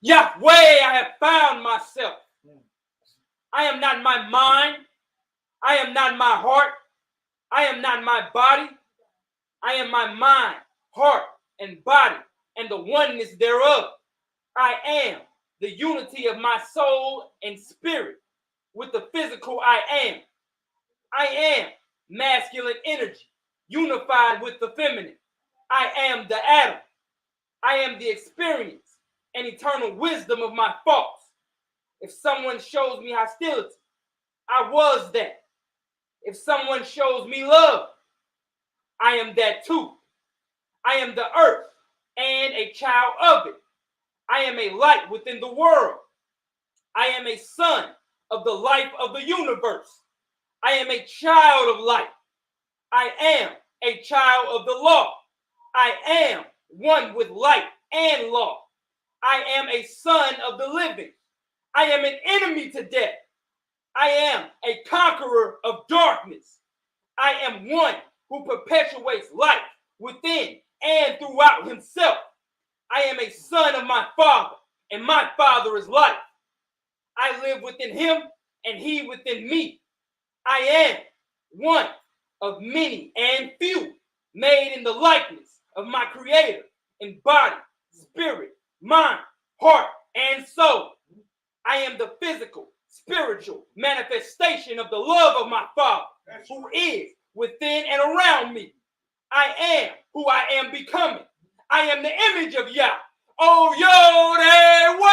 Yahweh, I have found myself. I am not my mind. I am not my heart. I am not my body. I am my mind, heart, and body, and the oneness thereof. I am the unity of my soul and spirit with the physical I am. I am masculine energy unified with the feminine. I am the atom. I am the experience and eternal wisdom of my thoughts. If someone shows me hostility, I was that. If someone shows me love, I am that too. I am the earth and a child of it. I am a light within the world. I am a son of the life of the universe. I am a child of light. I am a child of the law. I am one with light and law. I am a son of the living. I am an enemy to death. I am a conqueror of darkness. I am one who perpetuates life within and throughout himself. I am a son of my Father, and my Father is life. I live within him, and he within me. I am one of many and few, made in the likeness of my Creator in body, spirit, mind, heart, and soul. I am the physical, spiritual manifestation of the love of my Father, who is within and around me. I am who I am becoming. I am the image of Yah. Oh, YHWH'S.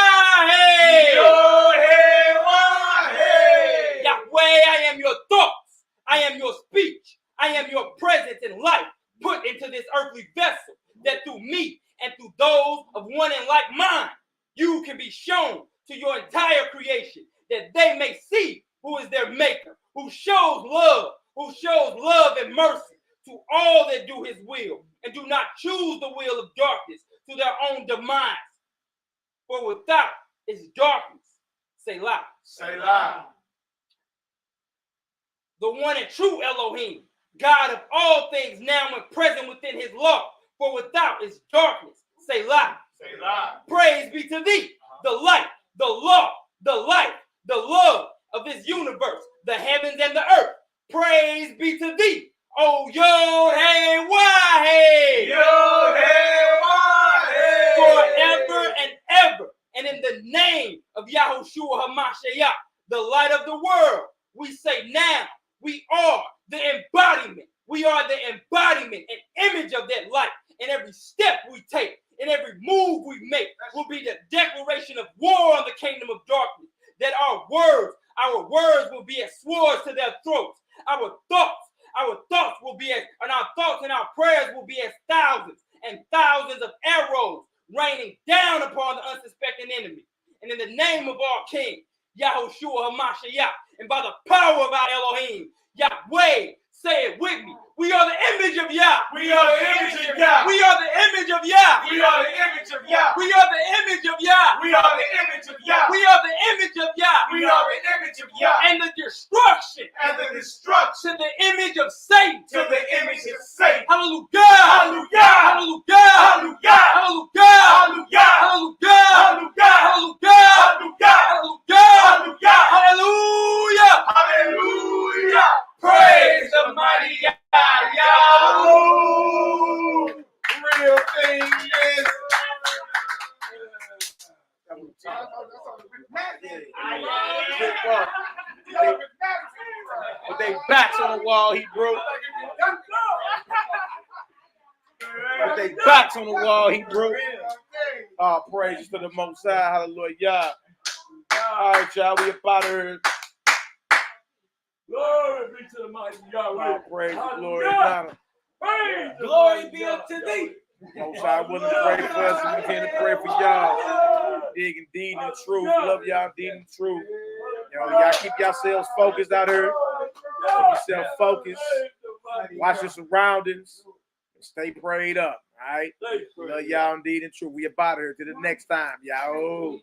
Yahweh, I am your thoughts. I am your speech. I am your presence and life put into this earthly vessel, that through me and through those of one and like mind, you can be shown to your entire creation, that they may see who is their maker, who shows love and mercy to all that do his will and do not choose the will of darkness to their own demise. For without is darkness. Selah. Selah. The one and true Elohim, God of all things now and present within his law. For without is darkness. Selah. Selah. Praise be to thee, the light, the law, the life, the love of this universe, the heavens and the earth. Praise be to thee, O YHWH'S. Forever and ever. And in the name of Yahushua HaMashiach, the light of the world, we say now, we are the embodiment. We are the embodiment and image of that light. And every step we take, and every move we make will be the declaration of war on the kingdom of darkness. That our words will be as swords to their throats. Our thoughts will be as, and our thoughts and our prayers will be as thousands and thousands of arrows raining down upon the unsuspecting enemy. And in the name of our King, Yahushua HaMashiach, and by the power of our Elohim, Yahweh, say it with me. We are the image of Yah. We are the image of Yah. We are the image of Yah. We are the image of Yah. We are the image of Yah. We are the image of Yah. We are the image of Yah. We are the image of Yah. And the destruction. And the destruction. To the image of Satan. To the image of Satan. Hallelujah. Hallelujah. Hallelujah. Hallelujah. Hallelujah. Hallelujah. Hallelujah. Hallelujah. Hallelujah. Hallelujah. Hallelujah. Hallelujah. Praise the mighty Yah. Real thing is. With their backs on the wall, he broke. With their backs on the wall, he broke. Oh, praise to the Most High. Hallelujah. All right, y'all, we about here. Glory be to the mighty Yahweh. Oh, praise the glory and honor. Glory be unto thee. Most High willing to pray for us, and we can pray for y'all. Dig indeed and truth. Love y'all indeed and truth. Y'all keep yourselves focused out here. Keep yourself focused. Watch your surroundings. And stay prayed up. All right. Love y'all indeed and truth. We about here. Till the next time, y'all.